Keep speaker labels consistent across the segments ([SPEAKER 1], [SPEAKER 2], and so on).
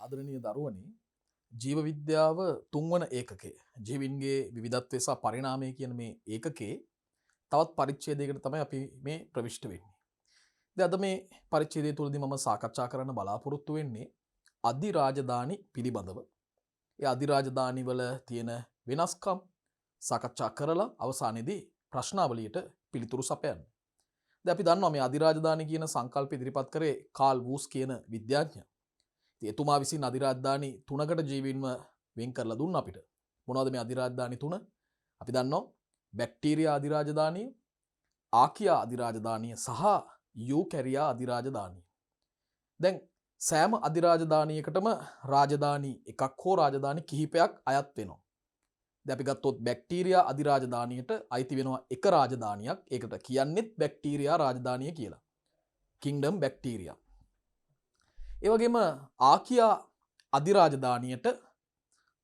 [SPEAKER 1] ආදරණීය දරුවනි ජීව විද්‍යාව තුන්වන ඒකකේ ජීවින්ගේ විවිධත්වය සහ පරිණාමය කියන මේ ඒකකේ තවත් පරිච්ඡේදයකට තමයි අපි මේ ප්‍රවිෂ්ඨ වෙන්නේ. ඉතින් අද මේ පරිච්ඡේදය තුලදී මම සාකච්ඡා කරන්න බලාපොරොත්තු වෙන්නේ අධිරාජධානි පිළිබඳව. ඒ අධිරාජධානි වල තියෙන වෙනස්කම් සාකච්ඡා කරලා අවසානයේදී ප්‍රශ්නාවලියට පිළිතුරු සපයන්න. දැන් අපි දන්නවා මේ අධිරාජධානි කියන සංකල්පය ඉදිරිපත් කරේ කාල් වූස් කියන විද්‍යාඥයා. ඉතින් එතුමා විසින් අධිරාජධානි තුනකට ජීවීන්ව වෙන් කරලා දුන්න අපිට. මොනවද මේ අධිරාජධානි තුන? අපි දන්නවා බැක්ටීරියා අධිරාජධානිය, ආකියා අධිරාජධානිය සහ යූකැරියා අධිරාජධානිය. දැන් සෑම අධිරාජධානියකටම රාජධානි එකක් හෝ රාජධානි කිහිපයක් අයත් වෙනවා. දැන් අපි ගත්තොත් බැක්ටීරියා අධිරාජධානියට අයිති වෙනවා එක රාජධානියක්. ඒකට කියන්නේත් බැක්ටීරියා රාජධානිය කියලා. කිංඩම් බැක්ටීරියා. ඒ වගේම ආකියා අධිරාජධානියට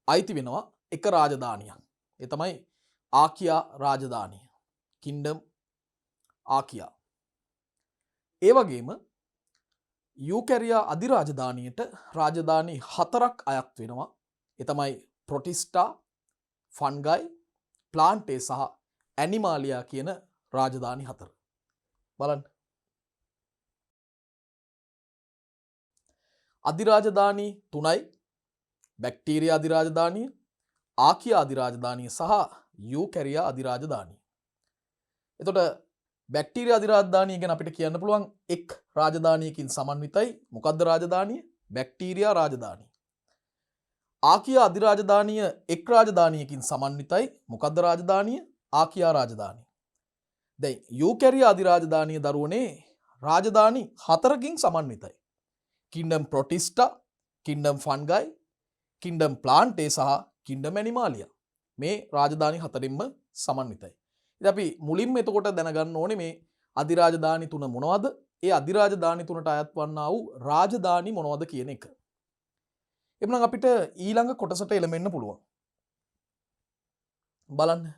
[SPEAKER 1] අයිති වෙනවා එක රාජධානියක්. ඒ තමයි ආකියා රාජධානිය. කිංඩම් ආකියා. ඒ වගේම යූකැරියා අධිරාජධානියට රාජධානි 4ක් අයත් වෙනවා. ඒ තමයි ප්‍රොටිස්ටා, ෆන්ගයි, ප්ලාන්ටේ සහ ඇනිමාලියා කියන රාජධානි 4. බලන්න. අධිරාජධානි 3යි. බැක්ටීරියා අධිරාජධානිය, ආකියා අධිරාජධානිය සහ යූකැරියා අධිරාජධානිය. එතකොට බැක්ටීරියා අධිරාජධානිය ගැන අපිට කියන්න පුළුවන් එක් රාජධානියකින් සමන්විතයි. මොකද්ද රාජධානිය? බැක්ටීරියා රාජධානිය. ආකියා අධිරාජධානිය එක් රාජධානියකින් සමන්විතයි. මොකද්ද රාජධානිය? ආකියා රාජධානිය. දැන් යූකැරියා අධිරාජධානිය දරුවනේ රාජධානි 4කින් සමන්විතයි. කින්ඩම් ප්‍රොටිස්ටා, කින්ඩම් ෆන්ගයි, කින්ඩම් ප්ලාන්ටේ සහ කින්ඩම් ඇනිමාලියා. මේ රාජධානි 4ින්ම සමන්විතයි. ඉතින් අපි මුලින්ම එතකොට දැනගන්න ඕනේ මේ අධිරාජධානි තුන මොනවද? ඒ අධිරාජධානි තුනට අයත් වන්නා වූ රාජධානි මොනවද කියන එක. එhmenan අපිට ඊළඟ කොටසට එළඹෙන්න පුළුවන්. බලන්න.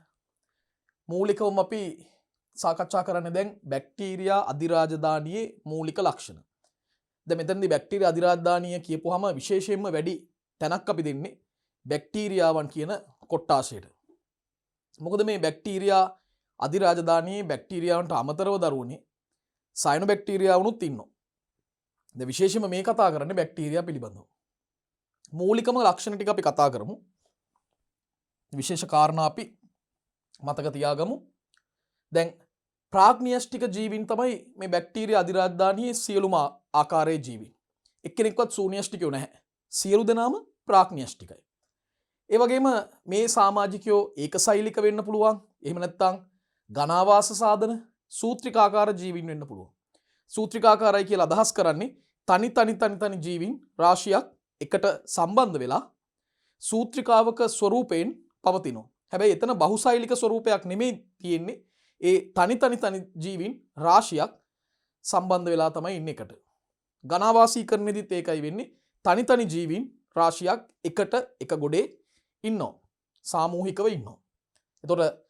[SPEAKER 1] මූලිකවම අපි සාකච්ඡා කරන්නේ දැන් බැක්ටීරියා අධිරාජධානියේ මූලික ලක්ෂණ. දැන් මෙතනදී බැක්ටීරියා අධිරාජධානිය කියපුවාම විශේෂයෙන්ම වැඩි තැනක් අපි දෙන්නේ බැක්ටීරියාවන් කියන කොට්ටාශයට. මොකද මේ බැක්ටීරියා අධිරාජධානියේ බැක්ටීරියාවන්ට අමතරව දරුවනේ සයනොබැක්ටීරියාවුනුත් ඉන්නවා. දැන් විශේෂයෙන්ම මේ කතා කරන්නේ බැක්ටීරියා පිළිබඳව. මූලිකම ලක්ෂණ ටික අපි කතා කරමු. විශේෂ කාරණා අපි මතක තියාගමු. දැන් ප්‍රාග්නියස්ටික ජීවීන් තමයි මේ බැක්ටීරියා අධිරාජධානියේ සියලුම ආකාරයේ ජීවීන්. එක්කෙනෙක්වත් ශූන්‍යෂ්ටිකයෝ නැහැ. සියලු දෙනාම ප්‍රාග්නියස්ටිකයි. ඒ වගේම මේ සමාජිකයෝ ඒකසෛලික වෙන්න පුළුවන්. එහෙම නැත්නම් ඝනාවාස සාධන සූත්‍රිකාකාර ජීවීන් වෙන්න පුළුවන්. සූත්‍රිකාකාරයි කියලා අදහස් කරන්නේ තනි ජීවීන් රාශියක් එකට සම්බන්ධ වෙලා සූත්‍රිකාවක ස්වරූපයෙන් පවතිනවා. හැබැයි එතන බහුසෛලික ස්වරූපයක් නෙමෙයි තියෙන්නේ. ඒ තනි ජීවීන් රාශියක් සම්බන්ධ වෙලා තමයි ඉන්නේ එකට. ඝනාවාසීකරණයේදීත් ඒකයි වෙන්නේ. තනි ජීවීන් රාශියක් එකට එක ගොඩේ ඉන්නවා. සාමූහිකව ඉන්නවා. එතකොට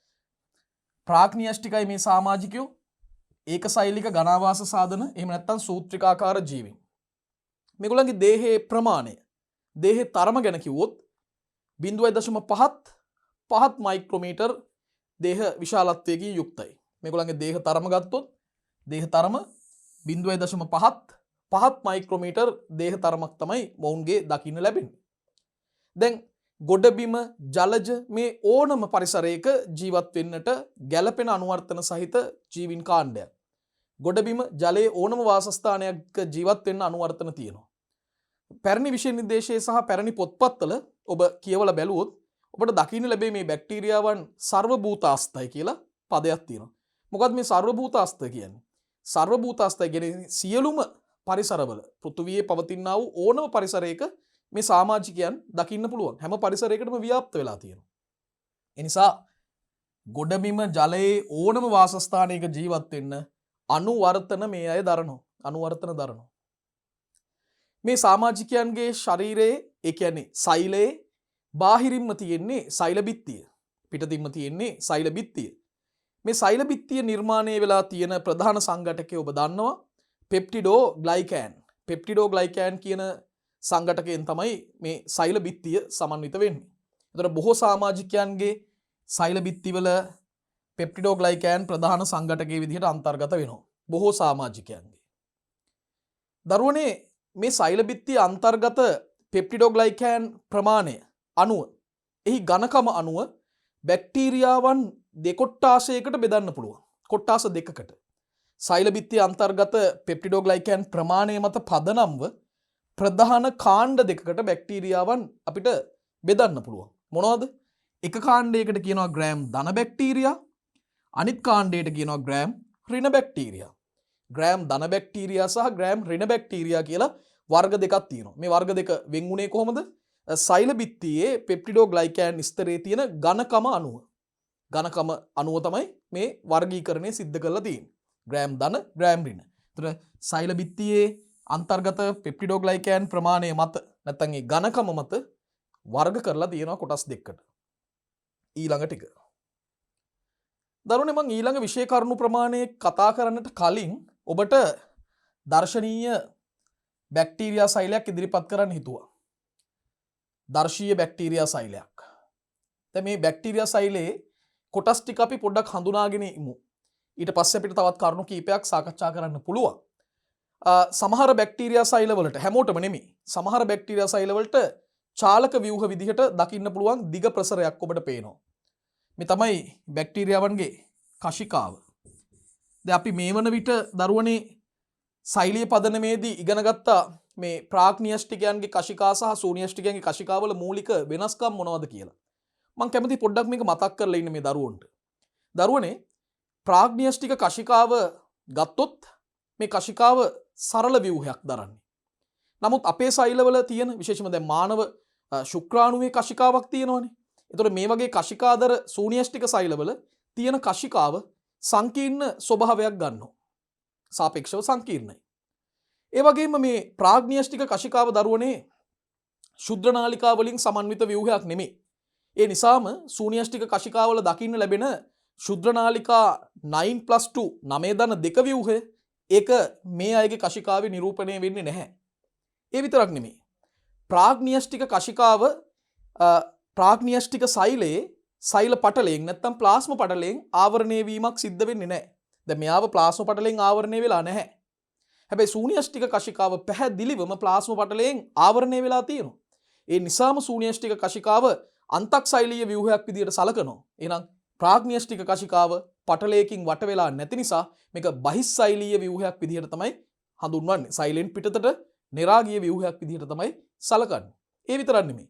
[SPEAKER 1] ප්‍රාග්නියස්ටිකයි මේ සමාජිකයෝ ඒකසෛලික ඝනාවාස සාධන එහෙම නැත්නම් සූත්‍රිකාකාර ජීවීන්. මේගොල්ලන්ගේ දේහයේ ප්‍රමාණය දේහේ තරම ගැන කිව්වොත් 0.5 මයික්‍රෝමීටර් දේහ විශාලත්වයකින් යුක්තයි. මේගොල්ලන්ගේ දේහ තරම ගත්තොත් දේහ තරම 0.5 මයික්‍රෝමීටර් දේහ තරමක් තමයි මොවුන්ගේ දකින්න ලැබෙන්නේ. දැන් ගොඩබිම ජලජ මේ ඕනම පරිසරයක ජීවත් වෙන්නට ගැළපෙන අනුවර්තන සහිත ජීවීන් කාණ්ඩයක්. ගොඩබිම ජලයේ ඕනම වාසස්ථානයක ජීවත් වෙන්න අනුවර්තන තියෙනවා. පැරණි විෂය නිර්දේශයේ සහ පැරණි පොත්පත්වල ඔබ කියවලා බැලුවොත් ඔබට දකින්න ලැබෙයි මේ බැක්ටීරියාවන් සර්වභූතාස්තයි කියලා පදයක් තියෙනවා. මොකද මේ සර්වභූතාස්ත කියන්නේ? සර්වභූතාස්තය කියන්නේ සියලුම පරිසරවල පෘථුවියේ පවතිනා වූ ඕනම පරිසරයක මේ සමාජිකයන් දකින්න පුළුවන්. හැම පරිසරයකටම ව්‍යාප්ත වෙලා තියෙනවා. ඒ නිසා ගොඩබිම ජලයේ ඕනම වාසස්ථානයක ජීවත් වෙන්න අනුවර්තන මේ අය දරනවා. අනුවර්තන දරනවා. මේ සමාජිකයන්ගේ ශරීරයේ ඒ කියන්නේ සෛලයේ බාහිරින්ම තියෙන්නේ සෛල බිත්තිය. පිටතින්ම තියෙන්නේ සෛල බිත්තිය. මේ සෛල බිත්තිය නිර්මාණය වෙලා තියෙන ප්‍රධාන සංඝටකය ඔබ දන්නවා පෙප්ටිඩෝ ග්ලයිකෑන්. පෙප්ටිඩෝ ග්ලයිකෑන් කියන සංඝටකයෙන් තමයි මේ සෛල බිත්තිය සමන්විත වෙන්නේ. එතකොට බොහෝ සමාජිකයන්ගේ සෛල බිත්තිවල පෙප්ටිඩෝග්ලයිකෑන් ප්‍රධාන සංඝටකයේ විදිහට අන්තර්ගත වෙනවා. බොහෝ සමාජිකයන්ගේ. දරුවනේ මේ සෛල බිත්තිය අන්තර්ගත පෙප්ටිඩෝග්ලයිකෑන් ප්‍රමාණය අනුව එහි ඝනකම අනුව බැක්ටීරියාවන් දෙකොට්ටාසයකට බෙදන්න පුළුවන්. කොට්ටාස දෙකකට. සෛල බිත්තිය අන්තර්ගත පෙප්ටිඩෝග්ලයිකෑන් ප්‍රමාණය මත පදනම්ව ප්‍රධාන කාණ්ඩ දෙකකට බැක්ටීරියාවන් අපිට බෙදන්න පුළුවන්. මොනවද? එක කාණ්ඩයකට කියනවා ග්‍රෑම් ධන බැක්ටීරියා, අනිත් කාණ්ඩයට කියනවා ග්‍රෑම් ඍණ බැක්ටීරියා. ග්‍රෑම් ධන බැක්ටීරියා සහ ග්‍රෑම් ඍණ බැක්ටීරියා කියලා වර්ග දෙකක් තියෙනවා. මේ වර්ග දෙක වෙන් වුණේ කොහොමද? සෛල බිත්තියේ පෙප්ටිඩෝග්ලයිකෑන් ස්තරයේ තියෙන ඝනකම අනුව. ඝනකම අනුව තමයි මේ වර්ගීකරණය සිද්ධ කරලා තියෙන්නේ. ග්‍රෑම් ධන ග්‍රෑම් ඍණ. ඒතර සෛල බිත්තියේ අන්තර්ගත පෙප්ටිඩෝග්ලයිකෑන් ප්‍රමාණය මත නැත්නම් ඒ ඝනකම මත වර්ග කරලා තියෙනවා කොටස් දෙකකට. ඊළඟ ටික. දරුවනේ මම ඊළඟ විෂය කරුණු ප්‍රමාණය කතා කරන්නට කලින් ඔබට දර්ශනීය බැක්ටීරියා සෛලයක් ඉදිරිපත් කරන්න හිතුවා. දර්ශීය බැක්ටීරියා සෛලයක්. දැන් මේ බැක්ටීරියා සෛලයේ කොටස් ටික අපි පොඩ්ඩක් හඳුනාගෙන ඉමු. ඊට පස්සේ අපිට තවත් කරුණු කීපයක් සාකච්ඡා කරන්න පුළුවන්. සමහර බැක්ටීරියා සෛලවලට හැමෝටම නෙමෙයි. සමහර බැක්ටීරියා සෛලවලට චාලක ව්‍යුහ විදිහට දකින්න පුළුවන් දිග ප්‍රසරයක් ඔබට පේනවා. මේ තමයි බැක්ටීරියාවන්ගේ කශිකාව. දැන් අපි මේ වන විට දරුවනේ සෛලීය පදනමේදී ඉගෙන ගත්තා මේ ප්‍රාග්නියෂ්ටිකයන්ගේ කශිකා සහ සූනියෂ්ටිකයන්ගේ කශිකාවල මූලික වෙනස්කම් මොනවද කියලා. මම කැමති පොඩ්ඩක් මේක මතක් කරලා ඉන්න මේ දරුවන්ට. දරුවනේ ප්‍රාග්නියෂ්ටික කශිකාව ගත්තොත් මේ කශිකාව සරල ව්‍යුහයක් දරන්නේ. නමුත් අපේ සෛලවල තියෙන විශේෂම දැන් මානව ශුක්‍රාණුවේ කශිකාවක් තියෙනවනේ. එතකොට මේ වගේ කශිකාදර සූනියෂ්ටික සෛලවල තියෙන කශිකාව සංකීර්ණ ස්වභාවයක් ගන්නවා. සාපේක්ෂව සංකීර්ණයි. ඒ වගේම මේ ප්‍රාග්නියෂ්ටික කශිකාව දරුවනේ ශුද්‍ර නාලිකා වලින් සමන්විත ව්‍යුහයක් නෙමෙයි. ඒ නිසාම සූනියෂ්ටික කශිකාවල දකින්න ලැබෙන ශුද්‍ර නාලිකා 9+2 9 ධන 2 ව්‍යුහය ඒක මේ අයගේ කශිකාවේ නිරූපණය වෙන්නේ නැහැ. ඒ විතරක් නෙමෙයි. ප්‍රාග්නියෂ්ටික කශිකාව ප්‍රාග්නියෂ්ටික සෛලයේ සෛල පටලයෙන් නැත්තම් ප්ලාස්ම පටලයෙන් ආවරණය වීමක් සිද්ධ වෙන්නේ නැහැ. දැන් මෙයාව ප්ලාස්ම පටලයෙන් ආවරණය වෙලා නැහැ. හැබැයි සූනියෂ්ටික කශිකාව පැහැදිලිවම ප්ලාස්ම පටලයෙන් ආවරණය වෙලා තියෙනවා. ඒ නිසාම සූනියෂ්ටික කශිකාව අන්තක්සෛලීය ව්‍යුහයක් විදිහට සලකනවා. එහෙනම් ප්‍රාග්නියෂ්ටික කශිකාව පටලයකින් වට වෙලා නැති නිසා මේක බහිස්සෛලීය ව්‍යුහයක් විදිහට තමයි හඳුන්වන්නේ. සෛලෙන් පිටතට නිරාගීය ව්‍යුහයක් විදිහට තමයි සලකන්නේ. ඒ විතරක් නෙමෙයි.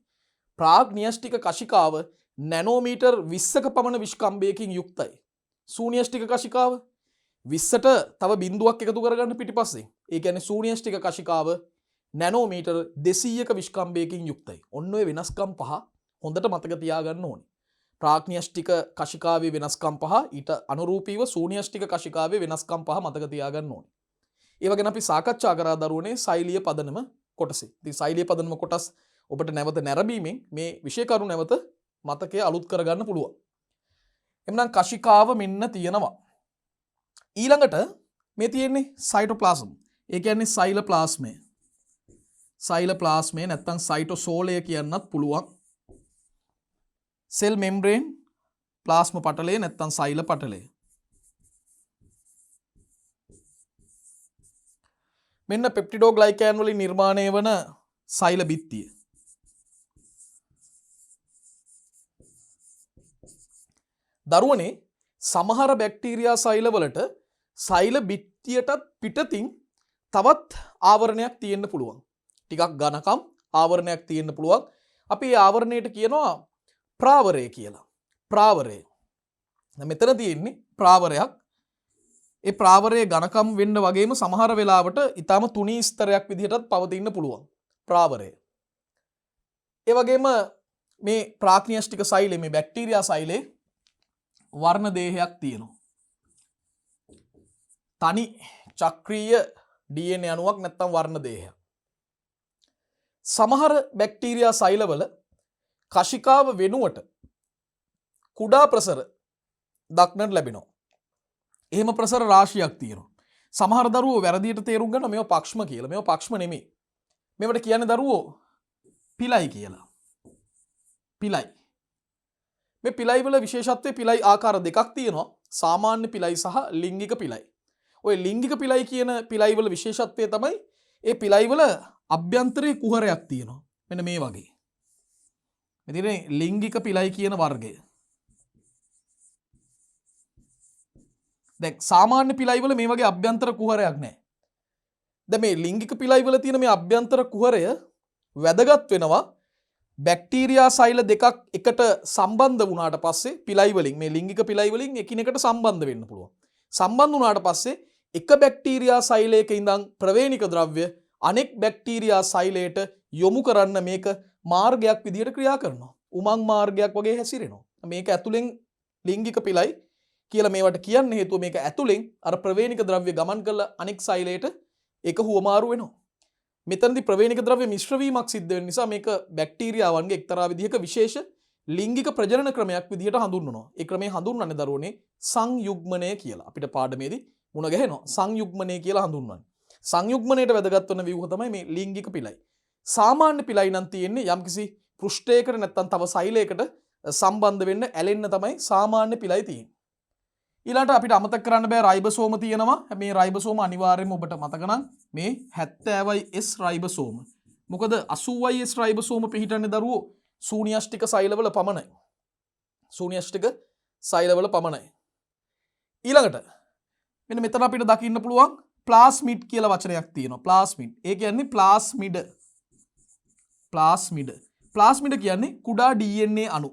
[SPEAKER 1] ප්‍රාග්නියෂ්ටික කශිකාව නැනෝමීටර් 20ක පමණ විස්කම්භයකින් යුක්තයි. සූනියෂ්ටික කශිකාව 20ට තව බිඳුවක් එකතු කරගන්න පිටිපස්සේ. ඒ කියන්නේ සූනියෂ්ටික කශිකාව නැනෝමීටර් 200ක විස්කම්භයකින් යුක්තයි. ඔන්න ඔය වෙනස්කම් පහ හොඳට මතක තියාගන්න ඕනේ. ප්‍රාග්නියෂ්ටික කශිකාවේ වෙනස්කම් පහ ඊට අනුරූපීව සූනියෂ්ටික කශිකාවේ වෙනස්කම් පහ මතක තියාගන්න ඕනේ. ඒව ගැන අපි සාකච්ඡා කරා දරුවනේ සෛලීය පදනම කොටසේ. ඉතින් සෛලීය පදනම කොටස් ඔබට නැවත නැරඹීමෙන් මේ විෂය කරුණු නැවත මතකයේ අලුත් කරගන්න පුළුවන්. එම්නම් කශිකාව මෙන්න තියෙනවා. ඊළඟට මේ තියෙන්නේ සයිටෝප්ලාසම්. ඒ කියන්නේ සෛල ප්ලාස්මය. සෛල ප්ලාස්මය නැත්තම් සයිටෝසෝලය කියන්නත් පුළුවන්. සෙල් මෙම්බ්‍රේන්, ප්ලාස්ම පටලය නැත්තම් සෛල පටලය. මෙන්න පෙප්ටිඩෝග්ලයිකෑන් වලින් නිර්මාණය වන සෛල බිත්තිය. දරුවනේ සමහර බැක්ටීරියා සෛලවලට සෛල බිත්තියටත් පිටතින් තවත් ආවරණයක් තියෙන්න පුළුවන්. ටිකක් ඝනකම් ආවරණයක් තියෙන්න පුළුවන්. අපි ඒ ආවරණයට කියනවා ප්‍රාවරය කියලා. ප්‍රාවරය. දැන් මෙතන තියෙන්නේ ප්‍රාවරයක්. ඒ ප්‍රාවරයේ ඝනකම් වෙන්න වගේම සමහර වෙලාවට ඊටම තුනී ස්තරයක් විදිහටත් පවතින්න පුළුවන්. ප්‍රාවරය. ඒ වගේම මේ ප්‍රාග්නියෂ්ටික සෛලේ මේ බැක්ටීරියා සෛලේ වර්ණ දේහයක් තියෙනවා. තනි චක්‍රීය DNA අණුවක් නැත්තම් වර්ණ දේහයක්. සමහර බැක්ටීරියා සෛලවල කශිකාව වෙනුවට කුඩා ප්‍රසර දක්නට ලැබෙනවා. එහෙම ප්‍රසර රාශියක් තියෙනවා. සමහර දරුවෝ වැරදියට තේරුම් ගන්නවා මේවා පක්ෂම කියලා. මේවා පක්ෂම නෙමෙයි. මේවට කියන්නේ දරුවෝ පිලයි කියලා. පිලයි. මේ පිලයි වල විශේෂත්වය පිලයි ආකාර දෙකක් තියෙනවා. සාමාන්‍ය පිලයි සහ ලිංගික පිලයි. ඔය ලිංගික පිලයි කියන පිලයි වල විශේෂත්වය තමයි ඒ පිලයි වල අභ්‍යන්තරයේ කුහරයක් තියෙනවා. මෙන්න මේ වගේ. මෙතන ලිංගික පිලයි කියන වර්ගය. දැන් සාමාන්‍ය පිලයි වල මේ වගේ අභ්‍යන්තර කුහරයක් නැහැ. දැන් මේ ලිංගික පිලයි වල තියෙන මේ අභ්‍යන්තර කුහරය වැදගත් වෙනවා බැක්ටීරියා සෛල දෙකක් එකට සම්බන්ධ වුණාට පස්සේ පිලයි වලින් මේ ලිංගික පිලයි වලින් එකිනෙකට සම්බන්ධ වෙන්න පුළුවන්. සම්බන්ධ වුණාට පස්සේ එක බැක්ටීරියා සෛලයක ඉඳන් ප්‍රවේණික ද්‍රව්‍ය අනෙක් බැක්ටීරියා සෛලයට යොමු කරන්න මේක මාර්ගයක් විදියට ක්‍රියා කරනවා. උමං මාර්ගයක් වගේ හැසිරෙනවා. මේක ඇතුලෙන් ලිංගික පිලයි කියලා මේවට කියන්න හේතුව මේක ඇතුලෙන් අර ප්‍රවේණික ද්‍රව්‍ය ගමන් කරලා අනෙක් සෛලයට ඒක හුවමාරු වෙනවා. මෙතනදී ප්‍රවේණික ද්‍රව්‍ය මිශ්‍ර වීමක් සිද්ධ වෙන නිසා මේක බැක්ටීරියාවන්ගේ එක්තරා විදිහක විශේෂ ලිංගික ප්‍රජනන ක්‍රමයක් විදිහට හඳුන්වනවා. ඒ ක්‍රමය හඳුන්වන්නේ දරුවනේ සංයුග්මනය කියලා. අපිට පාඩමේදී මුණ ගැහෙනවා. සංයුග්මනය කියලා හඳුන්වන්නේ. සංයුග්මනයට වැදගත් වන ව්‍යුහ තමයි මේ ලිංගික පිලයි. සාමාන්‍ය පිලයි නම් තියෙන්නේ යම්කිසි පෘෂ්ඨයකට නැත්නම් තව සෛලයකට සම්බන්ධ වෙන්න ඇලෙන්න තමයි සාමාන්‍ය පිලයි තියෙන්නේ. ඊළඟට අපිට අමතක කරන්න බෑ රයිබෝසෝම තියෙනවා. මේ රයිබෝසෝම අනිවාර්යයෙන්ම ඔබට මතක නම් මේ 70S රයිබෝසෝම. මොකද 80S රයිබෝසෝම පිහිටන්නේ දරුවෝ ශූන්‍යෂ්ටික සෛලවල පමණයි. ශූන්‍යෂ්ටික සෛලවල පමණයි. ඊළඟට මෙන්න මෙතන අපිට දකින්න පුළුවන් ප්ලාස්මිඩ් කියලා වචනයක් තියෙනවා. ප්ලාස්මිඩ්. ඒ කියන්නේ ප්ලාස්මිඩ. ප්ලාස්මිඩ. ප්ලාස්මිඩ කියන්නේ කුඩා DNA අණු.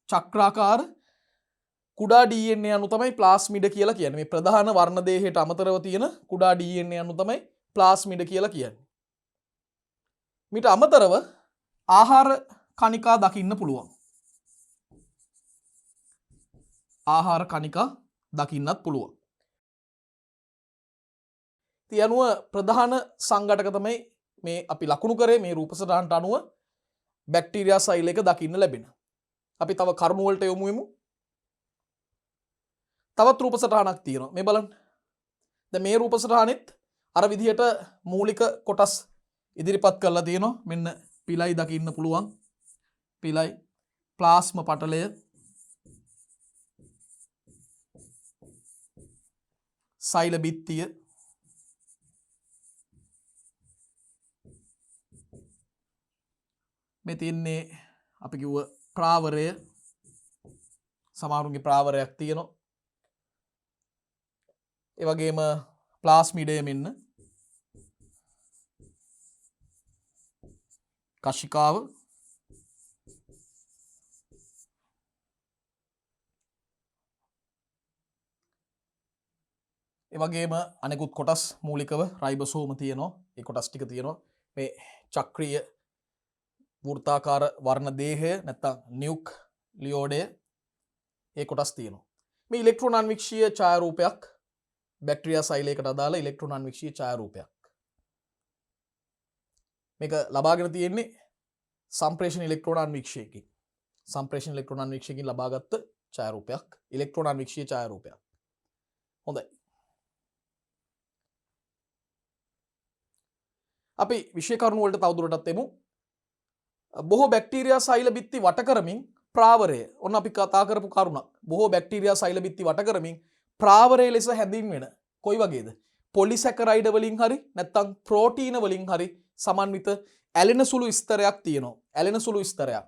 [SPEAKER 1] චක්‍රාකාර කුඩා DNA අණු තමයි ප්ලාස්මිඩ කියලා කියන්නේ. මේ ප්‍රධාන වර්ණ දේහයට අමතරව තියෙන කුඩා DNA අණු තමයි ප්ලාස්මිඩ කියලා කියන්නේ. මීට අමතරව ආහාර කණිකා දකින්න පුළුවන්. ආහාර කණිකා දකින්නත් පුළුවන්. ඒ අනුව ප්‍රධාන සංඝටක තමයි මේ අපි ලකුණු කරේ මේ රූප සටහනට අනුව බැක්ටීරියා සෛලයක දකින්න ලැබෙන. අපි තව කරුණු වලට යමු වෙමු. තවත් රූප සටහනක් තියෙනවා. මේ බලන්න. දැන් මේ රූප සටහනෙත් අර විදිහට මූලික කොටස් ඉදිරිපත් කරලා තියෙනවා. මෙන්න පිලයි දකින්න පුළුවන්. පිලයි ප්ලාස්ම පටලය සෛල බිත්තිය මේ තියන්නේ අපි කිව්ව ප්‍රාවරය සමහරුන්ගේ ප්‍රාවරයක් තියෙනවා. ඒ වගේම ප්ලාස්මිඩය මෙන්න කශිකාව ඒ වගේම අනෙකුත් කොටස් මූලිකව රයිබෝසෝම තියෙනවා. ඒ කොටස් ටික තියෙනවා. මේ චක්‍රීය වෘත්තාකාර වර්ණ දේහය නැත්නම් නියුක්ලියෝඩය ඒ කොටස් තියෙනවා. මේ ඉලෙක්ට්‍රෝන අන්වික්ෂීය ඡායාරූපයක් බැක්ටීරියා සෛලයකට අදාළ ඉලෙක්ට්‍රෝන අන්වික්ෂීය ඡායාරූපයක්. මේක ලබාගෙන තියෙන්නේ සම්ප්‍රේෂණ ඉලෙක්ට්‍රෝන අන්වික්ෂයකින්. සම්ප්‍රේෂණ ඉලෙක්ට්‍රෝන අන්වික්ෂයකින් ලබාගත් ඡායාරූපයක් ඉලෙක්ට්‍රෝන අන්වික්ෂීය ඡායාරූපයක්. හොඳයි. අපි විශේෂ කරුණු වලට තවදුරටත් එමු. බොහෝ බැක්ටීරියා සෛල බිත්ති වට කරමින් ප්‍රාවරය ඔන්න අපි කතා කරපු කරුණක්. බොහෝ බැක්ටීරියා සෛල බිත්ති වට කරමින් ප්‍රාවරය ලෙස හැඳින්වෙන කොයි වගේද? පොලිසැකරයිඩ වලින් හරි නැත්නම් ප්‍රෝටීන වලින් හරි සමන්විත ඇලෙන සුළු ස්තරයක් තියෙනවා. ඇලෙන සුළු ස්තරයක්.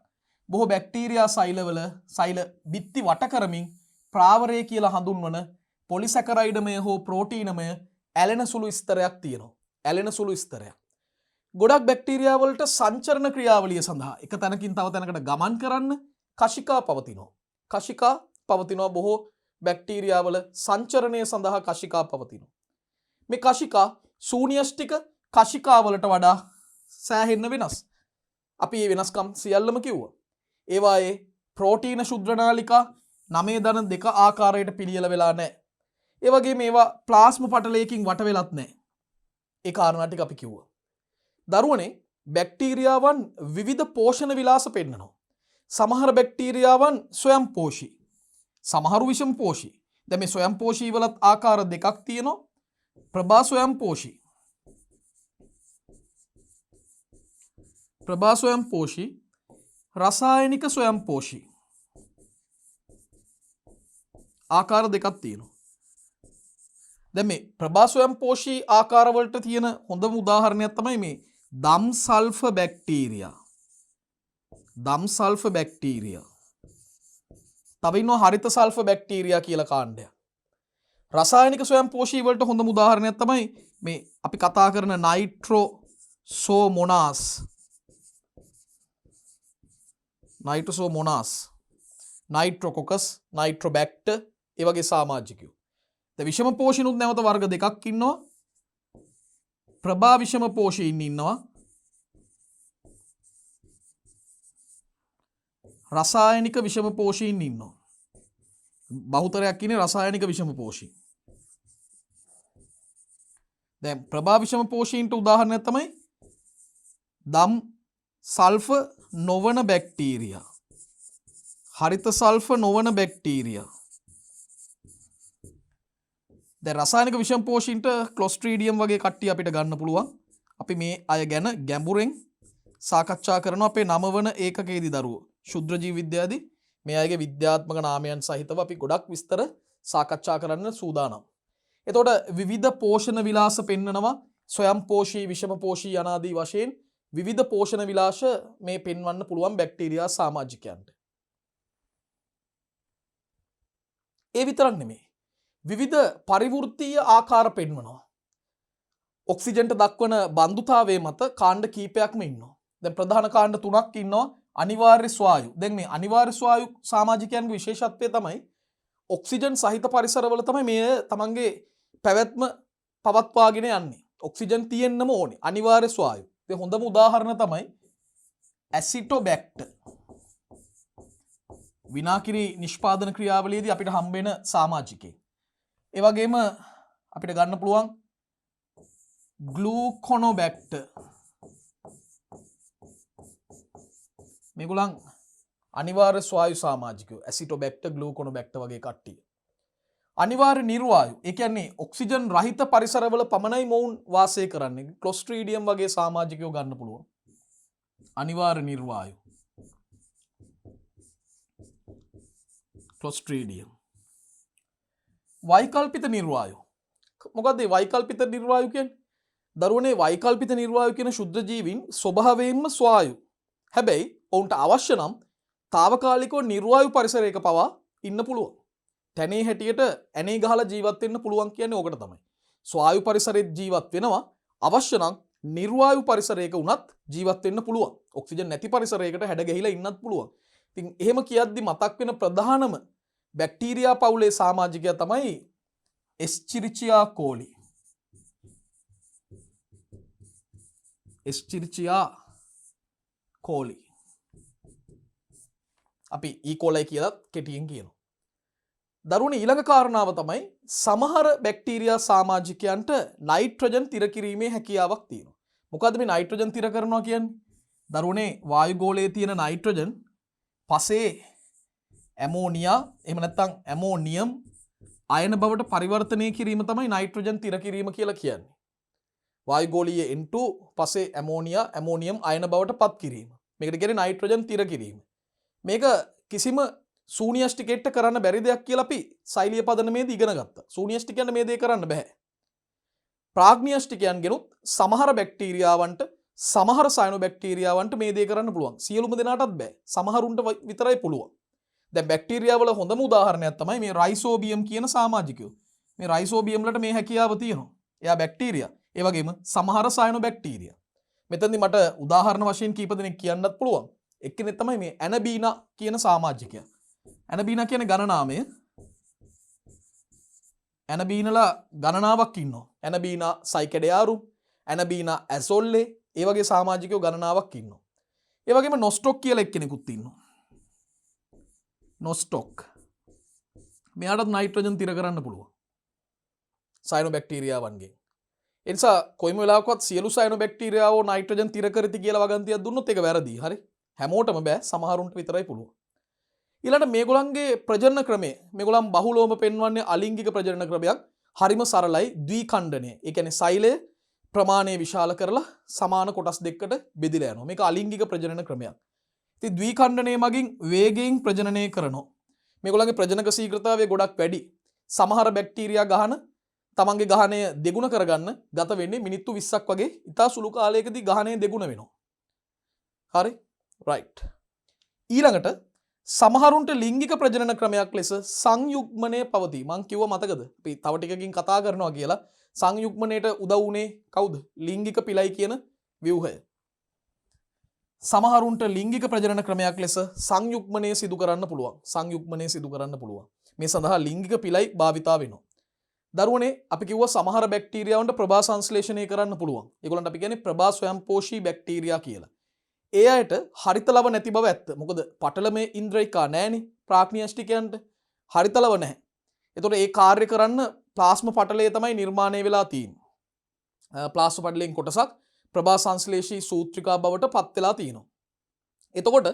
[SPEAKER 1] බොහෝ බැක්ටීරියා සෛලවල සෛල බිත්ති වට කරමින් ප්‍රාවරය කියලා හඳුන්වන පොලිසැකරයිඩමය හෝ ප්‍රෝටීනමය ඇලෙන සුළු ස්තරයක් තියෙනවා. ඇලෙන සුළු ස්තරයක්. ගොඩක් බැක්ටීරියා වලට සංචරණ ක්‍රියාවලිය සඳහා එක තැනකින් තව තැනකට ගමන් කරන්න කශිකා පවතිනවා. කශිකා පවතිනවා. බොහෝ බැක්ටීරියා වල සංචරණය සඳහා කශිකා පවතිනවා. මේ කශිකා ශූන්‍යෂ්ටික කශිකා වලට වඩා සෑහෙන්න වෙනස්. අපි මේ වෙනස්කම් සියල්ලම කිව්වා. ඒවායේ ප්‍රෝටීන ශුද්ධනාලිකා 9.2 ආකාරයට පිළියෙල වෙලා නැහැ. ඒ වගේම මේවා ප්ලාස්ම පටලයකින් වට වෙලත් නැහැ. ඒ කාරණා ටික අපි කිව්වා. දරුවනේ බැක්ටීරියාවන් විවිධ පෝෂණ විලාස පෙන්නනවා. සමහර බැක්ටීරියාවන් ස්වයංපෝෂී. සමහරු විෂමපෝෂී. දැන් මේ ස්වයංපෝෂී වලත් ආකාර දෙකක් තියෙනවා. ප්‍රභා ස්වයංපෝෂී. ප්‍රභා ස්වයංපෝෂී රසායනික ස්වයංපෝෂී ආකාර දෙකක් තියෙනවා. දැන් මේ ප්‍රභා ස්වයංපෝෂී ආකාරවලට තියෙන හොඳම උදාහරණයක් තමයි මේ දම් සල්ෆර් බැක්ටීරියා. දම් සල්ෆර් බැක්ටීරියා. තව ඉන්නවා හරිත සල්ෆර් බැක්ටීරියා කියලා කාණ්ඩයක්. රසායනික ස්වයංපෝෂී වලට හොඳම උදාහරණයක් තමයි මේ අපි කතා කරන නයිට්‍රෝසෝමොනාස්. නයිට්‍රෝසෝමොනාස්, නයිට්‍රොකොකස්, නයිට්‍රොබැක්ටර් ඒ වගේ සමාජිකයෝ. දැන් විෂම පෝෂිනුත් නැවත වර්ග දෙකක් ඉන්නවා. ප්‍රභා විෂම පෝෂීන් ඉන්නවා. රසායනික විෂම පෝෂීන් ඉන්නවා. බහුතරයක් ඉන්නේ රසායනික විෂම පෝෂී. දැන් ප්‍රභා විෂම පෝෂීන්ට උදාහරණයක් තමයි දම් සල්ෆර් නොවන බැක්ටීරියා. හරිත සල්ෆර් නොවන බැක්ටීරියා. දැන් රසායනික විෂම පෝෂීන්ට ක්ලොස්ට්‍රීඩියම් වගේ කට්ටිය අපිට ගන්න පුළුවන්. අපි මේ අය ගැන ගැඹුරෙන් සාකච්ඡා කරනවා අපේ 9 වන ඒකකයේදී දරුවෝ. ශුද්‍ර ජීව විද්‍යාවේදී මේ අයගේ විද්‍යාත්මක නාමයන් සහිතව අපි ගොඩක් විස්තර සාකච්ඡා කරන්න සූදානම්. එතකොට විවිධ පෝෂණ විලාස පෙන්වනවා ස්වයංපෝෂී විෂම පෝෂී යනාදී වශයෙන් විවිධ පෝෂණ විලාස මේ පෙන්වන්න පුළුවන් බැක්ටීරියා සමාජිකයන්ට. ඒ විතරක් නෙමෙයි. විවිධ පරිවෘත්තීය ආකාර පෙන්වනවා. ඔක්සිජන්ට දක්වන බන්ධුතාවයේ මත කාණ්ඩ කීපයක්ම ඉන්නවා. දැන් ප්‍රධාන කාණ්ඩ 3ක් ඉන්නවා. අනිවාර්ය ස්වායු. දැන් මේ අනිවාර්ය ස්වායු සමාජිකයන්ගේ විශේෂත්වය තමයි ඔක්සිජන් සහිත පරිසරවල තමයි මේ තමන්ගේ පැවැත්ම පවත්වාගෙන යන්නේ. ඔක්සිජන් තියෙන්නම ඕනේ. අනිවාර්ය ස්වායු. ඒ හොඳම උදාහරණ තමයි ඇසිටෝබැක්ටර්. විනාකිරි නිෂ්පාදන ක්‍රියාවලියේදී අපිට හම්බෙන සමාජිකයෙක්. ඒ වගේම අපිට ගන්න පුළුවන් ග්ලූකොනෝබැක්ටර්. මේගොල්ලන් අනිවාර්ය ස්වායු සමාජිකයෝ. ඇසිටෝබැක්ටර්, ග්ලූකොනෝබැක්ටර් වගේ කට්ටිය. අනිවාර්ය නිර්වායු. ඒ කියන්නේ ඔක්සිජන් රහිත පරිසරවල පමණයි මොවුන් වාසය කරන්නේ. ක්ලොස්ට්‍රීඩියම් වගේ සමාජිකයෝ ගන්න පුළුවන්. අනිවාර්ය නිර්වායු. ක්ලොස්ට්‍රීඩියම්. වෛකල්පිත නිර්වායු. මොකක්ද මේ වෛකල්පිත නිර්වායු කියන්නේ? දරුවනේ වෛකල්පිත නිර්වායු කියන ශුද්ධ ජීවීන් ස්වභාවයෙන්ම ස්වායු. හැබැයි ඔවුන්ට අවශ්‍ය නම් తాවකාලිකව නිර්වායු පරිසරයක පවා ඉන්න පුළුවන්. තැනේ හැටියට ඇනේ ගහලා ජීවත් වෙන්න පුළුවන් කියන්නේ ඕකට තමයි. ස්වායු පරිසරයේ ජීවත් වෙනවා. අවශ්‍ය නම් නිර්වායු පරිසරයක වුණත් ජීවත් වෙන්න පුළුවන්. ඔක්සිජන් නැති පරිසරයකට හැඩ ගැහිලා ඉන්නත් පුළුවන්. ඉතින් එහෙම කියද්දි මතක් වෙන ප්‍රධානම බැක්ටීරියා පවුලේ සමාජිකයා තමයි එස්චිරිචියා කෝලි. එස්චිරිචියා කෝලි. අපි ඊකෝලයි කියලා කෙටියෙන් කියනවා. දරුවනේ ඊළඟ කාරණාව තමයි සමහර බැක්ටීරියා සමාජිකයන්ට නයිට්‍රජන් තිර කිරීමේ හැකියාවක් තියෙනවා. මොකද්ද මේ නයිට්‍රජන් තිර කරනවා කියන්නේ? දරුවනේ වායුගෝලයේ තියෙන නයිට්‍රජන් පසේ ඇමෝනියා එහෙම නැත්නම් ඇමෝනියම් අයන බවට පරිවර්තනය කිරීම තමයි නයිට්‍රජන් තිර කිරීම කියලා කියන්නේ. වායුගෝලීය N2 පසේ ඇමෝනියා ඇමෝනියම් අයන බවට පත් කිරීම. මේකට කියන්නේ නයිට්‍රජන් තිර කිරීම. මේක කිසිම ශූන්‍යෂ්ටිකෙට්ට කරන්න බැරි දෙයක් කියලා අපි සෛලීය පදනමේදී ඉගෙන ගත්තා. ශූන්‍යෂ්ටිකයන්ට මේ දේ කරන්න බෑ. ප්‍රාග්න්‍යෂ්ටිකයන් ගෙනුත් සමහර බැක්ටීරියාවන්ට සමහර සයනෝබැක්ටීරියාවන්ට මේ දේ කරන්න පුළුවන්. සියලුම දෙනාටත් බෑ. සමහරුන්ට විතරයි පුළුවන්. දැන් බැක්ටීරියා වල හොඳම උදාහරණයක් තමයි මේ රයිසෝබියම් කියන සමාජිකයෝ. මේ රයිසෝබියම් වලට මේ හැකියාව තියෙනවා. එයා බැක්ටීරියා. ඒ වගේම සමහර සයනෝබැක්ටීරියා. මෙතනදී මට උදාහරණ වශයෙන් කීප දෙනෙක් කියන්නත් පුළුවන්. එක්කෙනෙක් තමයි මේ ඇනබීනා කියන සමාජිකයා. ඇනබීනා කියන ගණනාමය. ඇනබීනලා ගණනාවක් ඉන්නවා. ඇනබීනා සයිකඩයාරු, ඇනබීනා ඇසොල්ලේ, ඒ වගේ සමාජිකයෝ ගණනාවක් ඉන්නවා. ඒ වගේම නොස්ටොක් කියලා එක්කෙනෙකුත් ඉන්නවා. නොස්ටොක්. මෙයාටත් නයිට්‍රජන් තිර කරන්න පුළුවන්. සයනෝබැක්ටීරියාවන්ගෙන්. ඒ නිසා කොයිම වෙලාවකවත් සියලු සයනෝබැක්ටීරියාවෝ නයිට්‍රජන් තිර කරති කියලා වගන්තියක් දුන්නොත් ඒක වැරදි. හරි? හැමෝටම බෑ. සමහරුන්ට විතරයි පුළුවන්. ඊළඟට මේගොල්ලන්ගේ ප්‍රජනන ක්‍රමය මේගොල්ලන් බහුලවම පෙන්වන්නේ අලිංගික ප්‍රජනන ක්‍රමයක්. හරිම සරලයි ද්විඛණ්ඩනය. ඒ කියන්නේ සෛලය ප්‍රමාණය විශාල කරලා සමාන කොටස් දෙකකට බෙදිලා යනවා. මේක අලිංගික ප්‍රජනන ක්‍රමයක්. ඉතින් ද්විඛණ්ඩනය මගින් වේගයෙන් ප්‍රජනනය කරනවා. මේගොල්ලන්ගේ ප්‍රජනක ශීඝ්‍රතාවය ගොඩක් වැඩි. සමහර බැක්ටීරියා ගහන තමන්ගේ ගහනය දෙගුණ කරගන්න ගත වෙන්නේ මිනිත්තු 20ක් වගේ ඉතා සුළු කාලයකදී ගහනය දෙගුණ වෙනවා. හරි? රයිට්. ඊළඟට සමහරුන්ට ලිංගික ප්‍රජනන ක්‍රමයක් ලෙස සංයුග්මනය පවතී. මං කිව්ව මතකද? අපි තව ටිකකින් කතා කරනවා කියලා. සංයුග්මනයට උදව් වුණේ කවුද? ලිංගික පිලයි කියන ව්‍යුහය. සමහරුන්ට ලිංගික ප්‍රජනන ක්‍රමයක් ලෙස සංයුග්මනය සිදු කරන්න පුළුවන්. සංයුග්මනය සිදු කරන්න පුළුවන්. මේ සඳහා ලිංගික පිලයි භාවිතා වෙනවා. දරුවනේ අපි කිව්වා සමහර බැක්ටීරියාවන්ට ප්‍රභා සංශ්ලේෂණය කරන්න පුළුවන්. ඒගොල්ලන්ට අපි කියන්නේ ප්‍රභා ස්වයංපෝෂී බැක්ටීරියා කියලා. ඒ අයට හරිත ලව නැති බව ඇත්ත. මොකද පටලමේ ඉන්ද්‍රිකා නැහැනේ ප්‍රාග්නියස්ටිකයන්ට. හරිත ලව නැහැ. එතකොට ඒ කාර්ය කරන්න ප්ලාස්ම පටලය තමයි නිර්මාණය වෙලා තියෙන්නේ. ප්ලාස්ම පටලයෙන් කොටසක් ප්‍රභා සංශ්ලේෂී සූත්‍රිකා බවට පත් වෙලා තියෙනවා. එතකොට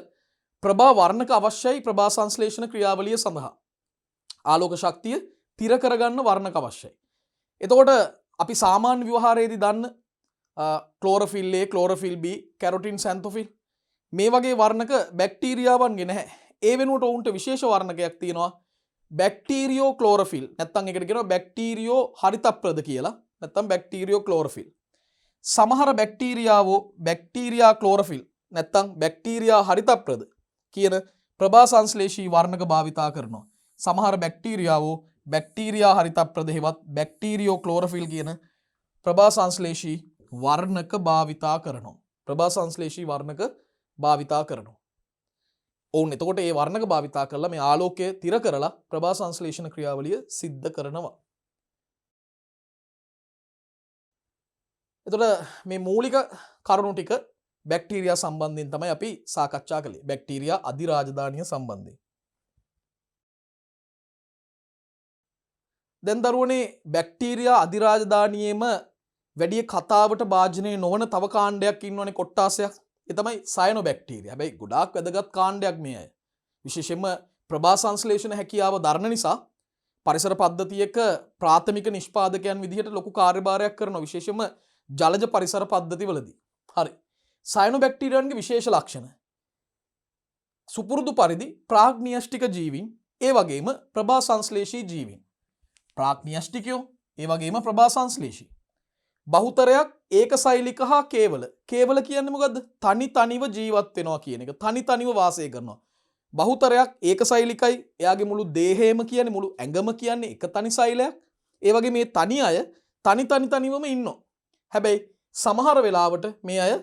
[SPEAKER 1] ප්‍රභා වර්ණක අවශ්‍යයි ප්‍රභා සංශ්ලේෂණ ක්‍රියාවලිය සඳහා. ආලෝක ශක්තිය තිර කරගන්න වර්ණක අවශ්‍යයි. එතකොට අපි සාමාන්‍ය ව්‍යවහාරයේදී දන්න ක්ලෝරොෆිල් A, ක්ලෝරොෆිල් B, කැරොටින් සැන්තොෆිල් මේ වගේ වර්ණක බැක්ටීරියාවන්ගේ නැහැ. ඒ වෙනුවට ඔවුන්ට විශේෂ වර්ණකයක් තියෙනවා. බැක්ටීරියෝ ක්ලෝරොෆිල්. නැත්නම් ඒකට කියනවා බැක්ටීරියෝ හරිතප්‍රද කියලා. නැත්නම් බැක්ටීරියෝ ක්ලෝරොෆිල්. සමහර බැක්ටීරියාවෝ බැක්ටීරියා ක්ලෝරොෆිල් නැත්නම් බැක්ටීරියා හරිතප්‍රද කියන ප්‍රභා සංශ්ලේෂී වර්ණක භාවිතා කරනවා. සමහර බැක්ටීරියාවෝ බැක්ටීරියා හරිතප්‍රද හෙවත් බැක්ටීරියෝ ක්ලෝරොෆිල් කියන ප්‍රභා සංශ්ලේෂී වර්ණක භාවිතා කරනවා. ප්‍රභා සංශ්ලේෂී වර්ණක භාවිතා කරනවා. ඔවුන් එතකොට ඒ වර්ණක භාවිතා කරලා මේ ආලෝකය තිර කරලා ප්‍රභා සංශ්ලේෂණ ක්‍රියාවලිය සිද්ධ කරනවා. එතකොට මේ මූලික කරුණු ටික බැක්ටීරියා සම්බන්ධයෙන් තමයි අපි සාකච්ඡා කළේ. බැක්ටීරියා අධිරාජධානිය සම්බන්ධයෙන්. දැන් දරුවනේ බැක්ටීරියා අධිරාජධානියේම වැඩි කතාවට භාජනය නොවන තව කාණ්ඩයක් ඉන්නවනේ කොට්ටාසයක්. ඒ තමයි සයනොබැක්ටීරියා. හැබැයි ගොඩාක් වැදගත් කාණ්ඩයක් මේ අය. විශේෂයෙන්ම ප්‍රභා සංශ්ලේෂණ හැකියාව දරන නිසා පරිසර පද්ධතියක ප්‍රාථමික නිෂ්පාදකයන් විදිහට ලොකු කාර්යභාරයක් කරනවා. විශේෂයෙන්ම ජලජ පරිසර පද්ධතිවලදී. හරි. සයනොබැක්ටීරියන්ගේ විශේෂ ලක්ෂණ. සුපුරුදු පරිදි ප්‍රාග්නියෂ්ටික ජීවීන් ඒ වගේම ප්‍රභා සංශ්ලේෂී ජීවීන්. ප්‍රාග්නියෂ්ටිකයෝ ඒ වගේම ප්‍රභා සංශ්ලේෂී. බහුතරයක් ඒකසෛලික හා කේවල. කේවල කියන්නේ මොකද්ද? තනි තනිව ජීවත් වෙනවා කියන එක. තනි තනිව වාසය කරනවා. බහුතරයක් ඒකසෛලිකයි. එයාගේ මුළු දේහයම කියන්නේ මුළු ඇඟම කියන්නේ එක තනි සෛලයක්. ඒ වගේ මේ තනි අය තනිවම ඉන්නවා. හැබැයි සමහර වෙලාවට මේ අය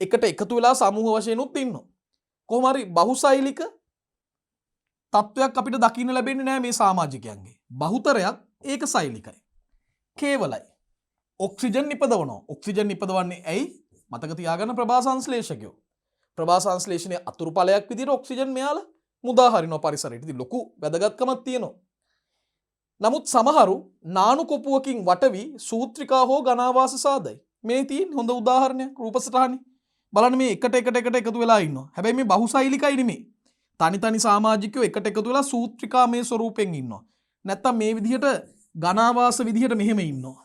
[SPEAKER 1] එකට එකතු වෙලා සමූහ වශයෙන් උත් ඉන්නවා. කොහොම හරි බහුසෛලික තත්වයක් අපිට දකින්න ලැබෙන්නේ නැහැ මේ සමාජිකයන්ගේ. බහුතරයක් ඒකසෛලිකයි. කේවලයි. ඔක්සිජන් නිපදවනවා. ඔක්සිජන් නිපදවන්නේ ඇයි? මතක තියාගන්න ප්‍රභා සංශ්ලේෂකයෝ. ප්‍රභා සංශ්ලේෂණයේ අතුරු ඵලයක් විදිහට ඔක්සිජන් මෙයාලා මුදා හරිනවා පරිසරයට. ඉතින් ලොකු වැදගත්කමක් තියෙනවා. නමුත් සමහරු නානු කොපුවකින් වට වී සූත්‍රිකා හෝ ඝනාවාස සාදයි. මේ තියෙන හොඳ උදාහරණයක් රූපසටහනේ. බලන්න මේ එකට එකතු වෙලා ඉන්නවා. හැබැයි මේ බහුසෛලිකයි නෙමෙයි. තනි සමාජිකයෝ එකට එකතු වෙලා සූත්‍රිකා මේ ස්වරූපෙන් ඉන්නවා. නැත්තම් මේ විදිහට ඝනාවාස විදිහට මෙහෙම ඉන්නවා.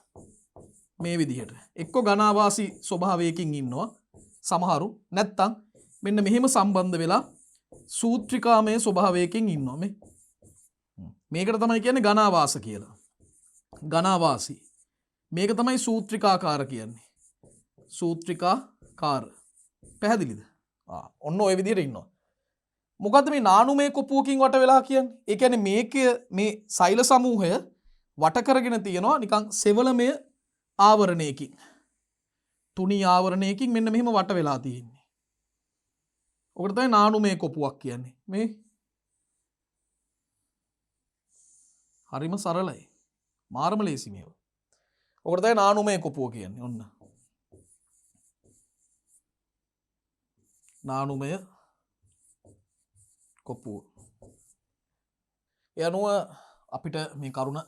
[SPEAKER 1] මේ විදිහට එක්ක ඝනාවාසී ස්වභාවයකින් ඉන්නවා සමහරු. නැත්තම් මෙන්න මෙහෙම සම්බන්ධ වෙලා සූත්‍රිකාමය ස්වභාවයකින් ඉන්නවා. මේකට තමයි කියන්නේ ඝනාවාස කියලා. ඝනාවාසී. මේක තමයි සූත්‍රිකාකාර කියන්නේ. සූත්‍රිකාකාර. පැහැදිලිද? ඔන්න ඔය විදිහට ඉන්නවා. මොකද්ද මේ නානුමය කොපුවකින් වට වෙලා කියන්නේ? ඒ කියන්නේ මේක මේ සෛල සමූහය වට කරගෙන තියෙනවා නිකන් සෙවලමය ආවරණයකින්. තුනී ආවරණයකින් මෙන්න මෙහෙම වට වෙලා තියෙන්නේ. ඔකට තමයි නානුමය කොපුවක් කියන්නේ. මේ හරිම සරලයි. මාරම ලේසි මේව. ඔකට තමයි නානුමය කොපුව කියන්නේ. ඔන්න. නානුමය කොපුව. ඒ අනුව අපිට මේ කරුණ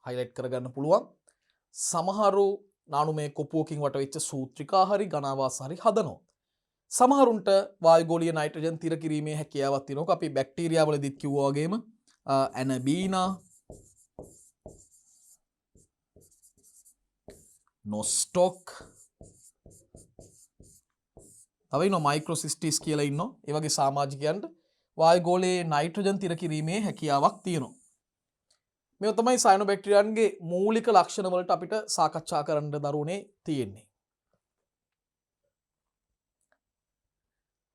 [SPEAKER 1] හයිලයිට් කරගන්න පුළුවන්. සමහරු නානුමය කොපුවකින් වට වෙච්ච සූත්‍රිකා හරි ඝනාවාස හරි හදනවා. සමහරුන්ට වායුගෝලීය නයිට්‍රජන් තිර කිරීමේ හැකියාවක් තියෙනවා. අපි බැක්ටීරියා වලදීත් කිව්වා වගේම ඇනබීනා නොස්ටොක් තව ඉන්නවා මයික්‍රොසිස්ටිස් කියලා ඉන්නවා. ඒ වගේ සමාජිකයන්ට වායුගෝලයේ නයිට්‍රජන් තිර කිරීමේ හැකියාවක් තියෙනවා. මේ තමයි සයනොබැක්ටීරියන්ගේ මූලික ලක්ෂණ වලට අපිට සාකච්ඡා කරන්න දරුවනේ තියෙන්නේ.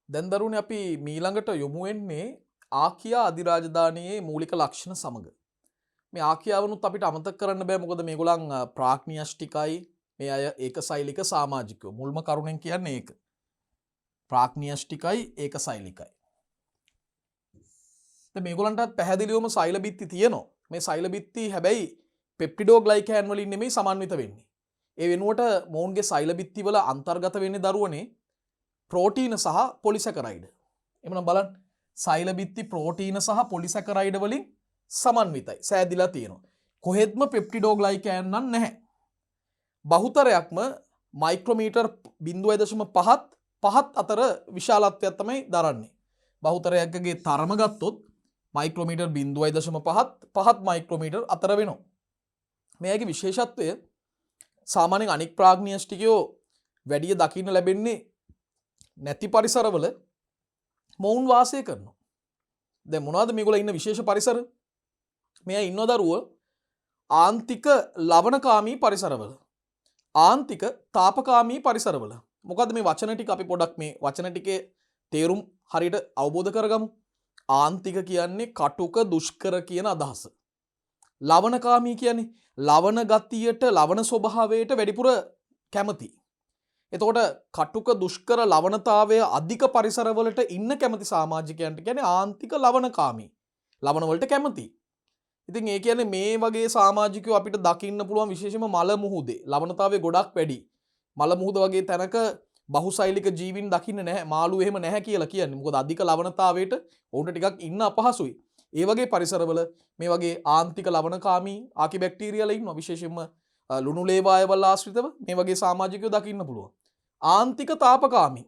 [SPEAKER 1] දැන් දරුවනේ අපි මීළඟට යොමු වෙන්නේ ආකියා අධිරාජධානියේ මූලික ලක්ෂණ සමග. මේ ආකියාවනුත් අපිට අමතක කරන්න බෑ මොකද මේගොල්ලන් ප්‍රාග්න්‍යෂ්ටිකයි මේ අය ඒකසෛලික සමාජිකයෝ. මුල්ම කරුණෙන් කියන්නේ ඒක. ප්‍රාග්න්‍යෂ්ටිකයි ඒකසෛලිකයි. දැන් මේගොල්ලන්ටත් පැහැදිලිවම සෛල බිත්ති තියෙනවා. මේ සෛල බිත්ති හැබැයි පෙප්ටිඩෝග්ලයිකෑන් වලින් නෙමෙයි සමන්විත වෙන්නේ. ඒ වෙනුවට මොවුන්ගේ සෛල බිත්ති වල අන්තර්ගත වෙන්නේ දරුවනේ ප්‍රෝටීන සහ පොලිසැකරයිඩ්. එමුනම් බලන්න සෛල බිත්ති ප්‍රෝටීන සහ පොලිසැකරයිඩ් වලින් සමන්විතයි. සෑදිලා තියෙනවා. කොහෙත්ම පෙප්ටිඩෝග්ලයිකෑන් නම් නැහැ. බහුතරයක්ම මයික්‍රෝමීටර් 0.5 අතර විශාලත්වයක් තමයි දරන්නේ. බහුතරයක්ගේ තරම ගත්තොත් මයික්‍රෝමීටර් 0.5 මයික්‍රෝමීටර් අතර වෙනවා. මේකේ විශේෂත්වය සාමාන්‍යයෙන් අනික් ප්‍රාග්න්‍යෂ්ටිකයෝ වැඩි දකින්න ලැබෙන්නේ නැති පරිසරවල මොවුන් වාසය කරනවා. දැන් මොනවද මේගොල්ලෝ ඉන්න විශේෂ පරිසර? මෙයා ඉන්න දරුවෝ ආන්තික ලවණකාමී පරිසරවල. ආන්තික තාපකාමී පරිසරවල. මොකද්ද මේ වචන ටික අපි පොඩක් මේ වචන ටිකේ තේරුම් හරියට අවබෝධ කරගමු. ආන්තික කියන්නේ කටුක දුෂ්කර කියන අදහස. ලවණකාමී කියන්නේ ලවණ ගතියට ලවණ ස්වභාවයට වැඩිපුර කැමති. එතකොට කටුක දුෂ්කර ලවණතාවය අධික පරිසරවලට ඉන්න කැමති සමාජිකයන්ට කියන්නේ ආන්තික ලවණකාමී. ලවණ වලට කැමති. ඉතින් ඒ කියන්නේ මේ වගේ සමාජිකයෝ අපිට දකින්න පුළුවන් විශේෂයෙන්ම මල මුහුදේ ලවණතාවය ගොඩක් වැඩි. මල මුහුද වගේ තැනක බහුසෛලික ජීවීන් දකින්න නැහැ. මාළු එහෙම නැහැ කියලා කියන්නේ. මොකද අධික ලවණතාවයට උන්ට ටිකක් ඉන්න අපහසුයි. ඒ වගේ පරිසරවල මේ වගේ ආන්තික ලවණකාමී ආකිබැක්ටීරියාලා ඉන්නවා. විශේෂයෙන්ම ලුණු ලේවායවල ආශ්‍රිතව මේ වගේ සමාජිකයෝ දකින්න පුළුවන්. ආන්තික තාපකාමී.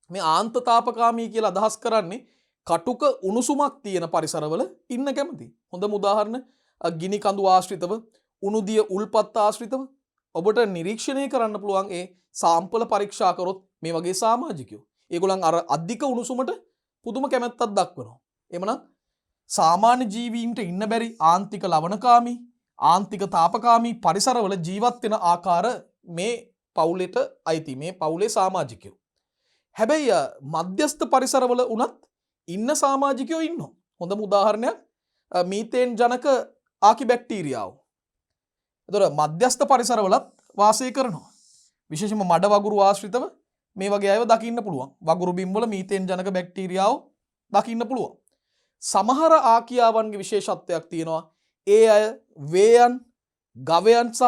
[SPEAKER 1] මේ ආන්ත තාපකාමී කියලා අදහස් කරන්නේ කටුක උණුසුමක් තියෙන පරිසරවල ඉන්න කැමති. හොඳම උදාහරණ ගිනි කඳු ආශ්‍රිතව, උණුදිය උල්පත් ආශ්‍රිතව ඔබට නිරීක්ෂණය කරන්න පුළුවන් ඒ සාම්පල පරීක්ෂා කරොත් මේ වගේ සමාජිකයෝ. ඒගොල්ලන් අර අධික උණුසුමට පුදුම කැමැත්තක් දක්වනවා. එමනම් සාමාන්‍ය ජීවීන්ට ඉන්න බැරි ආන්තික ලවණකාමී, ආන්තික තාපකාමී පරිසරවල ජීවත් වෙන ආකාර මේ පවුලට අයිති මේ පවුලේ සමාජිකයෝ. හැබැයි මධ්‍යස්ථ පරිසරවල උනත් ඉන්න සමාජිකයෝ ඉන්නවා. හොඳම උදාහරණයක් මීතේන් ජනක ආකිබැක්ටීරියාව. එතකොට මධ්‍යස්ථ පරිසරවලත් වාසය කරනවා. විශේෂයෙන්ම මඩ වගුරු ආශ්‍රිතව මේ වගේ අයව දකින්න පුළුවන්. වගුරු බිම් වල මීතේන් ජනක බැක්ටීරියාව දකින්න පුළුවන්. සමහර ආකියාවන්ගේ විශේෂත්වයක් තියෙනවා. ඒ අය වේයන්, ගවයන් සහ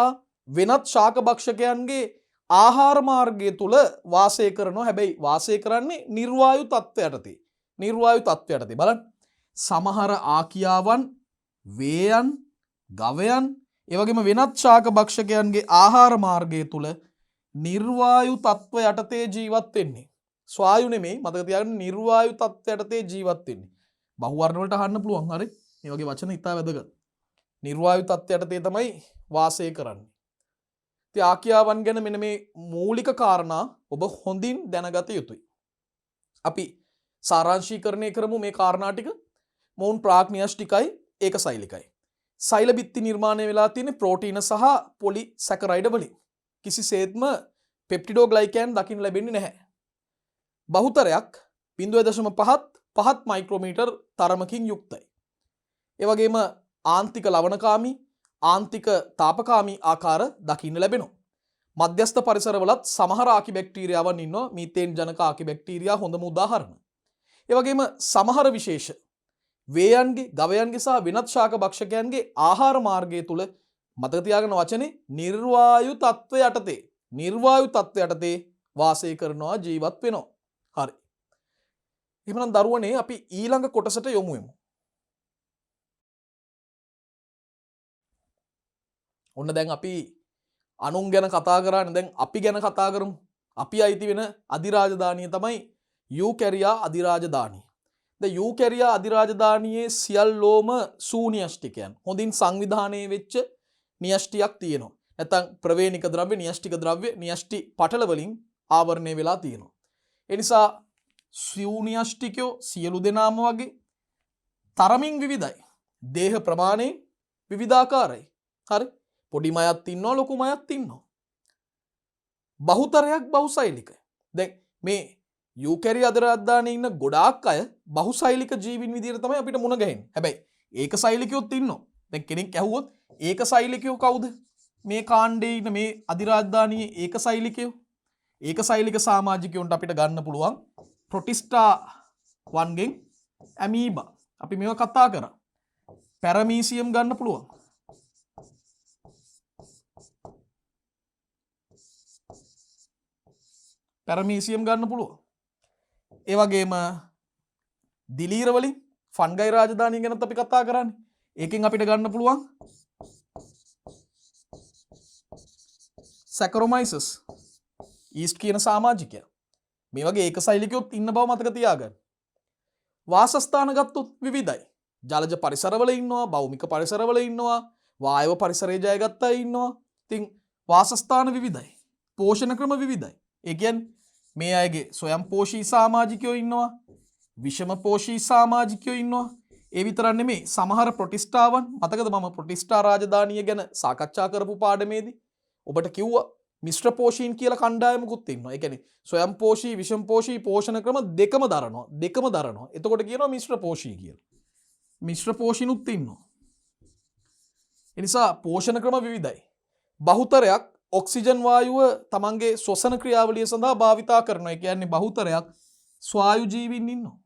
[SPEAKER 1] වෙනත් ශාක භක්ෂකයන්ගේ ආහාර මාර්ගය තුල වාසය කරනවා. හැබැයි වාසය කරන්නේ නිර්වායු තත්ත්වයට යටතේ. නිර්වායු තත්ත්වයට යටතේ. බලන්න. සමහර ආකියාවන් වේයන්, ගවයන්, ඒ වගේම වෙනත් ශාක භක්ෂකයන්ගේ ආහාර මාර්ගය තුල නිර්වායු තත්ත්ව යටතේ ජීවත් වෙන්නේ. ස්වායු නෙමෙයි මතක තියාගන්න නිර්වායු තත්ත්ව යටතේ ජීවත් වෙන්නේ. බහුවර්ණ වලට අහන්න පුළුවන් හරි. මේ වගේ වචන ඉතා වැදගත්. නිර්වායු තත්ත්ව යටතේ තමයි වාසය කරන්නේ. ඉතින් ආකියාවන් ගැන මෙන්න මේ මූලික කාරණා ඔබ හොඳින් දැනගත යුතුයි. අපි සාරාංශීකරණය කරමු මේ කාරණා ටික. මොවුන් ප්‍රාග්න්‍යෂ්ටිකයි ඒකසෛලිකයි. සෛල බිත්ති නිර්මාණය වෙලා තියෙන්නේ ප්‍රෝටීන සහ පොලිසැකරයිඩ් වලින්. කිසිසේත්ම පෙප්ටිඩෝග්ලයිකෑන් දකින්න ලැබෙන්නේ නැහැ. බහුතරයක් 0.5 මයික්‍රෝමීටර් තරමකින් යුක්තයි. ඒ වගේම ආන්තික ලවණකාමී, ආන්තික තාපකාමී ආකාර දකින්න ලැබෙනවා. මධ්‍යස්ථ පරිසරවලත් සමහර ආකිබැක්ටීරියාවන් ඉන්නවා. මීතේන් ජනක ආකිබැක්ටීරියා හොඳම උදාහරණ. ඒ වගේම සමහර විශේෂ වේයන්ගේ, ගවයන්ගේ සහ වෙනත් ශාක භක්ෂකයන්ගේ ආහාර මාර්ගය තුල මතක තියාගන්න වචනේ නිර්වායු තත්ත්වය යටතේ, නිර්වායු තත්ත්වය යටතේ වාසය කරනවා, ජීවත් වෙනවා. හරි. එහෙනම් දරුවනේ අපි ඊළඟ කොටසට යොමු වෙමු. ඔන්න දැන් අපි අනුන් ගැන කතා කරානේ, දැන් අපි ගැන කතා කරමු. අපි අයිති වෙන අධිරාජධානිය තමයි යූකැරියා අධිරාජධානිය. දැන් යූකැරියා අධිරාජධානියේ සියල්ලෝම ශූන්‍යෂ්ටිකයන්. හොඳින් සංවිධානය වෙච්ච න්‍යෂ්ටියක් තියෙනවා. නැත්නම් ප්‍රවේණික ද්‍රව්‍ය, න්‍යෂ්ටික ද්‍රව්‍ය, න්‍යෂ්ටි පටල වලින් ආවරණය වෙලා තියෙනවා. ඒ නිසා ස්යුන්‍යෂ්ටිකයෝ සියලු දෙනාම වගේ තරමින් විවිධයි. දේහ ප්‍රමාණයෙන් විවිධාකාරයි. හරි? පොඩි මයත් ඉන්නවා, ලොකු මයත් ඉන්නවා. බහුතරයක් බහුසෛලිකයි. දැන් මේ යූකැරිය අදිරාජධානයේ ඉන්න ගොඩාක් අය බහුසෛලික ජීවීන් විදිහට තමයි අපිට මුණ ගැහෙන්නේ. හැබැයි ඒකසෛලිකයොත් ඉන්නවා. දැන් කෙනෙක් ඇහුවොත් ඒකසෛලිකයෝ කවුද? මේ කාණ්ඩේ ඉන්න මේ අදිරාජධානියේ ඒකසෛලිකයෝ. ඒකසෛලික සමාජිකයන්ට අපිට ගන්න පුළුවන් ප්‍රොටිස්ටා වන්ගෙන් ඇමීබා. අපි මේවා කතා කරා. පැරමීසියම් ගන්න පුළුවන්. පැරමීසියම් ගන්න පුළුවන්. ඒ වගේම දිලීර වලින් ෆන්ගයි රාජධානිය ගැනත් අපි කතා කරන්නේ. ඒකෙන් අපිට ගන්න පුළුවන් සැකරොමයිසස් ඊස්ට් කියන සමාජිකයා. මේ වගේ ඒකසෛලිකයොත් ඉන්න බව මතක තියාගන්න. වාසස්ථාන ගත්තොත් විවිධයි. ජලජ පරිසරවල ඉන්නවා, භෞමික පරිසරවල ඉන්නවා, වායව පරිසරය ජයගත්ත අය ඉන්නවා. ඉතින් වාසස්ථාන විවිධයි. පෝෂණ ක්‍රම විවිධයි. ඒ කියන්නේ මේ අයගේ ස්වයංපෝෂී සමාජිකයෝ ඉන්නවා, විෂම පෝෂී සමාජිකයෝ ඉන්නවා. ඒ විතරක් නෙමෙයි, සමහර ප්‍රොටිස්ටාවන් මතකද මම ප්‍රොටිස්ටා රාජධානිය ගැන සාකච්ඡා කරපු පාඩමේදී ඔබට කිව්වා මිශ්‍ර පෝෂීන් කියලා කණ්ඩායමකුත් ඉන්නවා. ඒ කියන්නේ ස්වයංපෝෂී, විෂම පෝෂී පෝෂණ ක්‍රම දෙකම දරනවා. එතකොට කියනවා මිශ්‍ර පෝෂී කියලා. මිශ්‍ර පෝෂිනුත් ඉන්නවා. ඒ නිසා පෝෂණ ක්‍රම විවිධයි. බහුතරයක් ඔක්සිජන් වායුව තමන්ගේ ශ්වසන ක්‍රියාවලිය සඳහා භාවිතා කරනවා. ඒ කියන්නේ බහුතරයක් ස්වායු ජීවීන් ඉන්නවා.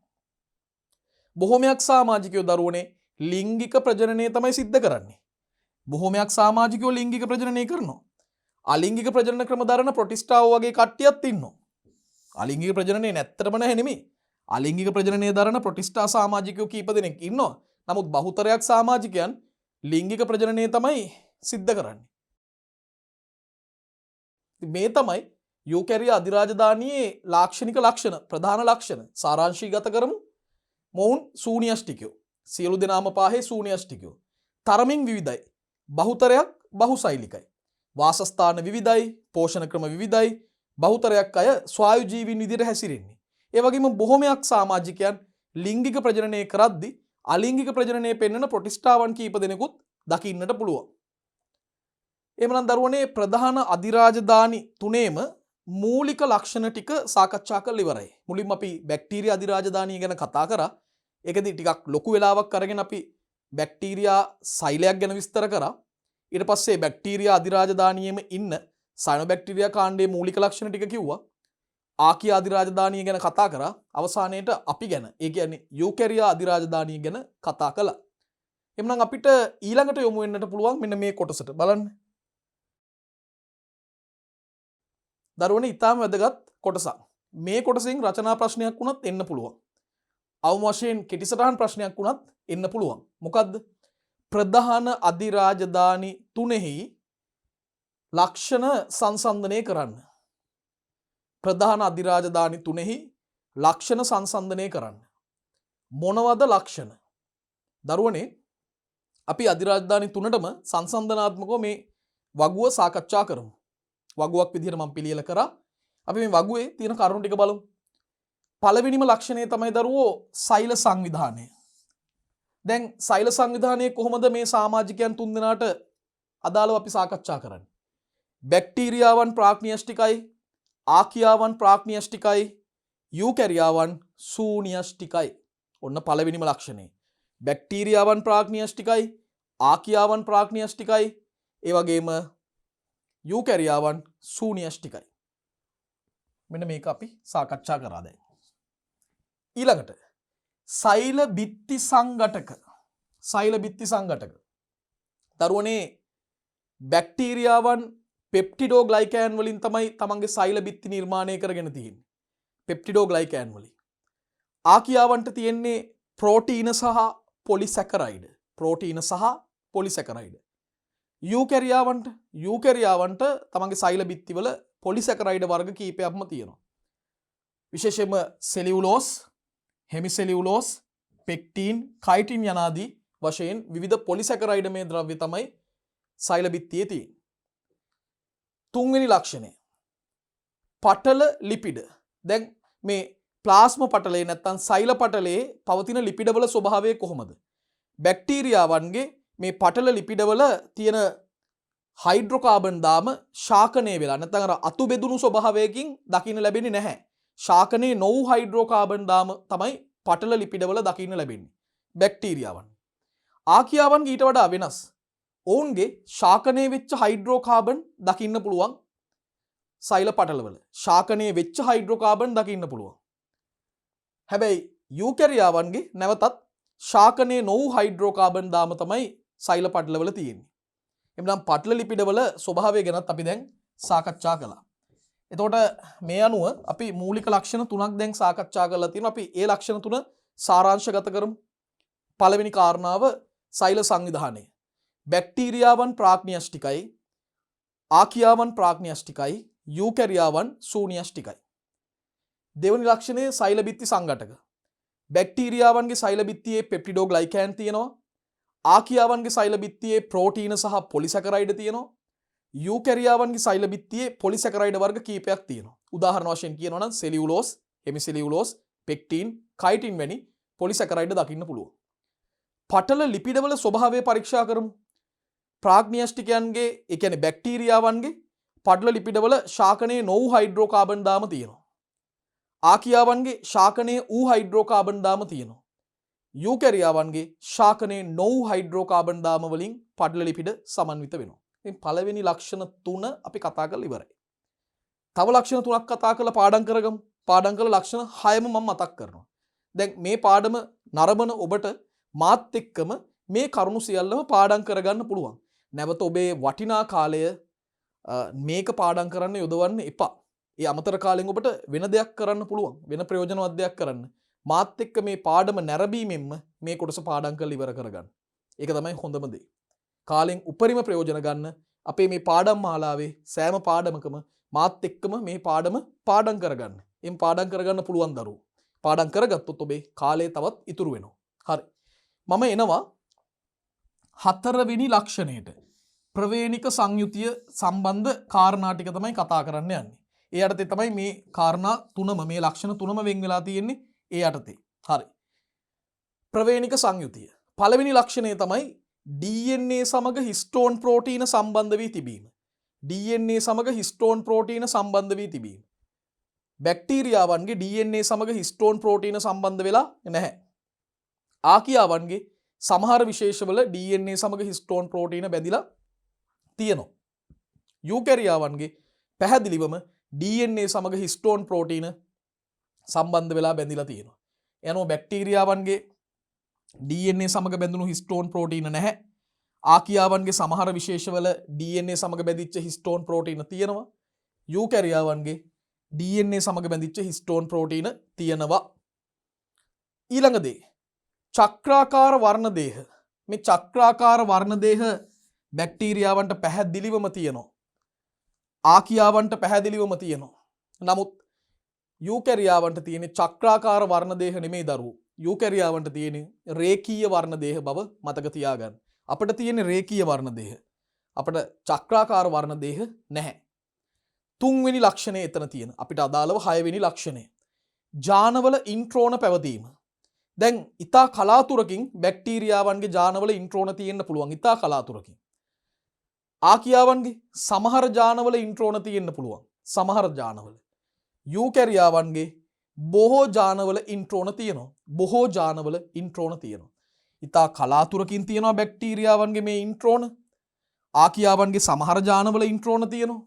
[SPEAKER 1] බොහොමයක් සමාජිකයෝ දරුවනේ ලිංගික ප්‍රජනනය තමයි සිද්ධ කරන්නේ. බොහොමයක් සමාජිකයෝ ලිංගික ප්‍රජනනය කරනවා. අලිංගික ප්‍රජනන ක්‍රම දරන ප්‍රොටිස්ටාවෝ වගේ කට්ටියත් ඉන්නවා. අලිංගික ප්‍රජනනය නැත්තරම නැහැ නෙමෙයි. අලිංගික ප්‍රජනනය දරන ප්‍රොටිස්ටා සමාජිකයෝ කීප දෙනෙක් ඉන්නවා. නමුත් බහුතරයක් සමාජිකයන් ලිංගික ප්‍රජනනය තමයි සිද්ධ කරන්නේ. මේ තමයි යූකැරිය අධිරාජධානියේ ලාක්ෂණික ලක්ෂණ, ප්‍රධාන ලක්ෂණ. සාරාංශීගත කරමු. මොවුන් ශූන්‍යෂ්ටිකයෝ. සියලු දෙනාම පාහේ ශූන්‍යෂ්ටිකයෝ. තරමින් විවිධයි. බහුතරයක් බහුසෛලිකයි. වාසස්ථාන විවිධයි, පෝෂණ ක්‍රම විවිධයි. බහුතරයක් අය ස්වායු ජීවීන් විදිහට හැසිරෙන්නේ. ඒ වගේම බොහොමයක් සමාජිකයන් ලිංගික ප්‍රජනනය කරද්දී අලිංගික ප්‍රජනනය පෙන්වන ප්‍රොටිස්ටාවන් කීප දෙනෙකුත් දකින්නට පුළුවන්. එහෙමනම් දරුවනේ ප්‍රධාන අධිරාජධානි තුනේම මූලික ලක්ෂණ ටික සාකච්ඡා කරලා ඉවරයි. මුලින්ම අපි බැක්ටීරියා අධිරාජධානිය ගැන කතා කරා. ඒකදී ටිකක් ලොකු වෙලාවක් අරගෙන අපි බැක්ටීරියා සෛලයක් ගැන විස්තර කරා. ඊට පස්සේ බැක්ටීරියා අධිරාජධානියෙම ඉන්න සයනොබැක්ටීරියා කාණ්ඩයේ මූලික ලක්ෂණ ටික කිව්වා. ආකියා අධිරාජධානිය ගැන කතා කරා. අවසානයේට අපි ගැන, ඒ කියන්නේ යූකැරියා අධිරාජධානිය ගැන කතා කළා. එhmenan අපිට ඊළඟට යොමු වෙන්නට පුළුවන් මෙන්න මේ කොටසට. බලන්න. දරුවනේ ඊටාම වැදගත් කොටසක්. මේ කොටසෙන් රචනා ප්‍රශ්නයක් වුණත් එන්න පුළුවන්. අවම වශයෙන් කෙටිසටහන් ප්‍රශ්නයක් වුණත් එන්න පුළුවන්. මොකද්ද? ප්‍රධාන අධිරාජධානි තුනෙහි ලක්ෂණ සංසන්දනය කරන්න. ප්‍රධාන අධිරාජධානි තුනෙහි ලක්ෂණ සංසන්දනය කරන්න. මොනවද ලක්ෂණ? දරුවනේ අපි අධිරාජධානි තුනටම සංසන්දනාත්මකව මේ වගුව සාකච්ඡා කරමු. වගුවක් විදිහට මම පිළියෙල කරා. අපි මේ වගුවේ තියෙන කරුණු ටික බලමු. පළවෙනිම ලක්ෂණය තමයි දරුවෝ සෛල සංවිධානය. දැන් සෛල සංවිධානයේ කොහොමද මේ සමාජිකයන් තුන්දෙනාට අදාළව අපි සාකච්ඡා කරන්නේ? බැක්ටීරියාවන් ප්‍රාග්න්‍යෂ්ටිකයි, ආකියාවන් ප්‍රාග්න්‍යෂ්ටිකයි, යූකැරියාවන් ශූන්‍යෂ්ටිකයි. ඔන්න පළවෙනිම ලක්ෂණය. බැක්ටීරියාවන් ප්‍රාග්න්‍යෂ්ටිකයි, ආකියාවන් ප්‍රාග්න්‍යෂ්ටිකයි, ඒ වගේම යූකැරියාවන් ශූන්‍යෂ්ටිකයි. මෙන්න මේක අපි සාකච්ඡා කරා දැන්. ඊළඟට සෛල බිත්ති සංඝටක. සෛල බිත්ති සංඝටක. දරුවනේ බැක්ටීරියාවන් පෙප්ටිඩෝග්ලයිකෑන් වලින් තමයි තමන්ගේ සෛල බිත්ති නිර්මාණය කරගෙන තියෙන්නේ. පෙප්ටිඩෝග්ලයිකෑන් වලින්. ආකියාවන්ට තියෙන්නේ ප්‍රෝටීන සහ පොලිසැකරයිඩ්. ප්‍රෝටීන සහ පොලිසැකරයිඩ්. යූකැරියාවන්ට තමන්ගේ සෛල බිත්තිවල පොලිසැකරයිඩ් වර්ග කීපයක්ම තියෙනවා. විශේෂයෙන්ම සෙලියුලෝස්, හෙමිසෙලියුලෝස්, පෙක්ටින්, කයිටින් යනාදී වශයෙන් විවිධ පොලිසැකරයිඩ් මේ ද්‍රව්‍ය තමයි සෛල බිත්තියේ තියෙන්නේ. තුන්වෙනි ලක්ෂණය පටල ලිපිඩ. දැන් මේ ප්ලාස්ම පටලේ නැත්තම් සෛල පටලේ පවතින ලිපිඩවල ස්වභාවය කොහොමද? බැක්ටීරියාවන්ගේ මේ පටල ලිපිඩවල තියෙන හයිඩ්‍රෝකාබන් දාම ශාකනය වෙලා නැත්නම් අර අතු බෙදුණු ස්වභාවයකින් දකින්න ලැබෙන්නේ නැහැ. ශාකනයේ නොවු හයිඩ්‍රෝකාබන් දාම තමයි පටල ලිපිඩවල දකින්න ලැබෙන්නේ. බැක්ටීරියාවන්. ආකියාවන්ගේ ඊට වඩා වෙනස්. ඔවුන්ගේ ශාකනයේ වෙච්ච හයිඩ්‍රෝකාබන් දකින්න පුළුවන්. සෛල පටලවල ශාකනයේ වෙච්ච හයිඩ්‍රෝකාබන් දකින්න පුළුවන්. හැබැයි යූකැරියාවන්ගේ නැවතත් ශාකනයේ නොවු හයිඩ්‍රෝකාබන් දාම තමයි සෛල පටලවල තියෙන්නේ. එම්නම් පටල ලිපිඩවල ස්වභාවය ගැනත් අපි දැන් සාකච්ඡා කළා. එතකොට මේ අනුව අපි මූලික ලක්ෂණ තුනක් දැන් සාකච්ඡා කරලා තියෙනවා. අපි ඒ ලක්ෂණ තුන සාරාංශගත කරමු. පළවෙනි කාරණාව සෛල සංවිධානය. බැක්ටීරියාවන් ප්‍රාග්න්‍යෂ්ටිකයි, ආකියාවන් ප්‍රාග්න්‍යෂ්ටිකයි, යූකැරියාවන් ශූන්‍යෂ්ටිකයි. දෙවනි ලක්ෂණය සෛල බිත්ති සංඝටක. බැක්ටීරියාවන්ගේ සෛල බිත්තියේ පෙප්ටිඩෝග්ලයිකෑන් තියෙනවා. ආකියාවන්ගේ සෛල බිත්තියේ ප්‍රෝටීන සහ පොලිසැකරයිඩ් තියෙනවා. යූකැරියාවන්ගේ සෛල බිත්තියේ පොලිසැකරයිඩ් වර්ග කීපයක් තියෙනවා. උදාහරණ වශයෙන් කියනවා නම් සෙලියුලෝස්, හෙමිසෙලියුලෝස්, පෙක්ටින්, කයිටින් වැනි පොලිසැකරයිඩ් දකින්න පුළුවන්. පටල ලිපිඩවල ස්වභාවය පරීක්ෂා කරමු. ප්‍රාග්න්‍යෂ්ටිකයන්ගේ ඒ කියන්නේ බැක්ටීරියාවන්ගේ පටල ලිපිඩවල ශාකනයේ නොවු හයිඩ්‍රෝකාබන් දාම තියෙනවා. ආකියාවන්ගේ ශාකනයේ ඌ හයිඩ්‍රෝකාබන් දාම තියෙනවා. යූකැරියාවන්ගේ ශාකනයේ නොවු හයිඩ්‍රෝකාබන් දාම වලින් පටල ලිපිඩ සමන්විත වෙනවා. ඉතින් පළවෙනි ලක්ෂණ තුන අපි කතා කරලා ඉවරයි. තව ලක්ෂණ තුනක් කතා කරලා පාඩම් කරගමු. පාඩම් කරලා ලක්ෂණ 6ම මම මතක් කරනවා. දැන් මේ පාඩම නරඹන ඔබට මාත් එක්කම මේ කරුණු සියල්ලම පාඩම් කරගන්න පුළුවන්. නැවත ඔබේ වටිනා කාලය මේක පාඩම් කරන්න යොදවන්න එපා. ඒ අමතර කාලෙන් ඔබට වෙන දෙයක් කරන්න පුළුවන්. වෙන ප්‍රයෝජනවත් දෙයක් කරන්න. මාත් එක්ක මේ පාඩම නැරඹීමෙන්ම මේ කොටස පාඩම් කරලා ඉවර කරගන්න. ඒක තමයි හොඳම දේ. කාලෙන් උපරිම ප්‍රයෝජන ගන්න. අපේ මේ පාඩම් මාලාවේ සෑම පාඩමකම මාත් එක්කම මේ පාඩම පාඩම් කරගන්න. එම් පාඩම් කරගන්න පුළුවන් දරුවෝ. පාඩම් කරගත්තොත් ඔබේ කාලය තවත් ඉතුරු වෙනවා. හරි. මම එනවා හතරවෙනි ලක්ෂණයට. ප්‍රවේණික සංයුතිය සම්බන්ධ කාරණා ටික තමයි කතා කරන්න යන්නේ. ඒ යටතේ තමයි මේ කාරණා තුනම මේ ලක්ෂණ තුනම වෙන් වෙලා තියෙන්නේ ඒ යටතේ. හරි. ප්‍රවේණික සංයුතිය. පළවෙනි ලක්ෂණය තමයි DNA සමග හිස්ටෝන් ප්‍රෝටීන සම්බන්ධ වී තිබීම. DNA සමග හිස්ටෝන් ප්‍රෝටීන සම්බන්ධ වී තිබීම. බැක්ටීරියාවන්ගේ DNA සමග හිස්ටෝන් ප්‍රෝටීන සම්බන්ධ වෙලා නැහැ. ආකියාවන්ගේ සමහර විශේෂවල DNA සමග හිස්ටෝන් ප්‍රෝටීන බැඳිලා තියෙනවා. යූකැරියාවන්ගේ පැහැදිලිවම DNA සමග හිස්ටෝන් ප්‍රෝටීන සම්බන්ධ වෙලා බැඳිලා තියෙනවා. එනෝ බැක්ටීරියාවන්ගේ DNA සමග බැඳුණු හිස්ටෝන් ප්‍රෝටීන නැහැ. ආකියාවන්ගේ සමහර විශේෂවල DNA සමග බැඳිච්ච හිස්ටෝන් ප්‍රෝටීන තියෙනවා. යූකැරියාවන්ගේ DNA සමග බැඳිච්ච හිස්ටෝන් ප්‍රෝටීන තියෙනවා. ඊළඟ දේ චක්‍රාකාර වර්ණ දේහ. මේ චක්‍රාකාර වර්ණ දේහ බැක්ටීරියාවන්ට පැහැදිලිවම තියෙනවා. ආකියාවන්ට පැහැදිලිවම තියෙනවා. නමුත් යූකැරියාවන්ට තියෙන චක්‍රාකාර වර්ණ දේහ නෙමෙයි දරුවෝ. යූකැරියාවන්ට තියෙන රේඛීය වර්ණ දේහ බව මතක තියාගන්න. අපිට තියෙන රේඛීය වර්ණ දේහ. අපිට චක්‍රාකාර වර්ණ දේහ නැහැ. තුන්වෙනි ලක්ෂණය එතන තියෙන. අපිට අදාළව හයවෙනි ලක්ෂණය. ජානවල ඉන්ට්‍රෝන පැවතීම. දැන් ඉතා කලාතුරකින් බැක්ටීරියාවන්ගේ ජානවල ඉන්ට්‍රෝන තියෙන්න පුළුවන්. ඉතා කලාතුරකින්. ආකියාවන්ගේ සමහර ජානවල ඉන්ට්‍රෝන තියෙන්න පුළුවන්. සමහර ජානවල. යූකැරියාවන්ගේ බොහෝ ජානවල ඉන්ට්‍රෝන තියෙනවා. බොහෝ ජානවල ඉන්ට්‍රෝන තියෙනවා. ඉතා කලාතුරකින් තියෙනවා බැක්ටීරියාවන්ගේ මේ ඉන්ට්‍රෝන. ආකියාවන්ගේ සමහර ජානවල ඉන්ට්‍රෝන තියෙනවා.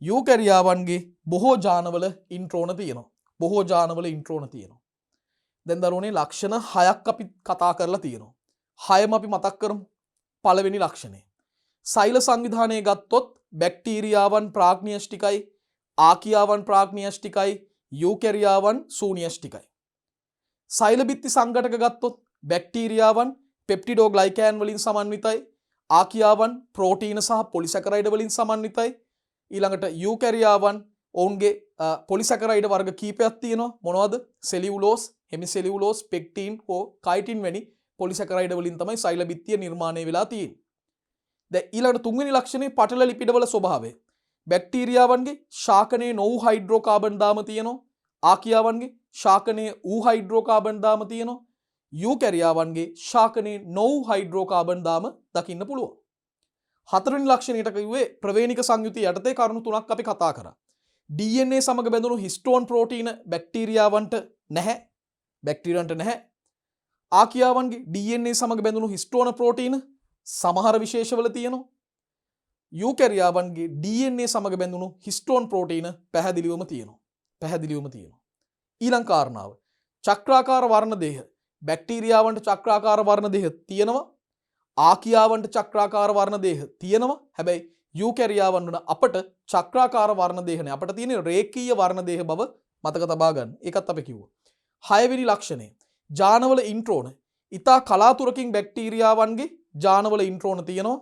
[SPEAKER 1] යූකැරියාවන්ගේ බොහෝ ජානවල ඉන්ට්‍රෝන තියෙනවා. බොහෝ ජානවල ඉන්ට්‍රෝන තියෙනවා. දැන් දරුවනේ ලක්ෂණ 6ක් අපි කතා කරලා තියෙනවා. 6ම අපි මතක් කරමු. පළවෙනි ලක්ෂණය. සෛල සංවිධානය ගත්තොත් බැක්ටීරියාවන් ප්‍රාග්න්‍යෂ්ටිකයි, ආකියාවන් ප්‍රාග්න්‍යෂ්ටිකයි, යූකැරියාවන් ශූන්‍යෂ්ටිකයි. සෛල බිත්ති සංඝටක ගත්තොත් බැක්ටීරියාවන් පෙප්ටිඩෝග්ලයිකෑන් වලින් සමන්විතයි, ආකියාවන් ප්‍රෝටීන සහ පොලිසැකරයිඩ් වලින් සමන්විතයි. ඊළඟට යූකැරියාවන් ඔවුන්ගේ පොලිසැකරයිඩ් වර්ග කීපයක් තියෙනවා. මොනවද? සෙලියුලෝස්, හෙමිසෙලියුලෝස්, පෙක්ටින් හෝ කයිටින් වැනි පොලිසැකරයිඩ් වලින් තමයි සෛල බිත්තිය නිර්මාණය වෙලා තියෙන්නේ. දැන් ඊළඟට තුන්වෙනි ලක්ෂණය පටල ලිපිඩවල ස්වභාවය. බැක්ටීරියාවන්ගේ ශාකනයේ නොවු හයිඩ්‍රෝකාබන් දාම තියෙනවා. ආකියාවන්ගේ ශාකනයේ වූ හයිඩ්‍රෝකාබන් දාම තියෙනවා. යූකැරියාවන්ගේ ශාකනයේ නොවු හයිඩ්‍රෝකාබන් දාම දකින්න පුළුවන්. හතරවෙනි ලක්ෂණයට කිව්වේ ප්‍රවේණික සංයුතිය යටතේ කරුණු තුනක් අපි කතා කරා. DNA සමග බැඳුණු හිස්ටෝන් ප්‍රෝටීන බැක්ටීරියාවන්ට නැහැ. බැක්ටීරියන්ට නැහැ. ආකියාවන්ගේ DNA සමග බැඳුණු හිස්ටෝන ප්‍රෝටීන සමහර විශේෂවල තියෙනවා. යූකැරියාවන්ගේ DNA සමග බැඳුණු හිස්ටෝන් ප්‍රෝටීන පැහැදිලිවම තියෙනවා. ඊළඟ කාරණාව චක්‍රාකාර වර්ණ දේහ. බැක්ටීරියාවන්ට චක්‍රාකාර වර්ණ දේහ තියෙනවා. ආකියාවන්ට චක්‍රාකාර වර්ණ දේහ තියෙනවා. හැබැයි යූකැරියාවන් වන අපට චක්‍රාකාර වර්ණ දේහ නැහැ. අපට තියෙන රේඛීය වර්ණ දේහ බව මතක තබා ගන්න. ඒකත් අපි කිව්වා. 6 වෙනි ලක්ෂණය ජානවල ඉන්ට්‍රෝන. ඉතා කලාතුරකින් බැක්ටීරියාවන්ගේ ජානවල ඉන්ට්‍රෝන තියෙනවා.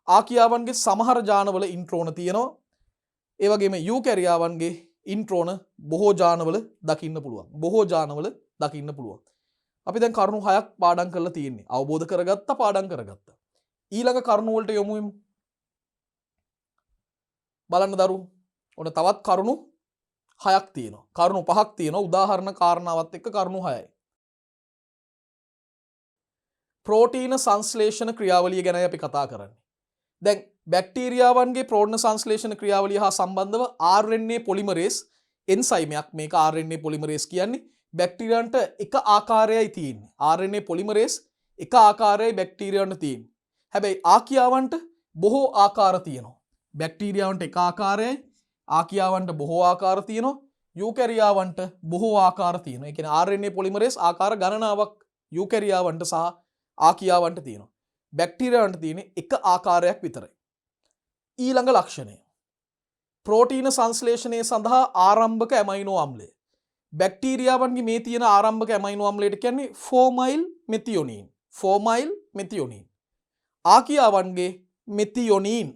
[SPEAKER 1] ආකියාවන්ගේ සමහර ජානවල ඉන්ට්‍රෝන තියෙනවා. ඒ වගේම යූකැරියාවන්ගේ ඉන්ට්‍රෝන බොහෝ ජානවල දකින්න පුළුවන්. අපි දැන් කරුණු 6ක් පාඩම් කරලා තියෙන්නේ. අවබෝධ කරගත්තා, පාඩම් කරගත්තා. ඊළඟ කරුණු වලට යමු. බලන්න දරුවෝ. ඔන්න තවත් කරුණු 6ක් තියෙනවා. කරුණු 5ක් තියෙනවා. උදාහරණ කාරණාවත් එක්ක කරුණු 6යි. ප්‍රෝටීන සංශ්ලේෂණ ක්‍රියාවලිය ගැනයි අපි කතා කරන්නේ. දැන් බැක්ටීරියාවන්ගේ ප්‍රෝටීන සංශ්ලේෂණ ක්‍රියාවලිය හා සම්බන්ධව RNA පොලිමරේස් එන්සයිමයක් මේක RNA පොලිමරේස් කියන්නේ බැක්ටීරියන්ට එක ආකාරයයි තියෙන්නේ. RNA පොලිමරේස් එක ආකාරයයි බැක්ටීරියන්ට තියෙන්නේ. හැබැයි ආකියාවන්ට බොහෝ ආකාර තියෙනවා. බැක්ටීරියාවන්ට එක ආකාරයයි, ආකියාවන්ට බොහෝ ආකාර තියෙනවා. යූකැරියාවන්ට බොහෝ ආකාර තියෙනවා. ඒ කියන්නේ RNA පොලිමරේස් ආකාර ගණනාවක් යූකැරියාවන්ට සහ ආකියාවන්ට තියෙනවා. බැක්ටීරියාවන්ට තියෙන එක ආකාරයක් විතරයි. ඊළඟ ලක්ෂණය ප්‍රෝටීන සංශ්ලේෂණය සඳහා ආරම්භක ඇමයිනෝ අම්ලය. බැක්ටීරියාවන්ගේ මේ තියෙන ආරම්භක ඇමයිනෝ අම්ලයට කියන්නේ ෆෝමයිල් මෙතියොනීන්. ආකියාවන්ගේ මෙතියොනීන්.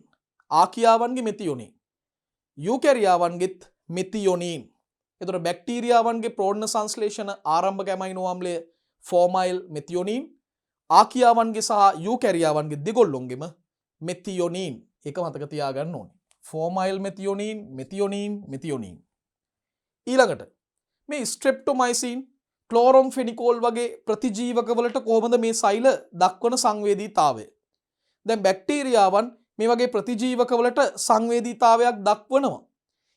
[SPEAKER 1] යූකැරියාවන්ගෙත් මෙතියොනීන්. එතකොට බැක්ටීරියාවන්ගේ ප්‍රෝටීන සංශ්ලේෂණ ආරම්භක ඇමයිනෝ අම්ලය ෆෝමයිල් මෙතියොනීන්. ආකියාවන්ගේ සහ යූකැරියාවන්ගේ දෙගොල්ලොන්ගෙම මෙතියොනීන්. ඒක මතක තියාගන්න ඕනේ. ෆෝමයිල් මෙතියොනීන්. ඊළඟට මේ ස්ට්‍රෙප්ටොමයිසින් ක්ලෝරම්ෆෙනිකෝල් වගේ ප්‍රතිජීවකවලට කොහොමද මේ සෛල දක්වන සංවේදීතාවය? දැන් බැක්ටීරියාවන් මේ වගේ ප්‍රතිජීවකවලට සංවේදීතාවයක් දක්වනවා.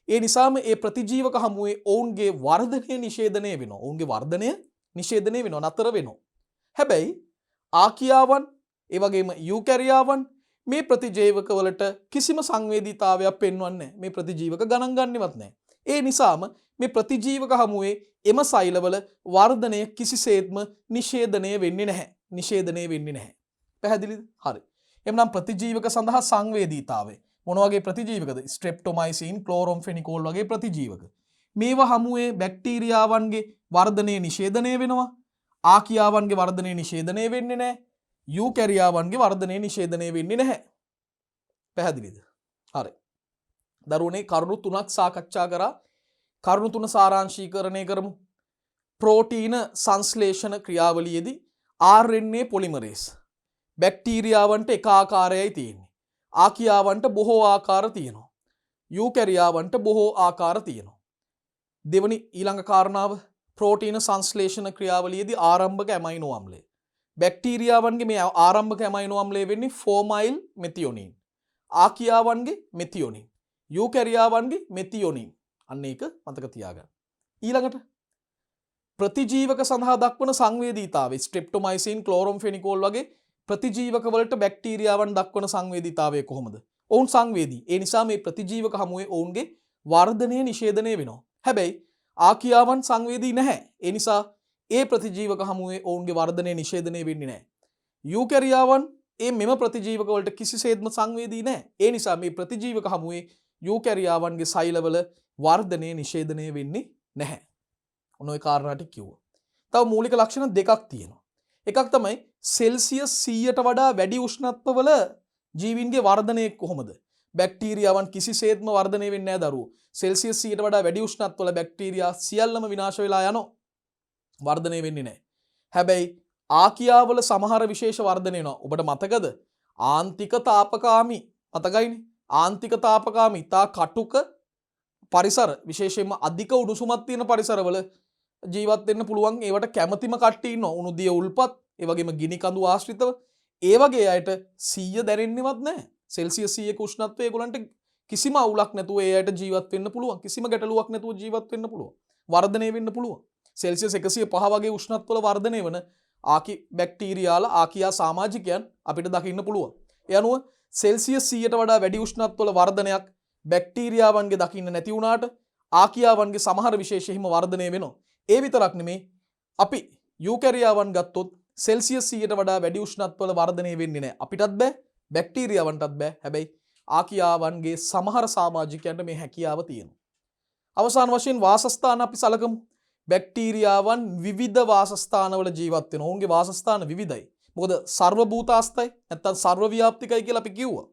[SPEAKER 1] ඒ නිසාම ඒ ප්‍රතිජීවක හමුවේ ඔවුන්ගේ වර්ධනය නිෂේධනය වෙනවා. නතර වෙනවා. හැබැයි ආකියාවන් ඒ වගේම යූකැරියාවන් මේ ප්‍රතිජීවකවලට කිසිම සංවේදීතාවයක් පෙන්වන්නේ නැහැ. මේ ප්‍රතිජීවක ගණන් ගන්නෙවත් නැහැ. ඒ නිසාම මේ ප්‍රතිජීවක හමුවේ එම සෛලවල වර්ධනය කිසිසේත්ම නිෂේධනය වෙන්නේ නැහැ. පැහැදිලිද? හරි. එම්නම් ප්‍රතිජීවක සඳහා සංවේදීතාවය මොන වගේ ප්‍රතිජීවකද? ස්ට්‍රෙප්ටොමයිසින්, ක්ලෝරම්ෆෙනිකෝල් වගේ ප්‍රතිජීවක. මේවා හමුවේ බැක්ටීරියාවන්ගේ වර්ධනය නිෂේධනය වෙනවා. ආකියාවන්ගේ වර්ධනය නිෂේධනය වෙන්නේ නැහැ. යූකැරියාවන්ගේ වර්ධනය නිෂේධනය වෙන්නේ නැහැ. පැහැදිලිද? හරි. දරුවනේ කරුණු 3ක් සාකච්ඡා කරා. කරුණු 3 සාරාංශීකරණය කරමු. ප්‍රෝටීන සංශ්ලේෂණ ක්‍රියාවලියේදී RNA පොලිමරේස් බැක්ටීරියාවන්ට එක ආකාරයයි තියෙන්නේ. ආකියාවන්ට බොහෝ ආකාර තියෙනවා. යූකැරියාවන්ට බොහෝ ආකාර තියෙනවා. දෙවනි ඊළඟ කාරණාව ප්‍රෝටීන සංශ්ලේෂණ ක්‍රියාවලියේදී ආරම්භක ඇමයිනෝ අම්ලය. බැක්ටීරියාවන්ගේ මේ ආරම්භක ඇමයිනෝ අම්ලය වෙන්නේ ෆෝමයිල් මෙතියොනීන්. ආකියාවන්ගේ මෙතියොනීන්. යූකැරියාවන්ගේ මෙතියොනීන්. අන්න ඒක මතක තියාගන්න. ඊළඟට ප්‍රතිජීවක සඳහා දක්වන සංවේදීතාවය ස්ට්‍රෙප්ටොමයිසින්, ක්ලෝරම්ෆෙනිකෝල් වගේ ප්‍රතිජීවක වලට බැක්ටීරියාවන් දක්වන සංවේදීතාවය කොහොමද? ඔවුන් සංවේදී. ඒ නිසා මේ ප්‍රතිජීවක හමුවේ ඔවුන්ගේ වර්ධනය නිෂේධනය වෙනවා. හැබැයි ආකියාවන් සංවේදී නැහැ. ඒ නිසා ඒ ප්‍රතිජීවක හමුවේ ඔවුන්ගේ වර්ධනය නිෂේධනය වෙන්නේ නැහැ. යූකැරියාවන් මෙම ප්‍රතිජීවක වලට කිසිසේත්ම සංවේදී නැහැ. ඒ නිසා මේ ප්‍රතිජීවක හමුවේ යූකැරියාවන්ගේ සෛලවල වර්ධනය නිෂේධනය වෙන්නේ නැහැ. ඔන්න ඔය කාරණා ටික කිව්වා. තව මූලික ලක්ෂණ දෙකක් තියෙනවා. එකක් තමයි සෙල්සියස් 100ට වඩා වැඩි උෂ්ණත්වවල ජීවීන්ගේ වර්ධනය කොහොමද? බැක්ටීරියාවන් කිසිසේත්ම වර්ධනය වෙන්නේ නැහැ දරුවෝ. සෙල්සියස් 100ට වඩා වැඩි උෂ්ණත්වවල බැක්ටීරියා සියල්ලම විනාශ වෙලා යනවා. වර්ධනය වෙන්නේ නැහැ. හැබැයි ආකියාවල සමහර විශේෂ වර්ධනය වෙනවා. ඔබට මතකද? ආන්තික තාපකාමී මතකයිනේ. ආන්තික තාපකාම ඉතා කටුක පරිසර විශේෂයෙන්ම අධික උණුසුමක් තියෙන පරිසරවල ජීවත් වෙන්න පුළුවන් ඒවට කැමැතිම කට්ටිය ඉන්නවා. උණුදිය උල්පත්, ඒ වගේම ගිනි කඳු ආශ්‍රිතව. ඒ වගේ අයට 100 දැනෙන්නේවත් නැහැ. සෙල්සියස් 100ක උෂ්ණත්වය ඒගොල්ලන්ට කිසිම අවුලක් නැතුව ඒ අයට ජීවත් වෙන්න පුළුවන්. කිසිම ගැටලුවක් නැතුව ජීවත් වෙන්න පුළුවන්. වර්ධනය වෙන්න පුළුවන්. සෙල්සියස් 105 වගේ උෂ්ණත්වවල වර්ධනය වෙන ආකි බැක්ටීරියාලා ආකියා සමාජිකයන් අපිට දකින්න පුළුවන්. ඒ අනුව සෙල්සියස් 100ට වඩා වැඩි උෂ්ණත්වවල වර්ධනයක් බැක්ටීරියාවන්ගේ දකින්න නැති වුණාට ආකියාවන්ගේ සමහර විශේෂ හිම වර්ධනය වෙනවා. ඒ විතරක් නෙමේ අපි යූකැරියාවන් ගත්තොත් සෙල්සියස් 100ට වඩා වැඩි උෂ්ණත්වවල වර්ධනය වෙන්නේ නැහැ. අපිටත් බෑ, බැක්ටීරියාවන්ටත් බෑ. හැබැයි ආකියාවන්ගේ සමහර සමාජිකයන්ට මේ හැකියාව තියෙනවා. අවසාන වශයෙන් වාසස්ථාන අපි සලකමු. බැක්ටීරියාවන් විවිධ වාසස්ථානවල ජීවත් වෙනවා. ඔවුන්ගේ වාසස්ථාන විවිධයි. මොකද සර්ව භූතාස්තයි නැත්නම් සර්ව ව්‍යාප්තිකයි කියලා අපි කිව්වා.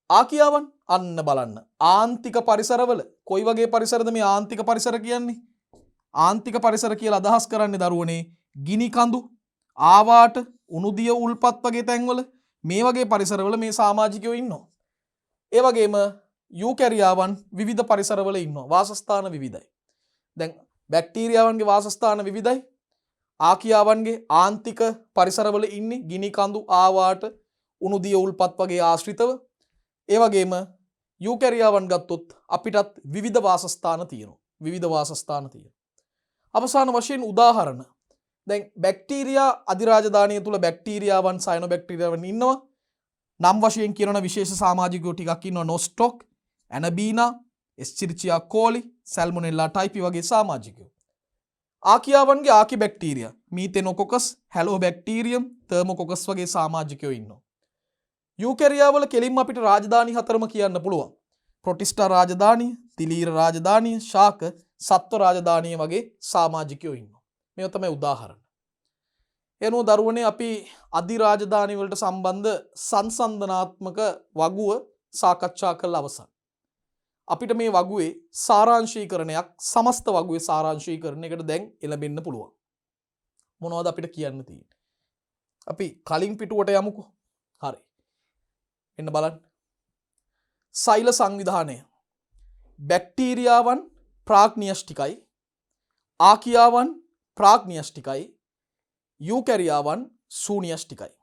[SPEAKER 1] ආකියාවන් අන්න බලන්න. ආන්තික පරිසරවල කොයි වගේ පරිසරද මේ ආන්තික පරිසර කියන්නේ? ආන්තික පරිසර කියලා අදහස් කරන්නේ දරුවනේ ගිනි කඳු, ආවාට, උණුදිය උල්පත් වගේ තැන්වල මේ වගේ පරිසරවල මේ සමාජිකයෝ ඉන්නවා. ඒ වගේම යූකැරියාවන් විවිධ පරිසරවල ඉන්නවා. වාසස්ථාන විවිධයි. දැන් බැක්ටීරියාවන්ගේ වාසස්ථාන විවිධයි. ආකියාවන්ගේ ආන්තික පරිසරවල ඉන්නේ ගිනි කඳු, ආවාට, උණුදිය උල්පත් වගේ ආශ්‍රිතව. ඒ වගේම යූකැරියාවන් ගත්තොත් අපිටත් විවිධ වාසස්ථාන තියෙනවා. විවිධ වාසස්ථාන තියෙනවා. අවසාන වශයෙන් උදාහරණ. දැන් බැක්ටීරියා අධිරාජධානිය තුල බැක්ටීරියාවන් සයනොබැක්ටීරියාවන් ඉන්නවා. නම් වශයෙන් කියනවා විශේෂ සමාජිකයෝ ටිකක් ඉන්නවා. නොස්ටොක්, ඇනබීනා, එස්චිරිචියා කෝලි, සැල්මොනෙල්ලා ටයිපි වගේ සමාජිකයෝ. ආකියාවන්ගේ ආකි බැක්ටීරියා, මීතෙනොකොකස්, හැලෝබැක්ටීරියම්, තර්මොකොකස් වගේ සමාජිකයෝ ඉන්නවා. යූකැරියාවල කෙලින්ම අපිට රාජධානි හතරම කියන්න පුළුවන්. ප්‍රොටිස්ටා රාජධානිය, තිලීර රාජධානිය, ශාක, සත්ව රාජධානිය වගේ සමාජිකයෝ ඉන්නවා. මේවා තමයි උදාහරණ. එනෝ දරුවනේ අපි අධිරාජධානි වලට සම්බන්ධ සංසන්දනාත්මක වගුව සාකච්ඡා කළ අවසන්. අපිට මේ වගුවේ සාරාංශීකරණයක්, සමස්ත වගුවේ සාරාංශීකරණයකට දැන් එළඹෙන්න පුළුවන්. මොනවද අපිට කියන්න තියෙන්නේ? අපි කලින් පිටුවට යමුකෝ. හරි. එන්න බලන්න. සෛල සංවිධානය. බැක්ටීරියාවන් ප්‍රාග්නියෂ්ටිකයි, ආකියාවන් ප්‍රාග්නියෂ්ටිකයි, යූකැරියාවන් සූනියෂ්ටිකයි.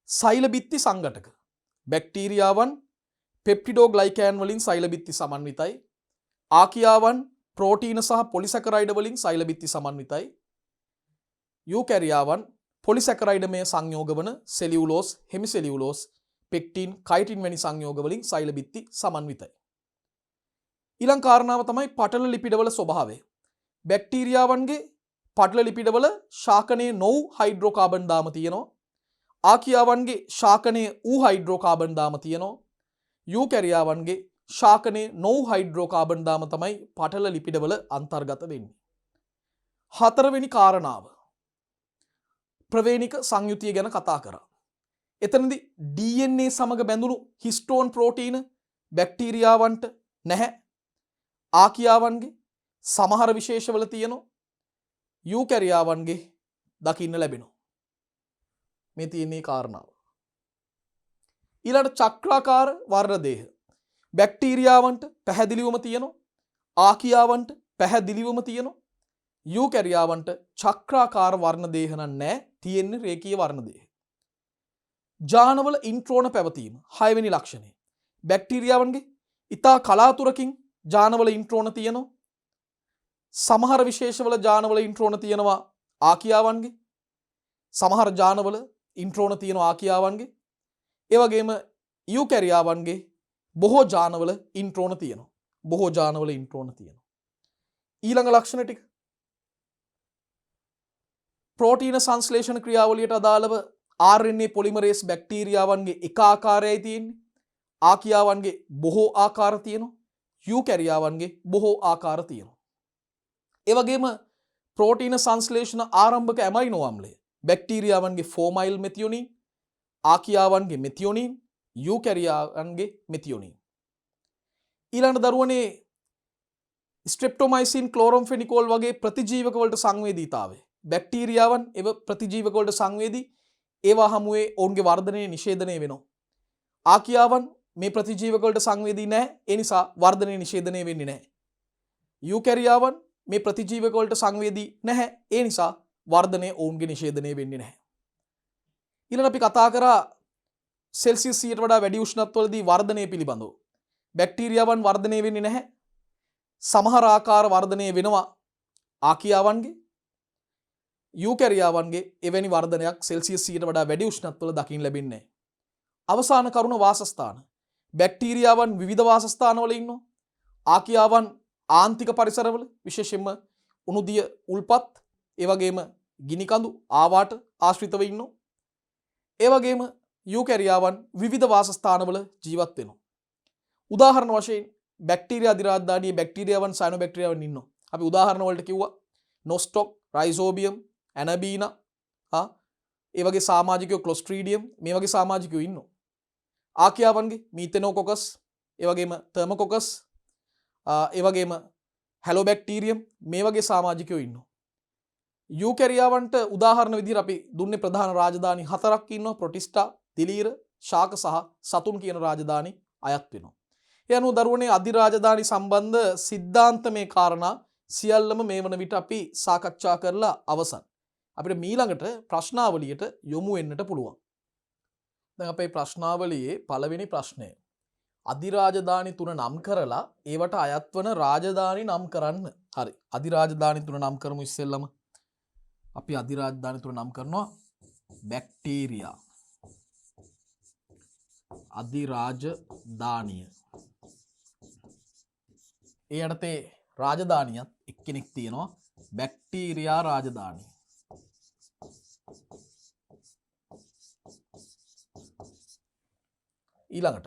[SPEAKER 1] සෛල බිත්ති සංඝටක. බැක්ටීරියාවන් පෙප්ටිඩෝග්ලයිකෑන් වලින් සෛල බිත්ති සමන්විතයි. ආකියාවන් ප්‍රෝටීන සහ පොලිසැකරයිඩ වලින් සෛල බිත්ති සමන්විතයි. යූකැරියාවන් පොලිසැකරයිඩමය සංයෝග වන සෙලියුලෝස්, හෙමිසෙලියුලෝස්, පෙක්ටින්, කයිටින් වැනි සංයෝග වලින් සෛල බිත්ති සමන්විතයි. ඊළඟ කාරණාව තමයි පටල ලිපිඩවල ස්වභාවය. බැක්ටීරියාවන්ගේ පටල ලිපිඩවල ශාකනයේ නොවු හයිඩ්‍රෝකාබන් දාම තියෙනවා. ආකියාවන්ගේ ශාකනයේ වූ හයිඩ්‍රෝකාබන් දාම තියෙනවා. යූකැරියාවන්ගේ ශාකනයේ නොවු හයිඩ්‍රෝකාබන් දාම තමයි පටල ලිපිඩවල අන්තර්ගත වෙන්නේ. හතරවෙනි කාරණාව ප්‍රවේණික සංයුතිය ගැන කතා කරා. එතනදී DNA සමග බැඳුණු හිස්ටෝන් ප්‍රෝටීන බැක්ටීරියාවන්ට නැහැ. ආකියාවන්ගේ සමහර විශේෂවල තියෙනවා. යූකැරියාවන්ගේ දකින්න ලැබෙනවා. මේ තියෙන්නේ කාරණාව. ඊළඟ චක්‍රාකාර වර්ණ දේහ. බැක්ටීරියාවන්ට පැහැදිලිවම තියෙනවා. ආකියාවන්ට පැහැදිලිවම තියෙනවා. යූකැරියාවන්ට චක්‍රාකාර වර්ණ දේහ නැහැ. තියෙන්නේ රේඛීය වර්ණ දේහ. ජානවල ඉන්ට්‍රෝන පැවතීම 6 වෙනි ලක්ෂණය. බැක්ටීරියාවන්ගේ ඉතා කලාතුරකින් ජානවල ඉන්ට්‍රෝන තියෙනවා. සමහර විශේෂවල ජානවල ඉන්ට්‍රෝන තියෙනවා ආකියාවන්ගේ. සමහර ජානවල ඉන්ට්‍රෝන තියෙනවා ආකියාවන්ගේ. ඒ වගේම යූකැරියාවන්ගේ බොහෝ ජානවල ඉන්ට්‍රෝන තියෙනවා. බොහෝ ජානවල ඉන්ට්‍රෝන තියෙනවා. ඊළඟ ලක්ෂණ ටික ප්‍රෝටීන සංශ්ලේෂණ ක්‍රියාවලියට අදාළව RNA පොලිමරේස් බැක්ටීරියාවන්ගේ එක ආකාරයයි තියෙන්නේ. ආකියාවන්ගේ බොහෝ ආකාර තියෙනවා. යූකැරියාවන්ගේ බොහෝ ආකාර තියෙනවා. ඒ වගේම ප්‍රෝටීන සංශ්ලේෂණ ආරම්භක ඇමයිනෝ අම්ලය බැක්ටීරියාවන්ගේ ෆෝමයිල් මෙතියොනින්, ආකියාවන්ගේ මෙතියොනින්, යූකැරියාවන්ගේ මෙතියොනින්. ඊළඟ දරුවනේ ස්ට්‍රෙප්ටොමයිසින්, ක්ලෝරම්ෆෙනිකෝල් වගේ ප්‍රතිජීවක වලට සංවේදීතාවය. බැක්ටීරියාවන් එව ප්‍රතිජීවක වලට සංවේදී, ඒවා හමුවේ ඔවුන්ගේ වර්ධනය නිෂේධනය වෙනවා. ආකියාවන් මේ ප්‍රතිජීවක වලට සංවේදී නැහැ. ඒ නිසා වර්ධනය නිෂේධනය වෙන්නේ නැහැ. යූකැරියාවන් මේ ප්‍රතිජීවක වලට සංවේදී නැහැ. ඒ නිසා වර්ධනය ඔවුන්ගේ නිෂේධනය වෙන්නේ නැහැ. ඊළඟ අපි කතා කරා සෙල්සියස් 100ට වඩා වැඩි උෂ්ණත්වවලදී වර්ධනය පිළිබඳව. බැක්ටීරියාවන් වර්ධනය වෙන්නේ නැහැ. සමහර ආකාර වර්ධනය වෙනවා ආකියාවන්ගේ. යූකැරියාවන්ගේ එවැනි වර්ධනයක් සෙල්සියස් 100ට වඩා වැඩි උෂ්ණත්වවල දකින්න ලැබෙන්නේ නැහැ. අවසාන කරුණ වාසස්ථාන. බැක්ටීරියාවන් විවිධ වාසස්ථානවල ඉන්නවා. ආකියාවන් ආන්තික පරිසරවල විශේෂයෙන්ම උණුදිය උල්පත් ඒ වගේම ගිනිකඳු ආවාට ආශ්‍රිතව ඉන්නවා. ඒ වගේම යූකැරියාවන් විවිධ වාසස්ථානවල ජීවත් වෙනවා. උදාහරණ වශයෙන් බැක්ටීරියා අධිරාජධානී බැක්ටීරියාවන් සයනෝබැක්ටීරියාවන් ඉන්නවා. අපි උදාහරණ වලට කිව්වා නොස්ටොක්, රයිසෝබියම්, ඇනබීනා ඒ වගේ සමාජිකයෝ ක්ලොස්ට්‍රීඩියම් මේ වගේ සමාජිකයෝ ඉන්නවා. ආකියාවන්ගේ මීතෙනෝකොකස් ඒ වගේම තර්මොකොකස් ඒ වගේම හැලෝබැක්ටීරියම් මේ වගේ සමාජිකයෝ ඉන්නවා. යූකැරියාවන්ට උදාහරණ විදිහට අපි දුන්නේ ප්‍රධාන රාජධානි 4ක් ඉන්නවා. ප්‍රොටිස්ටා, තිලීර, ශාක සහ සතුන් කියන රාජධානි අයත් වෙනවා. ඒ අනුව දරුවනේ අධිරාජධානි සම්බන්ධ සිද්ධාන්තමය කාරණා සියල්ලම මේ වන විට අපි සාකච්ඡා කරලා අවසන්. අපිට මීළඟට ප්‍රශ්නාවලියට යොමු වෙන්නට පුළුවන්. දැන් අපේ ප්‍රශ්නාවලියේ පළවෙනි ප්‍රශ්නය. අධිරාජධානි 3 නම් කරලා ඒවට අයත් වන රාජධානි නම් කරන්න. හරි. අධිරාජධානි 3 නම් කරමු ඉස්සෙල්ලම. අපි අධිරාජධානි 3 නම් කරනවා බැක්ටීරියා අධිරාජධානිය. ඒ යටතේ රාජධානියත් එක්කෙනෙක් තියෙනවා බැක්ටීරියා රාජධානිය. ඊළඟට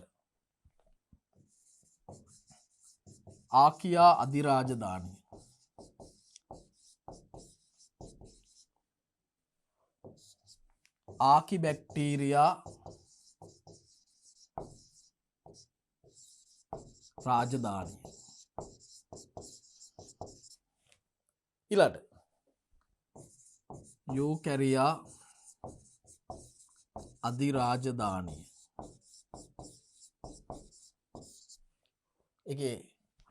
[SPEAKER 1] ආකියා අධිරාජධානිය. ආකි බැක්ටීරියා රාජධානිය. ඊළඟට යූකැරියා අධිරාජධානිය. ඒකේ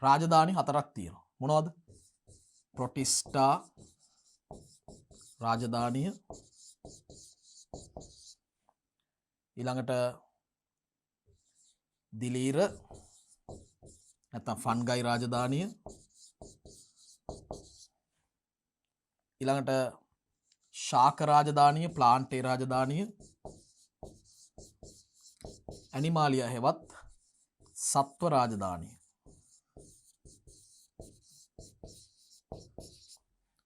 [SPEAKER 1] රාජධානි 4ක් තියෙනවා. මොනවද? ප්‍රොටිස්ටා රාජධානිය. ඊළඟට දිලීර නැත්නම් ෆන්ගයි රාජධානිය. ඊළඟට ශාක රාජධානිය, ප්ලාන්ටේ රාජධානිය. ඇනිමාලියා හෙවත් සත්ව රාජධානිය.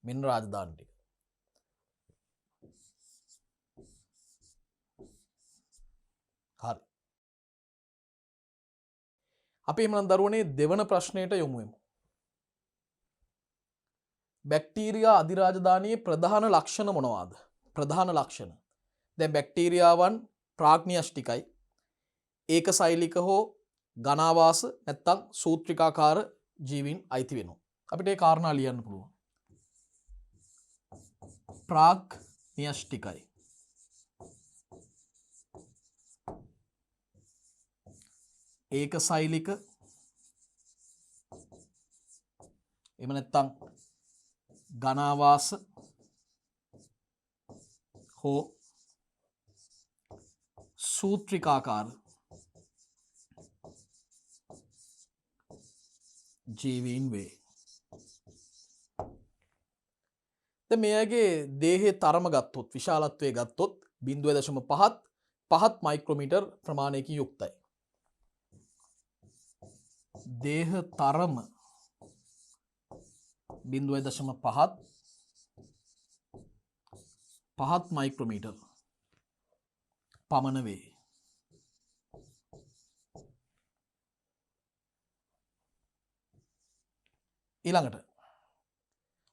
[SPEAKER 1] මෙන්න රාජධානි ටික. හරි. අපි එමනම් දරුවනේ දෙවන ප්‍රශ්නයට යමු වෙමු. බැක්ටීරියා අධිරාජධානියේ ප්‍රධාන ලක්ෂණ මොනවාද? ප්‍රධාන ලක්ෂණ. දැන් බැක්ටීරියාවන් ප්‍රාග්න්‍යෂ්ටිකයි. ඒකසෛලික හෝ ඝනාවාස නැත්නම් සූත්‍රිකාකාර ජීවීන් අයිති වෙනවා. අපිට ඒ කාරණා ලියන්න පුළුවන්. ප්‍රාග්න්‍යෂ්ටිකයි. ඒකසෛලික එහෙම නැත්නම් ඝනාවාස හෝ සූත්‍රිකාකාර ජීවීන් වේ. දැන් මෙයාගේ දේහයේ තරම ගත්තොත් විශාලත්වය ගත්තොත් 0.5 මයික්‍රෝමීටර් ප්‍රමාණයකින් යුක්තයි. දේහ තරම 0.5 මයික්‍රෝමීටර් පමණ වේ. ඊළඟට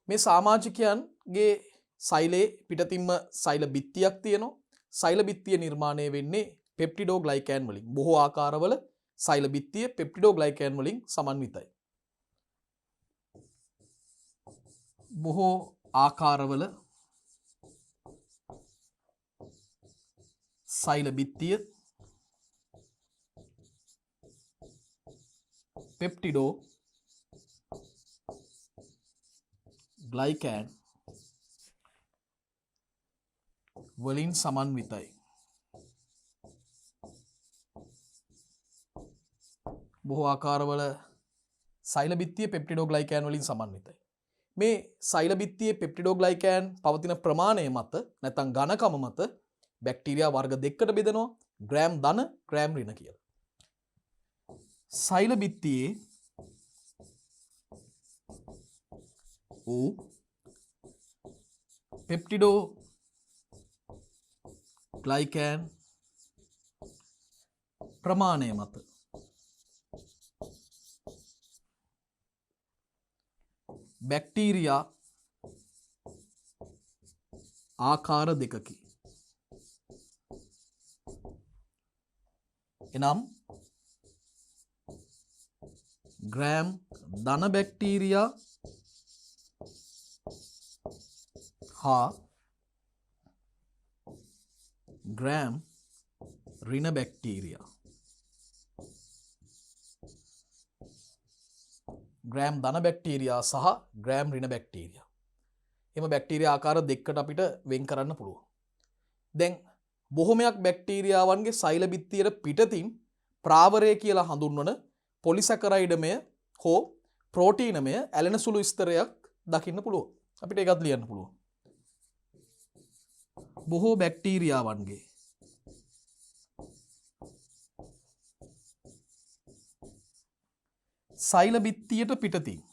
[SPEAKER 1] මේ සමාජිකයන්ගේ සෛලේ පිටතින්ම සෛල බිත්තියක් තියෙනවා. සෛල බිත්තිය නිර්මාණය වෙන්නේ පෙප්ටිඩෝග්ලයිකෑන් වලින්. බොහෝ ආකාරවල සෛල බිත්තිය පෙප්ටිඩෝග්ලයිකෑන් වලින් සමන්විතයි. බොහෝ ආකාරවල සෛල බිත්තිය පෙප්ටිඩෝ ග්ලයිකෑන් වලින් සමන්විතයි. බොහෝ ආකාරවල සෛල බිත්තිය පෙප්ටිඩෝ ග්ලයිකෑන් වලින් සමන්විතයි. මේ සෛල බිත්තියේ පෙප්ටිඩෝ ග්ලයිකෑන් පවතින ප්‍රමාණය මත නැත්නම් ඝනකම මත බැක්ටීරියා වර්ග දෙකකට බෙදෙනවා. ග්‍රෑම් ධන ග්‍රෑම් ඍණ කියලා. සෛල බිත්තියේ පෙප්ටිඩෝ ග්ලයිකෑන් ප්‍රමාණය මත බැක්ටීරියා ආකාර දෙකකි. එනම් ග්‍රෑම් ධන බැක්ටීරියා හා ග්‍රෑම් ඍණ බැක්ටීරියා. ග්‍රෑම් ධන බැක්ටීරියා සහ ග්‍රෑම් ඍණ බැක්ටීරියා. එම බැක්ටීරියා ආකාර දෙකකට අපිට වෙන් කරන්න පුළුවන්. දැන් බොහොමයක් බැක්ටීරියාවන්ගේ සෛල බිත්තියට පිටතින් ප්‍රාවරය කියලා හඳුන්වන පොලිසැකරයිඩමය හෝ ප්‍රෝටීනමය ඇලෙන සුළු ස්තරයක් දකින්න පුළුවන්. අපිට ඒකත් ලියන්න පුළුවන්. බොහෝ බැක්ටීරියාවන්ගේ සෛල බිත්තියට පිටතින්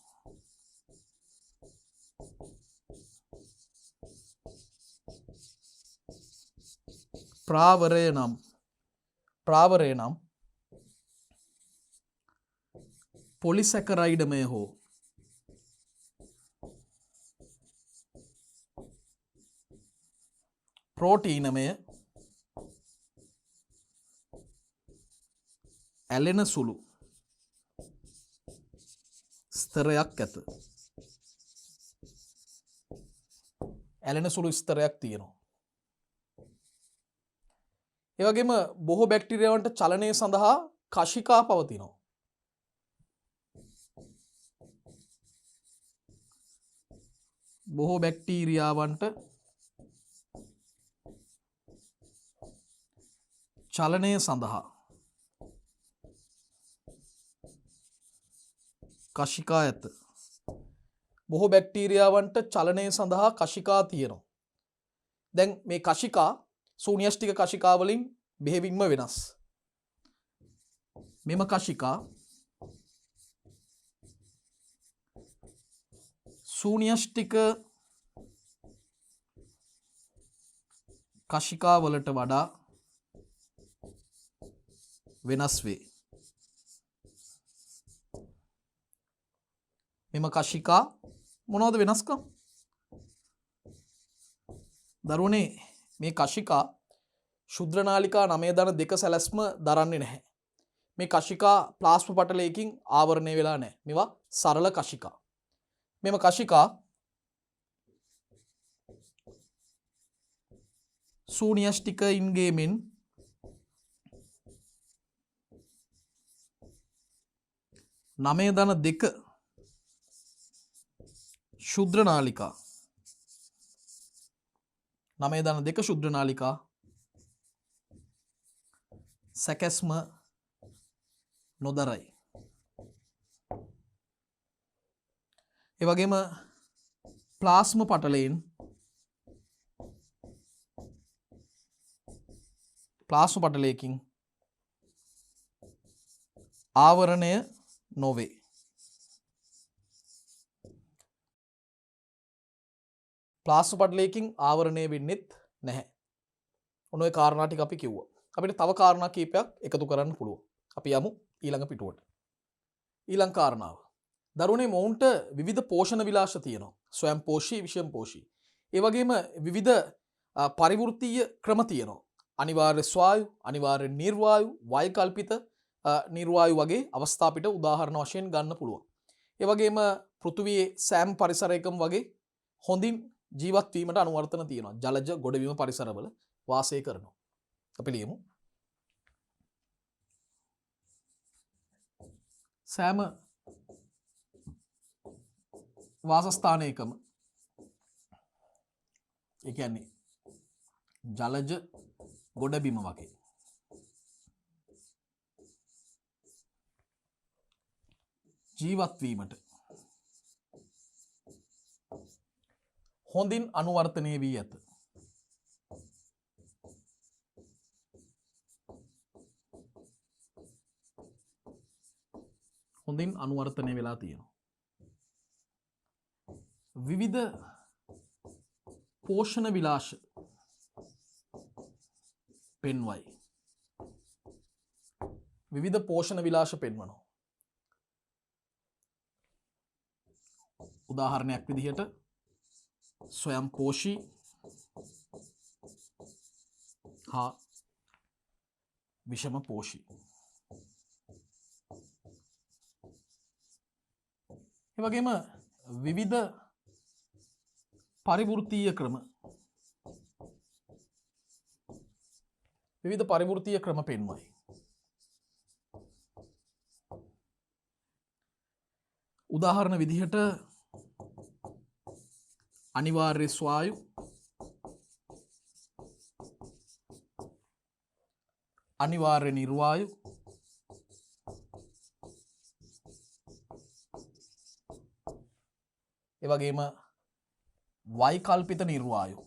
[SPEAKER 1] ප්‍රාවරය නම් පොලිසැකරයිඩමය හෝ ප්‍රෝටීනමය ඇලෙන සුළු ස්තරයක් ඇත. ඇලෙන සුළු ස්තරයක් තියෙනවා. ඒ වගේම බොහෝ බැක්ටීරියාවන්ට චලනය සඳහා කශිකා පවතිනවා. බොහෝ බැක්ටීරියාවන්ට චලනය සඳහා කශිකා ඇත. බොහෝ බැක්ටීරියාවන්ට චලනය සඳහා කශිකා තියෙනවා. දැන් මේ කශිකා ශූන්‍යෂ්ටික කශිකා වලින් බෙහෙවින්ම වෙනස්. මෙම කශිකා ශූන්‍යෂ්ටික කශිකා වලට වඩා වෙනස් වේ. මෙම කශිකා මොනවද වෙනස්කම්? දරුවනේ මේ කශිකා ශුද්‍ර නාලිකා 9 ධන 2 සැලැස්ම දරන්නේ නැහැ. මේ කශිකා ප්ලාස්ම පටලයකින් ආවරණය වෙලා නැහැ. මේවා සරල කශිකා. මෙම කශිකා ශූන්‍යෂ්ටිකයින්ගේ මෙන් නමය ධන 2 ශුද්‍ර නාලිකා 9 ධන 2 ශුද්‍ර නාලිකා සැකැස්ම නොදරයි. ඒ වගේම ප්ලාස්ම පටලයෙන් ප්ලාස්ම පටලයකින් ආවරණය නොවේ. ප්ලාස්ම පටලයකින් ආවරණය වෙන්නෙත් නැහැ. ඔන්න ඔය කාරණා ටික අපි කිව්වා. අපිට තව කාරණා කීපයක් එකතු කරන්න පුළුවන්. අපි යමු ඊළඟ පිටුවට. ඊළඟ කාරණාව. දරුවනේ මොවුන්ට විවිධ පෝෂණ විලාස තියෙනවා. ස්වයං පෝෂී, විෂම පෝෂී. ඒ වගේම විවිධ පරිවෘත්තීය ක්‍රම තියෙනවා. අනිවාර්ය ස්වායු, අනිවාර්ය නිර්වායු, වෛකල්පිත නිර්වායු වගේ අවස්ථා අපිට උදාහරණ වශයෙන් ගන්න පුළුවන්. ඒ වගේම පෘථුවියේ සෑම පරිසරයකම වගේ හොඳින් ජීවත් වීමට අනුවර්තන තියෙනවා. ජලජ ගොඩබිම පරිසරවල වාසය කරනවා. අපි ලියමු. සෑම වාසස්ථානයකම ඒ කියන්නේ ජලජ ගොඩබිම වගේ ජීවත් වීමට හොඳින් අනුවර්තනය වී ඇත. හොඳින් අනුවර්තනය වෙලා තියෙනවා. විවිධ පෝෂණ විලාශ පෙන්වයි. විවිධ පෝෂණ විලාශ පෙන්වනවා. උදාහරණයක් විදිහට ස්වයං පෝෂී හා විෂම පෝෂී. ඒ වගේම විවිධ පරිවෘත්තීය ක්‍රම පෙන්වයි. උදාහරණ විදිහට අනිවාර්ය ස්වායු, අනිවාර්ය නිර්වායු, ඒ වගේම වෛකල්පිත නිර්වායු.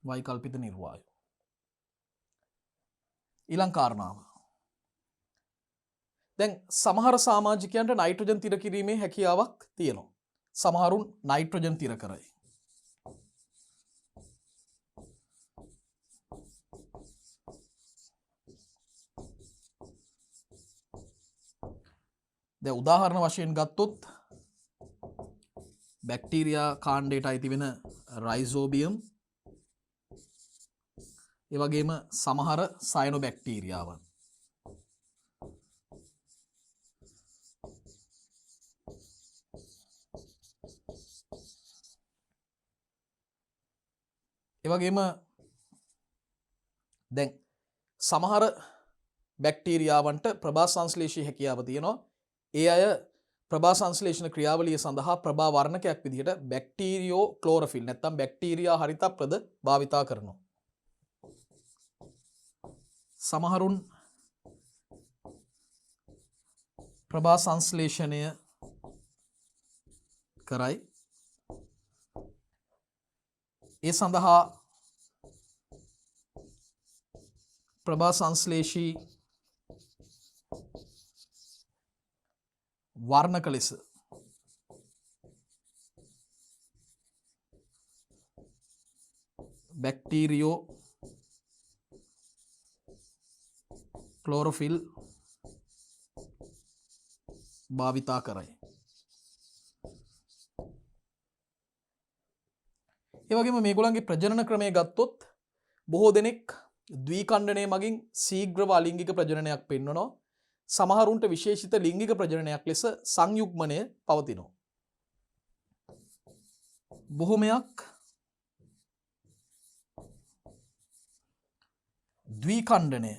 [SPEAKER 1] වෛකල්පිත නිර්වායු. ඊළඟ කාරණාව. දැන් සමහර සමාජිකයන්ට නයිට්‍රජන් තිර කිරීමේ හැකියාවක් තියෙනවා. සමහරුන් නයිට්‍රජන් තිර කරයි. දැන් උදාහරණ වශයෙන් ගත්තොත් බැක්ටීරියා කාණ්ඩයට අයිති වෙන රයිසෝබියම්, ඒ වගේම සමහර සයනොබැක්ටීරියාවන්. ඒ වගේම දැන් සමහර බැක්ටීරියාවන්ට ප්‍රභා සංශ්ලේෂී හැකියාව තියෙනවා. ඒ අය ප්‍රභා සංශ්ලේෂණ ක්‍රියාවලිය සඳහා ප්‍රභා වර්ණකයක් විදිහට බැක්ටීරියෝ ක්ලෝරොෆිල් නැත්නම් බැක්ටීරියා හරිතප්‍රද භාවිතා කරනවා. සමහරුන් ප්‍රභා සංශ්ලේෂණය කරයි. ඒ සඳහා ප්‍රභා සංශ්ලේෂී වර්ණක ලෙස බැක්ටීරියෝ ක්ලෝරොෆිල් භාවිතා කරයි. ඒ වගේම මේගොල්ලන්ගේ ප්‍රජනන ක්‍රමය ගත්තොත් බොහෝ දෙනෙක් ද්විඛණ්ඩනය මගින් ශීඝ්‍රව අලිංගික ප්‍රජනනයක් පෙන්වනවා. සමහරුන්ට විශේෂිත ලිංගික ප්‍රජනනයක් ලෙස සංයුග්මනය පවතිනවා. බොහොමයක් ද්විඛණ්ඩනය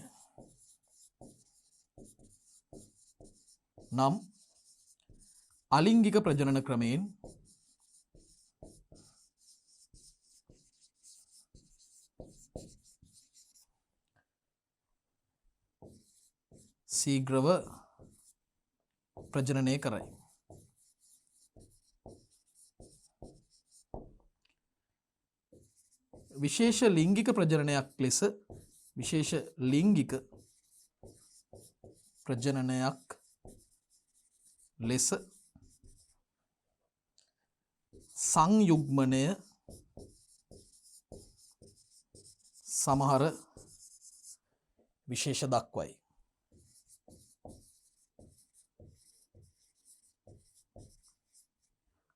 [SPEAKER 1] නම් අලිංගික ප්‍රජනන ක්‍රමයෙන් ශීඝ්‍රව ප්‍රජනනය කරයි. විශේෂ ලිංගික ප්‍රජනනයක් ලෙස සංයුග්මනය සමහර විශේෂ දක්වයි.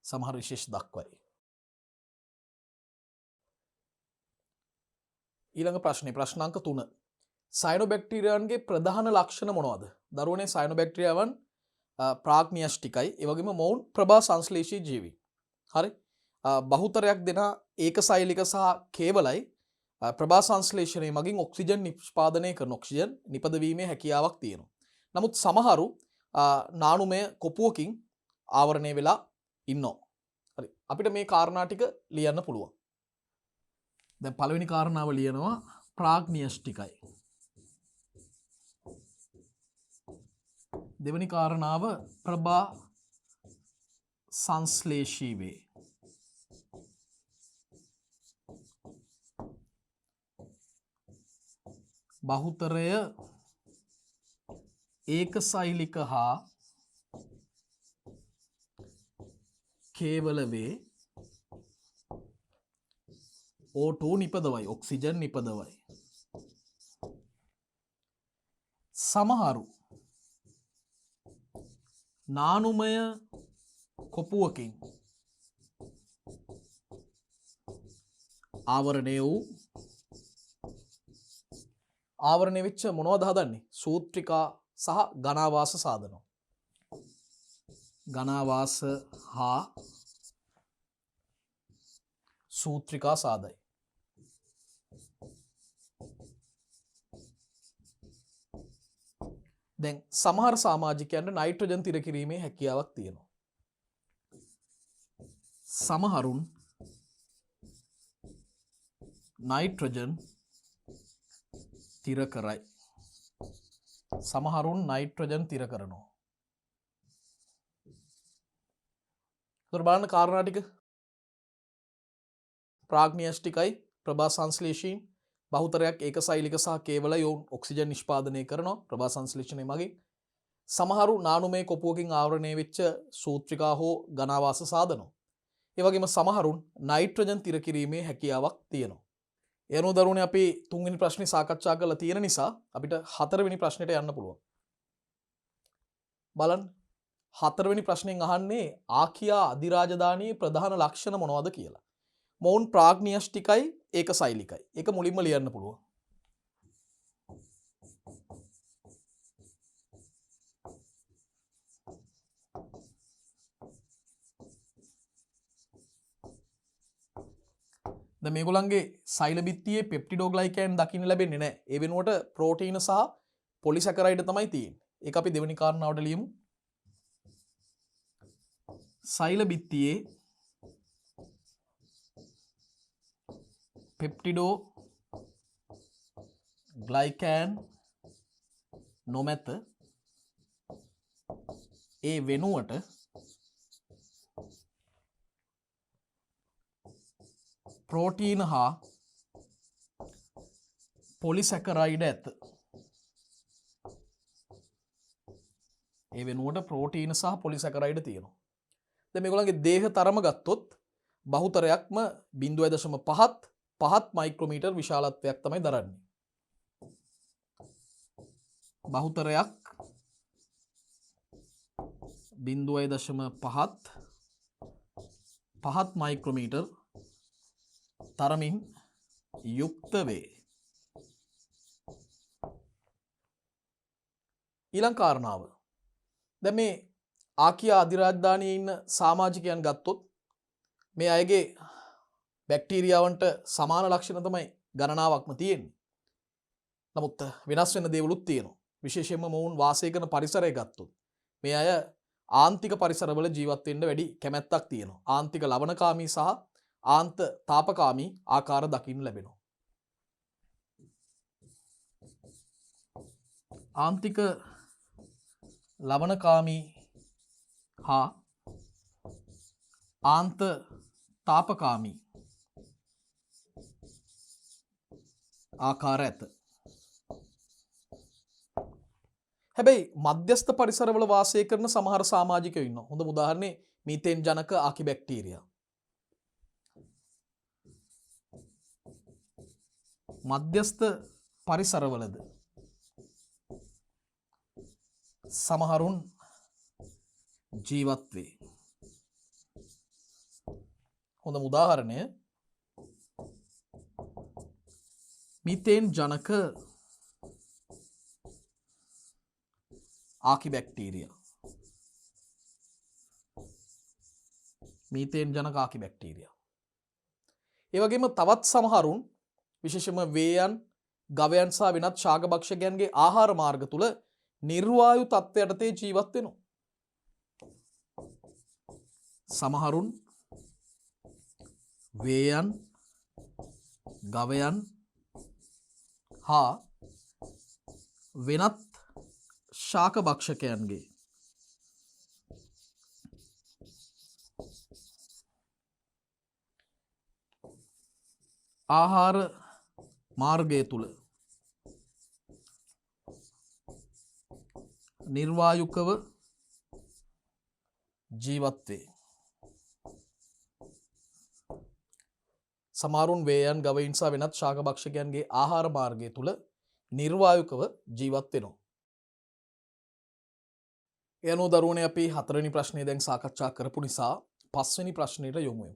[SPEAKER 1] සමහර විශේෂ දක්වයි. ඊළඟ ප්‍රශ්නේ ප්‍රශ්නාංක 3. සයනොබැක්ටීරියාවන්ගේ ප්‍රධාන ලක්ෂණ මොනවද? දරුවනේ සයනොබැක්ටීරියාවන් ප්‍රාග්න්‍යෂ්ටිකයි. ඒ වගේම මොවුන් ප්‍රභා සංශ්ලේෂී ජීවි. හරි? බහුතරයක් දෙනා ඒකසෛලික සහ කේවලයි. ප්‍රභා සංශ්ලේෂණය මගින් ඔක්සිජන් නිෂ්පාදනය කරන ඔක්සිජන් නිපදවීමේ හැකියාවක් තියෙනවා. නමුත් සමහරු නානුමය කොපුවකින් ආවරණය වෙලා ඉන්නවා. හරි. අපිට මේ කාරණා ටික ලියන්න පුළුවන්. දැන් පළවෙනි කාරණාව ලියනවා ප්‍රාග්නියෂ්ටිකයි. දෙවෙනි කාරණාව ප්‍රභා සංශ්ලේෂී වේ. බහුතරය ඒකසෛලික හා කේවල වේ. O2 නිපදවයි, oxygen නිපදවයි. සමහරු නානුමය කොපුවකින් ආවරණය වූ ආවරණය වෙච්ච මොනවද හදන්නේ? සූත්‍රිකා සහ ඝනාවාස සාධන. ඝනාවාස හා සූත්‍රිකා සාධයි. දැන් සමහර සමාජිකයන්ට නයිට්‍රජන් තිර කිරීමේ හැකියාවක් තියෙනවා. සමහරුන් නයිට්‍රජන් තිර කරයි. සමහරුන් නයිට්‍රජන් තිර කරනවා. බලන්න කාරණා ටික. ප්‍රාග්නියෂ්ටිකයි, ප්‍රභා සංශ්ලේෂීන්, බහුතරයක් ඒකසෛලික සහ කේවල යොවුන් ඔක්සිජන් නිෂ්පාදනය කරනවා ප්‍රභා සංශ්ලේෂණය මගින්. සමහරු නානුමය කොපුවකින් ආවරණය වෙච්ච සූත්‍රිකා හෝ ඝනාවාස සාධනෝ. ඒ වගේම සමහරුන් නයිට්‍රජන් තිර කිරීමේ හැකියාවක් තියෙනවා. ඒ අනුව දරුවනේ අපි තුන්වෙනි ප්‍රශ්නේ සාකච්ඡා කරලා තියෙන නිසා අපිට හතරවෙනි ප්‍රශ්නෙට යන්න පුළුවන්. බලන්න. හතරවෙනි ප්‍රශ්නෙන් අහන්නේ ආකියා අධිරාජධානී ප්‍රධාන ලක්ෂණ මොනවද කියලා. මොවුන් ප්‍රාග්නියෂ්ටිකයි, ඒකසෛලිකයි. ඒක මුලින්ම ලියන්න පුළුවන්. දැන් මේගොල්ලන්ගේ සෛල බිත්තියේ පෙප්ටිඩෝග්ලයිකෑන් දකින්න ලැබෙන්නේ නැහැ. ඒ වෙනුවට ප්‍රෝටීන සහ පොලිසැකරයිඩ් තමයි තියෙන්නේ. ඒක අපි දෙවෙනි කාරණාවට ලියමු. සෛල බිත්තියේ පෙප්ටිඩෝ ග්ලයිකෑන් නොමැත. ඒ වෙනුවට ප්‍රෝටීන හා පොලිසැකරයිඩ් ඇත. ඒ වෙනුවට ප්‍රෝටීන සහ පොලිසැකරයිඩ් තියෙනවා. දැන් මේගොල්ලන්ගේ දේහ තරම ගත්තොත් බහුතරයක්ම 0.5 මයික්‍රෝමීටර් විශාලත්වයක් තමයි දරන්නේ. බහුතරයක් 0.5 මයික්‍රෝමීටර් තරමින් යුක්ත වේ. ඊළඟ කාරණාව. දැන් මේ ආකියා අධිරාජධානියේ ඉන්න සමාජිකයන් ගත්තොත් මේ අයගේ බැක්ටීරියාවන්ට සමාන ලක්ෂණ තමයි ගණනාවක්ම තියෙන්නේ. නමුත් වෙනස් වෙන දේවලුත් තියෙනවා. විශේෂයෙන්ම මොවුන් වාසය කරන පරිසරය ගත්තොත් මේ අය ආන්තික පරිසරවල ජීවත් වෙන්න වැඩි කැමැත්තක් තියෙනවා. ආන්තික ලවණකාමී සහ ආන්ත තාපකාමී ආකාර දකින්න ලැබෙනවා. ආන්තික ලවණකාමී හා ආන්ත තාපකාමී ආකාර ඇත. හැබැයි මධ්‍යස්ථ පරිසරවල වාසය කරන සමහර සමාජිකයෝ ඉන්නවා. හොඳම උදාහරණේ මීතේන් ජනක ආකිබැක්ටීරියා. මධ්‍යස්ථ පරිසරවලද සමහරුන් ජීවත් වේ. හොඳම උදාහරණය මීතේන් ජනක ආකිබැක්ටීරියා. මීතේන් ජනක ආකිබැක්ටීරියා. ඒ වගේම තවත් සමහරුන් විශේෂම වේයන් ගවයන් සහ වෙනත් ශාකභක්ෂකයන්ගේ ආහාර මාර්ග තුල නිර්වායු තත්ත්වයට තේ ජීවත් වෙනවා. සමහරුන් වේයන් ගවයන් හා වෙනත් ශාකභක්ෂකයන්ගේ ආහාර මාර්ගය තුල නිර්වායුකව ජීවත් වේ. සමහරුන් වේයන් ගවයින් සහ වෙනත් ශාකභක්ෂකයන්ගේ ආහාර මාර්ගය තුල නිර්වායුකව ජීවත් වෙනවා. ඒ අනුව දරුවනේ අපි 4 වෙනි ප්‍රශ්නය දැන් සාකච්ඡා කරපු නිසා 5 වෙනි ප්‍රශ්නෙට යමු.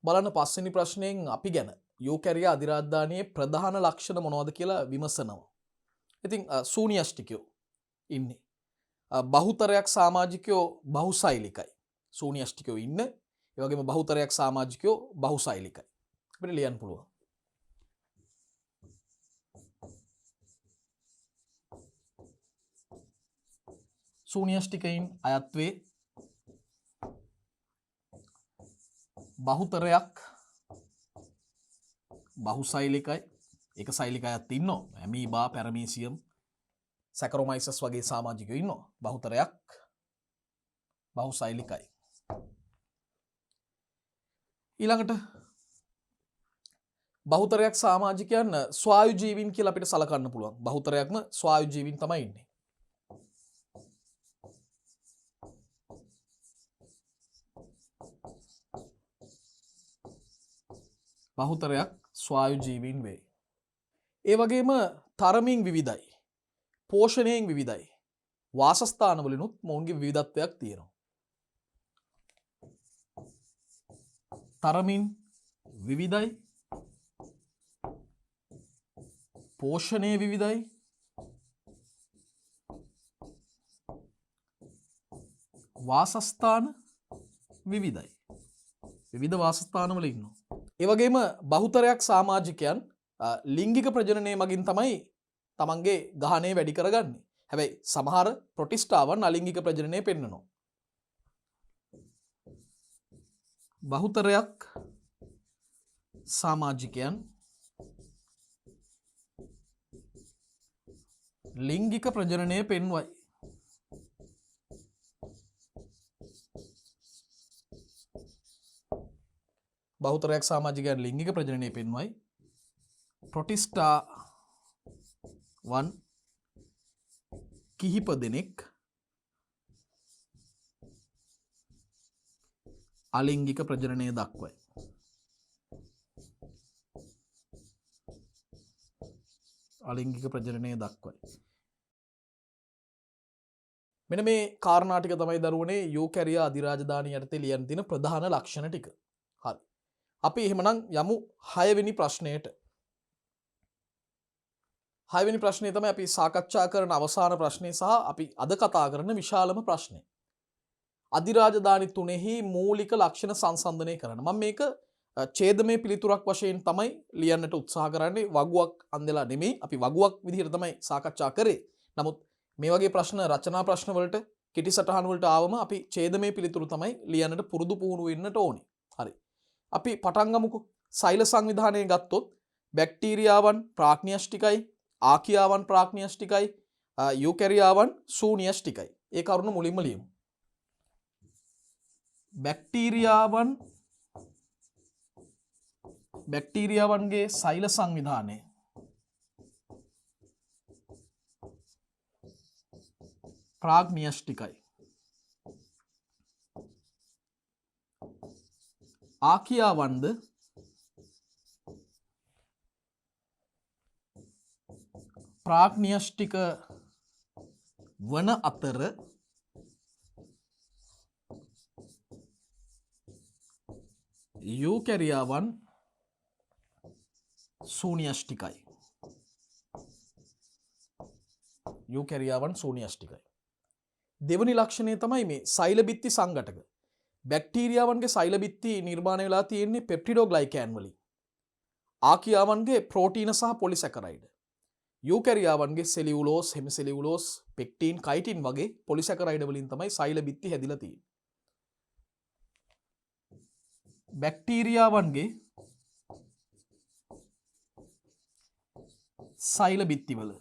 [SPEAKER 1] බලන්න 5 වෙනි ප්‍රශ්නයෙන් අපි ගැන යූකැරියා අධිරාජධානියේ ප්‍රධාන ලක්ෂණ මොනවද කියලා විමසනවා. ඉතින් ශූන්‍යෂ්ටිකයෝ ඉන්නේ. බහුතරයක් සමාජිකයෝ බහුසෛලිකයි. ශූන්‍යෂ්ටිකයෝ ඉන්න. ඒ වගේම බහුතරයක් සමාජිකයෝ බහුසෛලිකයි. අපිට ලියන්න පුළුවන්. ශූන්‍යෂ්ටිකයින් අයත් වේ බහුතරයක් බහුසෛලිකයි. එක සෛලික අයත් ඉන්නවා. ඇමීබා, පැරමීසියම්, සැකරොමයිසස් වගේ සමාජිකයෝ ඉන්නවා. බහුතරයක් බහුසෛලිකයි. ඊළඟට බහුතරයක් සමාජිකයන් ස්වායු ජීවීන් කියලා අපිට සලකන්න පුළුවන්. බහුතරයක්ම ස්වායු ජීවීන් තමයි ඉන්නේ. බහුතරයක් ස්වායු ජීවීන් වේ. ඒ වගේම තරමින් විවිධයි. පෝෂණයෙන් විවිධයි. වාසස්ථානවලිනුත් මොවුන්ගේ විවිධත්වයක් තියෙනවා. තරමින් විවිධයි. පෝෂණය විවිධයි. වාසස්ථාන විවිධයි. විවිධ වාසස්ථානවල ඉන්නවා. ඒ වගේම බහුතරයක් සමාජිකයන් ලිංගික ප්‍රජනනය මගින් තමයි තමන්ගේ ගහණය වැඩි කරගන්නේ. හැබැයි සමහර ප්‍රොටිස්ටාවන් අලිංගික ප්‍රජනනය පෙන්වනවා. බහුතරයක් සමාජිකයන් ලිංගික ප්‍රජනනය පෙන්වයි. බහුතරයක් සමාජිකයන් ලිංගික ප්‍රජනනය පෙන්වයි. ප්‍රොටිස්ටා වන් කිහිප දෙනෙක් අලිංගික ප්‍රජනනය දක්වයි. අලිංගික ප්‍රජනනය දක්වයි. මෙන්න මේ කාරණා ටික තමයි දරුවනේ යූකැරියා අධිරාජධානිය යටතේ ලියන්න තියෙන ප්‍රධාන ලක්ෂණ ටික. හරි. අපි එහෙමනම් යමු 6 වෙනි ප්‍රශ්නයට. 6 වෙනි ප්‍රශ්නේ තමයි අපි සාකච්ඡා කරන අවසාන ප්‍රශ්නේ සහ අපි අද කතා කරන විශාලම ප්‍රශ්නේ. අධිරාජධානි තුනෙහි මූලික ලක්ෂණ සංසන්දනය කරන්න. මම මේක ඡේදමය පිළිතුරක් වශයෙන් තමයි ලියන්නට උත්සාහ කරන්නේ. වගුවක් අන්දලා නෙමෙයි. අපි වගුවක් විදිහට තමයි සාකච්ඡා කරේ. නමුත් මේ වගේ ප්‍රශ්න රචනා ප්‍රශ්න වලට කෙටි සටහන් වලට ආවම අපි ඡේදමය පිළිතුරු තමයි ලියන්නට පුරුදු පුහුණු වෙන්නට ඕනේ. හරි. අපි පටන් ගමුකෝ. සෛල සංවිධානය ගත්තොත් බැක්ටීරියාවන් ප්‍රාග්න්‍යෂ්ටිකයි, ආකියාවන් ප්‍රාග්න්‍යෂ්ටිකයි, යූකැරියාවන් ශූන්‍යෂ්ටිකයි. ඒ කරුණ මුලින්ම ලියමු. බැක්ටීරියාවන්ගේ සෛල සංවිධානය ප්‍රාග්න්‍යෂ්ටිකයි. ආකියාවන්ද ප්‍රාග්න්‍යෂ්ටික වන අතර යූකැරියාවන් ශූන්‍යෂ්ටිකයි. යූකැරියාවන් ශූන්‍යෂ්ටිකයි. දෙවනි ලක්ෂණය තමයි මේ සෛල බිත්ති සංඝටක. බැක්ටීරියාවන්ගේ සෛල බිත්ති නිර්මාණය වෙලා තියෙන්නේ පෙප්ටිඩෝග්ලයිකෑන් වලින්. ආකියාවන්ගේ ප්‍රෝටීන සහ පොලිසැකරයිඩ්. යූකැරියාවන්ගේ සෙලියුලෝස්, හෙමිසෙලියුලෝස්, පෙක්ටින්, කයිටින් වගේ පොලිසැකරයිඩ් වලින් තමයි සෛල බිත්ති හැදිලා තියෙන්නේ. බැක්ටීරියාවන්ගේ සෛල බිත්තිවල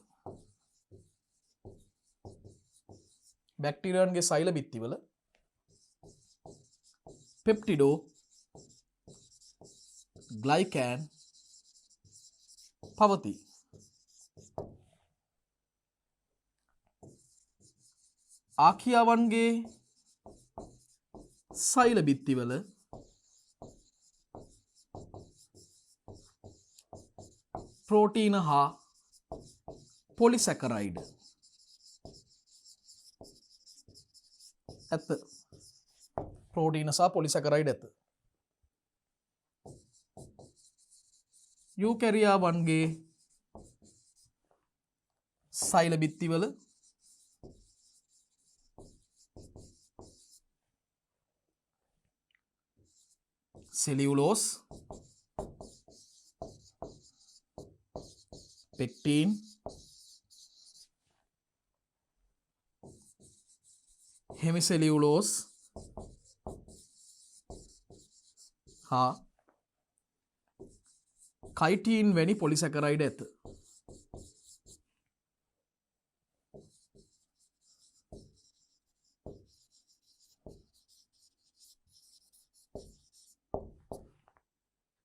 [SPEAKER 1] බැක්ටීරියන්ගේ සෛල බිත්තිවල පෙප්ටිඩෝ, ග්ලයිකෑන් පවතී. ආකියාවන්ගේ සෛල බිත්තිවල ප්‍රෝටීන හා පොලිසැකරයිඩ් ඇත. ප්‍රෝටීන සහ පොලිසැකරයිඩ් ඇත. යූකැරියාවන්ගේ සෛල බිත්තිවල සෙලියුලෝස්, පෙක්ටින්, හෙමිසෙලියුලෝස් හා කයිටීන් වැනි පොලිසැකරයිඩ් ඇත.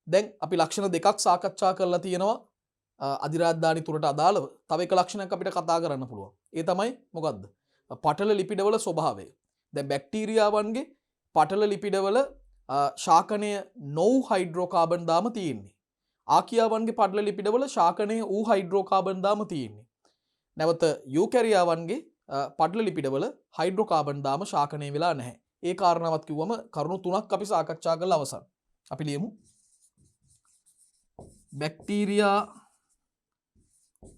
[SPEAKER 1] දැන් අපි ලක්ෂණ දෙකක් සාකච්ඡා කරලා තියෙනවා අධිරාජධානි තුරට අදාළව. තව එක ලක්ෂණයක් අපිට කතා කරන්න පුළුවන්. ඒ තමයි මොකද්ද? පටල ලිපිඩවල ස්වභාවය. දැන් බැක්ටීරියාවන්ගේ පටල ලිපිඩවල ශාකනය නොවු හයිඩ්‍රෝකාබන් දාම තියෙන්නේ. ආකියාවන්ගේ පටල ලිපිඩවල ශාකනය වූ හයිඩ්‍රෝකාබන් දාම තියෙන්නේ. නැවත යූකැරියාවන්ගේ පටල ලිපිඩවල හයිඩ්‍රෝකාබන් දාම ශාකනය වෙලා නැහැ. ඒ කාරණාවත් කිව්වම කරුණු තුනක් අපි සාකච්ඡා කරලා අවසන්. අපි ලියමු. බැක්ටීරියා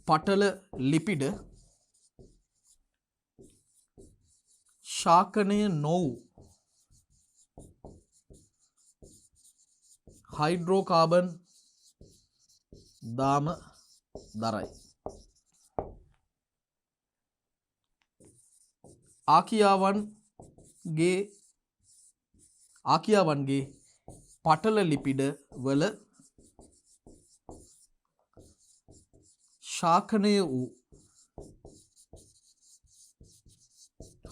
[SPEAKER 1] පටල ලිපිඩ ශාකනය නොවු හයිඩ්‍රෝකාබන් දාම දරයි. ආකියාවන්ගේ පටල ලිපිඩ වල ශාකනය වූ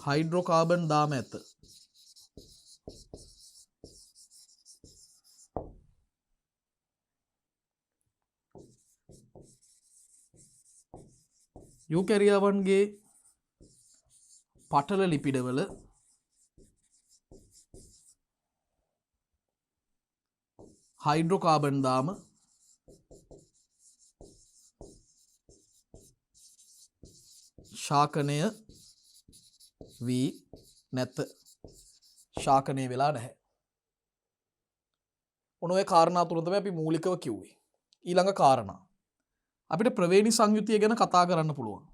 [SPEAKER 1] හයිඩ්‍රෝකාබන් දාම ඇත. යූකැරියාවන්ගේ පටල ලිපිඩවල හයිඩ්‍රෝකාබන් දාම ශාකනය වී නැත. ශාකනය වෙලා නැහැ. ඔන්න ඔය කාරණා තුන තමයි අපි මූලිකව කිව්වේ. ඊළඟ කාරණා අපිට ප්‍රවේණි සංයුතිය ගැන කතා කරන්න පුළුවන්.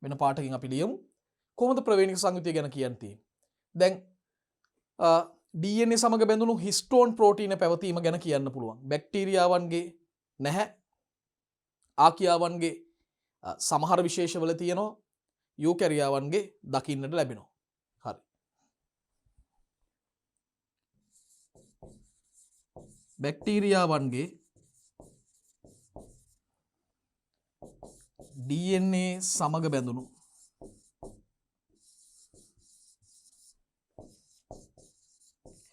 [SPEAKER 1] වෙන පාටකින් අපි ලියමු. කොහොමද ප්‍රවේණි සංයුතිය ගැන කියන්නේ? දැන් DNA සමග බැඳුණු හිස්ටෝන් ප්‍රෝටීන පැවතීම ගැන කියන්න පුළුවන්. බැක්ටීරියාවන්ගේ නැහැ. ආකියාවන්ගේ සමහර විශේෂවල තියෙනවා. යූකැරියාවන්ගේ දකින්නට ලැබෙනවා. හරි. බැක්ටීරියාවන්ගේ DNA සමග බැඳුණු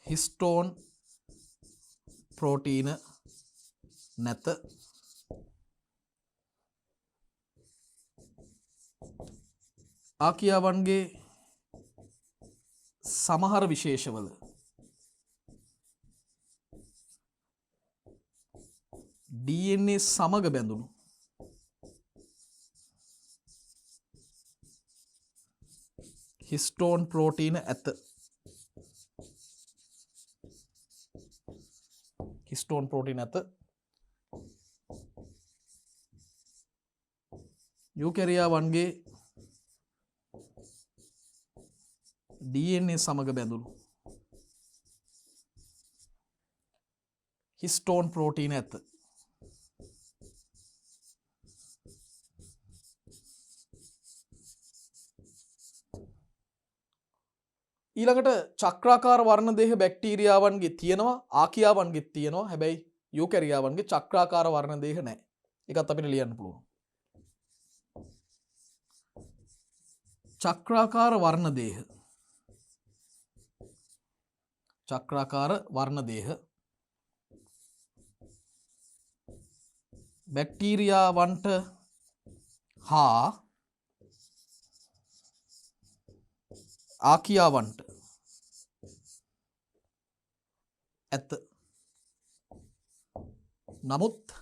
[SPEAKER 1] හිස්ටෝන් ප්‍රෝටීන නැත. ආකියාවන්ගේ සමහර විශේෂවල DNA සමග බැඳුණු හිස්ටෝන් ප්‍රෝටීන ඇත. හිස්ටෝන් ප්‍රෝටීන ඇත. යූකැරියාවන්ගේ DNA සමග බැඳුණු හිස්ටෝන් ප්‍රෝටීන ඇත. ඊළඟට චක්‍රාකාර වර්ණ දේහ බැක්ටීරියාවන්ගේ තියෙනවා ආකියාවන්ගේ තියෙනවා හැබැයි යූකැරියාවන්ගේ චක්‍රාකාර වර්ණ දේහ නැහැ. ඒකත් අපිට ලියන්න පුළුවන්. චක්‍රාකාර වර්ණ දේහ චක්‍රාකාර වර්ණ දේහ බැක්ටීරියාවන්ට හා ආකියාවන්ට ඇත. නමුත්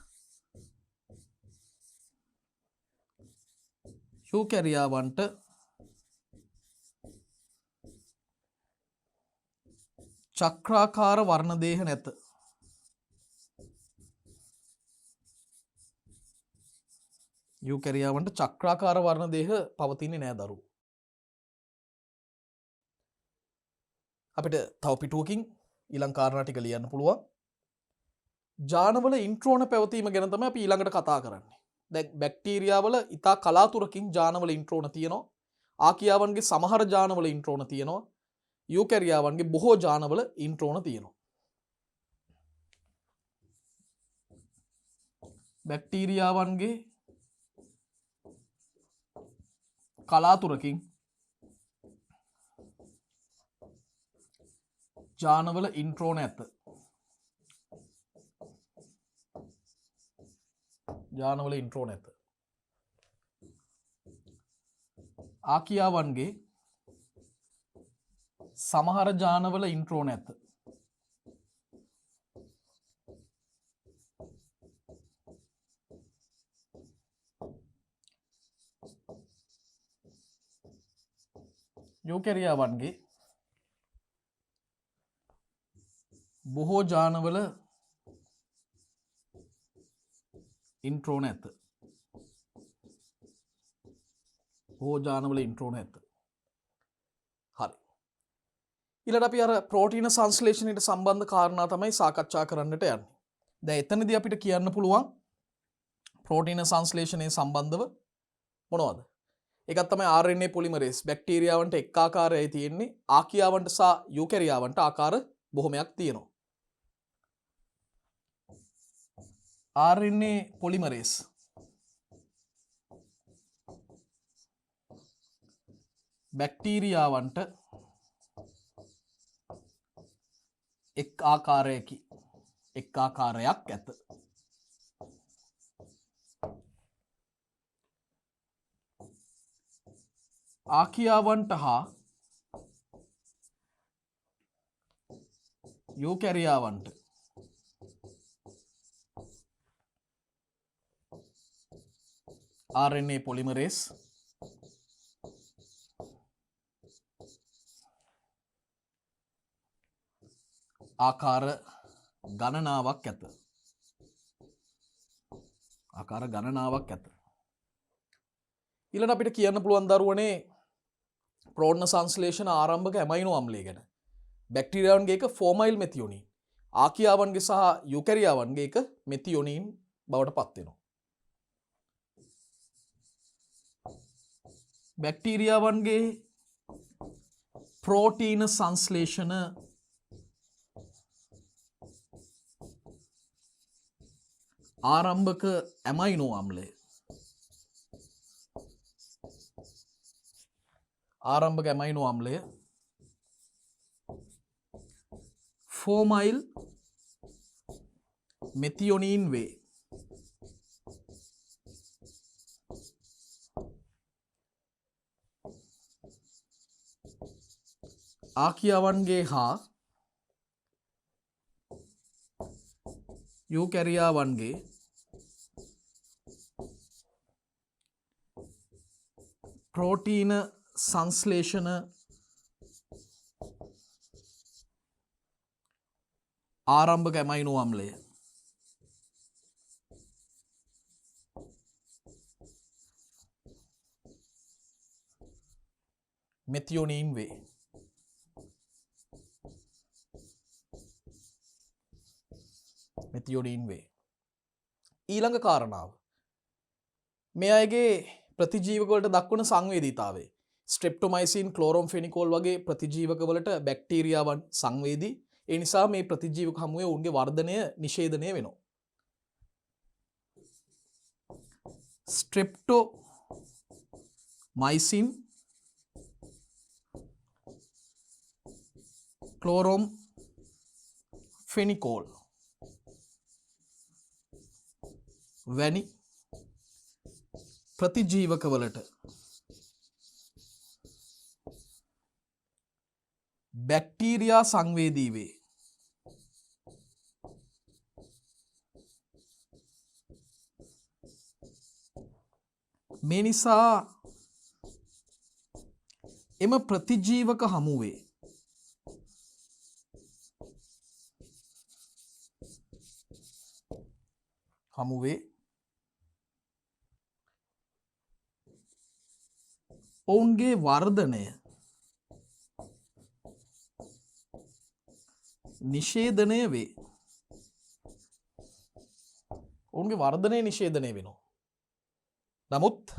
[SPEAKER 1] යූකැරියාවන්ට චක්‍රාකාර වර්ණ දේහ නැත. යූකැරියාවන්ට චක්‍රාකාර වර්ණ දේහ පවතින්නේ නෑ දරුවෝ. අපිට තව පිටුවකින් ඊළඟ කාරණා ටික ලියන්න පුළුවන්. ජානවල ඉන්ට්‍රෝන පැවතීම ගැන තමයි අපි ඊළඟට කතා කරන්නේ. දැන් බැක්ටීරියාවල ඉතා කලාතුරකින් ජානවල ඉන්ට්‍රෝන තියෙනවා. ආකියාවන්ගේ සමහර ජානවල ඉන්ට්‍රෝන තියෙනවා. යූකැරියාවන්ගේ බොහෝ ජානවල ඉන්ට්‍රෝන තියෙනවා. බැක්ටීරියාවන්ගේ කලාතුරකින් ජානවල ඉන්ට්‍රෝන ඇත. ජානවල ඉන්ට්‍රෝන ඇත. ආකියාවන්ගේ සමහර ජානවල ඉන්ට්‍රෝන ඇත. යූකැරියාවන්ගේ බොහෝ ජානවල ඉන්ට්‍රෝන ඇත. බොහෝ ජානවල ඉන්ට්‍රෝන ඇත. හරි. ඊළඟට අපි අර ප්‍රෝටීන සංශ්ලේෂණයට සම්බන්ධ කාරණා තමයි සාකච්ඡා කරන්නට යන්නේ. දැන් එතනදී අපිට කියන්න පුළුවන් ප්‍රෝටීන සංශ්ලේෂණය සම්බන්ධව මොනවද? ඒකත් තමයි RNA පොලිමරේස්. බැක්ටීරියාවන්ට එක් ආකාරයයි තියෙන්නේ. ආකියාවන්ට සහ යූකැරියාවන්ට ආකාර බොහොමයක් තියෙනවා. RNA පොලිමරේස් බැක්ටීරියාවන්ට එක් ආකාරයකි. එක් ආකාරයක් ඇත. ආකියාවන්ට හා යූකැරියාවන්ට RNA polymerase ආකාර ගණනාවක් ඇත. ආකාර ගණනාවක් ඇත. ඊළඟ අපිට කියන්න පුළුවන් දරුවනේ ප්‍රෝටීන සංශ්ලේෂණ ආරම්භක ඇමයිනෝ අම්ලය ගැන. බැක්ටීරියාවන්ගේ එක ෆෝමයිල් මෙතියොනින්, ආකියාවන්ගේ සහ යුකැරියාවන්ගේ එක මෙතියොනින් බවට පත් වෙනවා. බැක්ටීරියාවන්ගේ ප්‍රෝටීන සංශ්ලේෂණ ආරම්භක ඇමයිනෝ අම්ලය ආරම්භක ඇමයිනෝ අම්ලය ෆෝමයිල් මෙතියොනින් වේ. ආකියාවන්ගේ හා යූකැරියාවන්ගේ ප්‍රෝටීන සංශ්ලේෂණ ආරම්භක ඇමයිනෝ අම්ලය මෙතියොනින් වේ. මෙතියොනින් වේ. ඊළඟ කාරණාව මේ අයගේ ප්‍රතිජීවකවලට දක්වන සංවේදීතාවය. ස්ට්‍රෙප්ටොමයිසින් ක්ලෝරෝම් ෆෙනිකෝල් වගේ ප්‍රතිජීවකවලට බැක්ටීරියාවන් සංවේදී. ඒ නිසා මේ ප්‍රතිජීවක හමුවේ ඔවුන්ගේ වර්ධනය නිෂේධනය වෙනවා. ස්ට්‍රෙප්ටොමයිසින් ක්ලෝරෝම් ෆෙනිකෝල් වැනි ප්‍රතිජීවකවලට බැක්ටීරියා සංවේදී වේ. මේ නිසා එම ප්‍රතිජීවක හමුවේ ඔවුන්ගේ වර්ධනය නිෂේධනය වේ. ඔවුන්ගේ වර්ධනය නිෂේධනය වෙනවා. නමුත්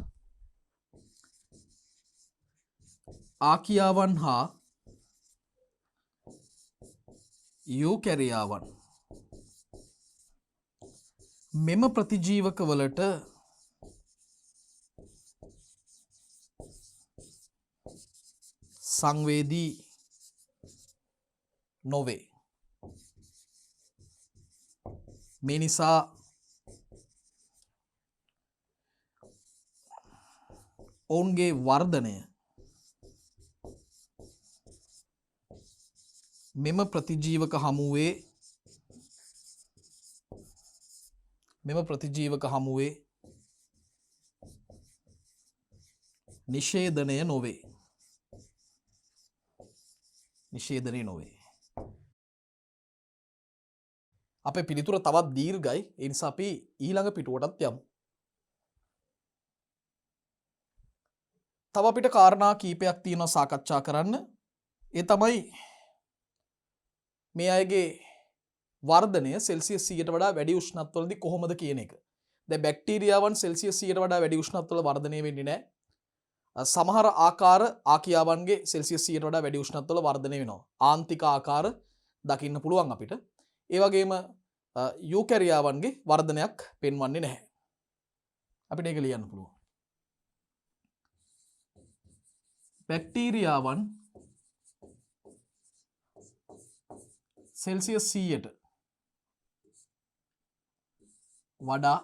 [SPEAKER 1] ආකියාවන් හා යූකැරියාවන් මෙම ප්‍රතිජීවකවලට සංවේදී නොවේ. මේ නිසා ඔවුන්ගේ වර්ධනය මෙම ප්‍රතිජීවක හමුවේ නිෂේධනය නොවේ. අපේ පිළිතුර තවත් දීර්ඝයි. ඒ නිසා අපි ඊළඟ පිටුවටත් යමු. තව අපිට කාරණා කීපයක් තියෙනවා සාකච්ඡා කරන්න. ඒ තමයි මේ අයගේ වර්ධනය සෙල්සියස් 100ට වඩා වැඩි උෂ්ණත්වවලදී කොහොමද කියන එක. දැන් බැක්ටීරියාවන් සෙල්සියස් 100ට වඩා වැඩි උෂ්ණත්වවල වර්ධනය වෙන්නේ නැහැ. සමහර ආකාර ආකියාවන්ගේ සෙල්සියස් 100ට වඩා වැඩි උෂ්ණත්වවල වර්ධනය වෙනවා. ආන්තික ආකාර දකින්න පුළුවන් අපිට. ඒ වගේම යූකැරියාවන්ගේ වර්ධනයක් පෙන්වන්නේ නැහැ. අපිට ඒක ලියන්න පුළුවන්. බැක්ටීරියාවන් සෙල්සියස් 100ට වඩා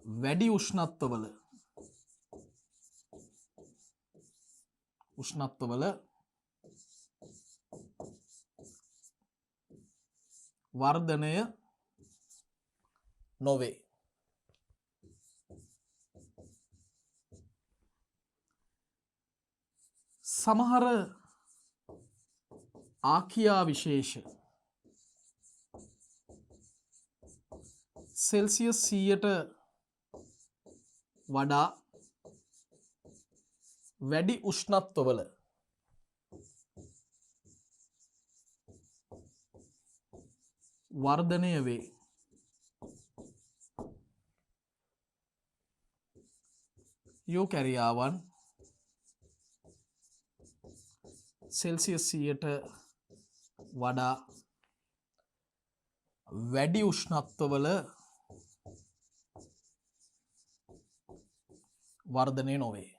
[SPEAKER 1] වැඩි උෂ්ණත්වවල වර්ධනය නොවේ. සමහර ආකියා විශේෂ සෙල්සියස් 100ට වඩා වැඩි උෂ්ණත්වවල වර්ධනය වේ. යූකැරියාවන් සෙල්සියස් 100ට වඩා වැඩි උෂ්ණත්වවල වර්ධනය නොවේ.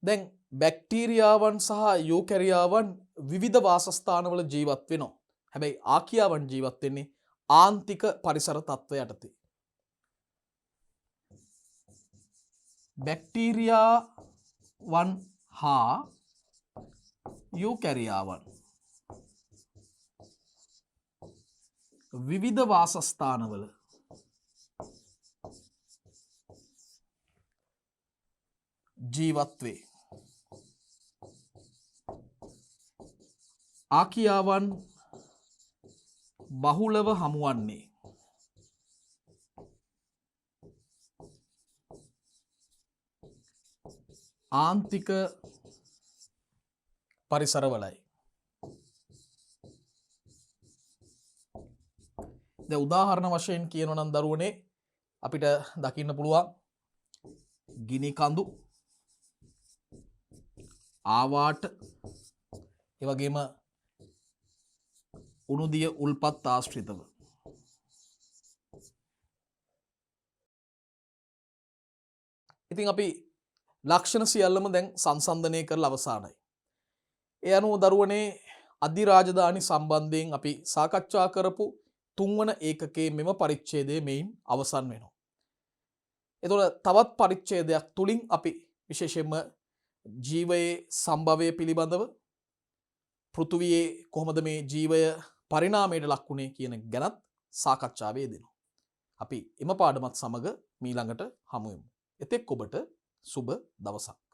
[SPEAKER 1] දැන් බැක්ටීරියාවන් සහ යූකැරියාවන් විවිධ වාසස්ථානවල ජීවත් වෙනවා. හැබැයි ආකියාවන් ජීවත් වෙන්නේ ආන්තික පරිසර තත්ත්වය යටතේ. බැක්ටීරියාවන් හා යූකැරියාවන් විවිධ වාසස්ථානවල ජීවත් වේ. ආකියාවන් බහුලව හමුවන්නේ ආන්තික පරිසරවලයි. දැන් උදාහරණ වශයෙන් කියනවා නම් දරුවනේ අපිට දකින්න පුළුවන් ගිනි කඳු ආවාට ඒ වගේම උණුදිය උල්පත් ආශ්‍රිතව ඉතින් අපි ලක්ෂණ සියල්ලම දැන් සංසන්දනය කරලා අවසానයි. ඒ අනුව දරුවනේ අධිරාජධානි සම්බන්ධයෙන් අපි සාකච්ඡා කරපු තුන්වන ඒකකයේ මෙම පරිච්ඡේදය මෙයින් අවසන් වෙනවා. එතකොට තවත් පරිච්ඡේදයක් තුලින් අපි විශේෂයෙන්ම ජීවයේ සම්භවය පිළිබඳව පෘථුවියේ කොහොමද මේ ජීවය පරිණාමයට ලක් වුණේ කියන ගැනත් සාකච්ඡාවේ යෙදෙනවා. අපි එම පාඩමත් සමග මීළඟට හමු වෙමු. එතෙක් ඔබට සුබ දවසක්.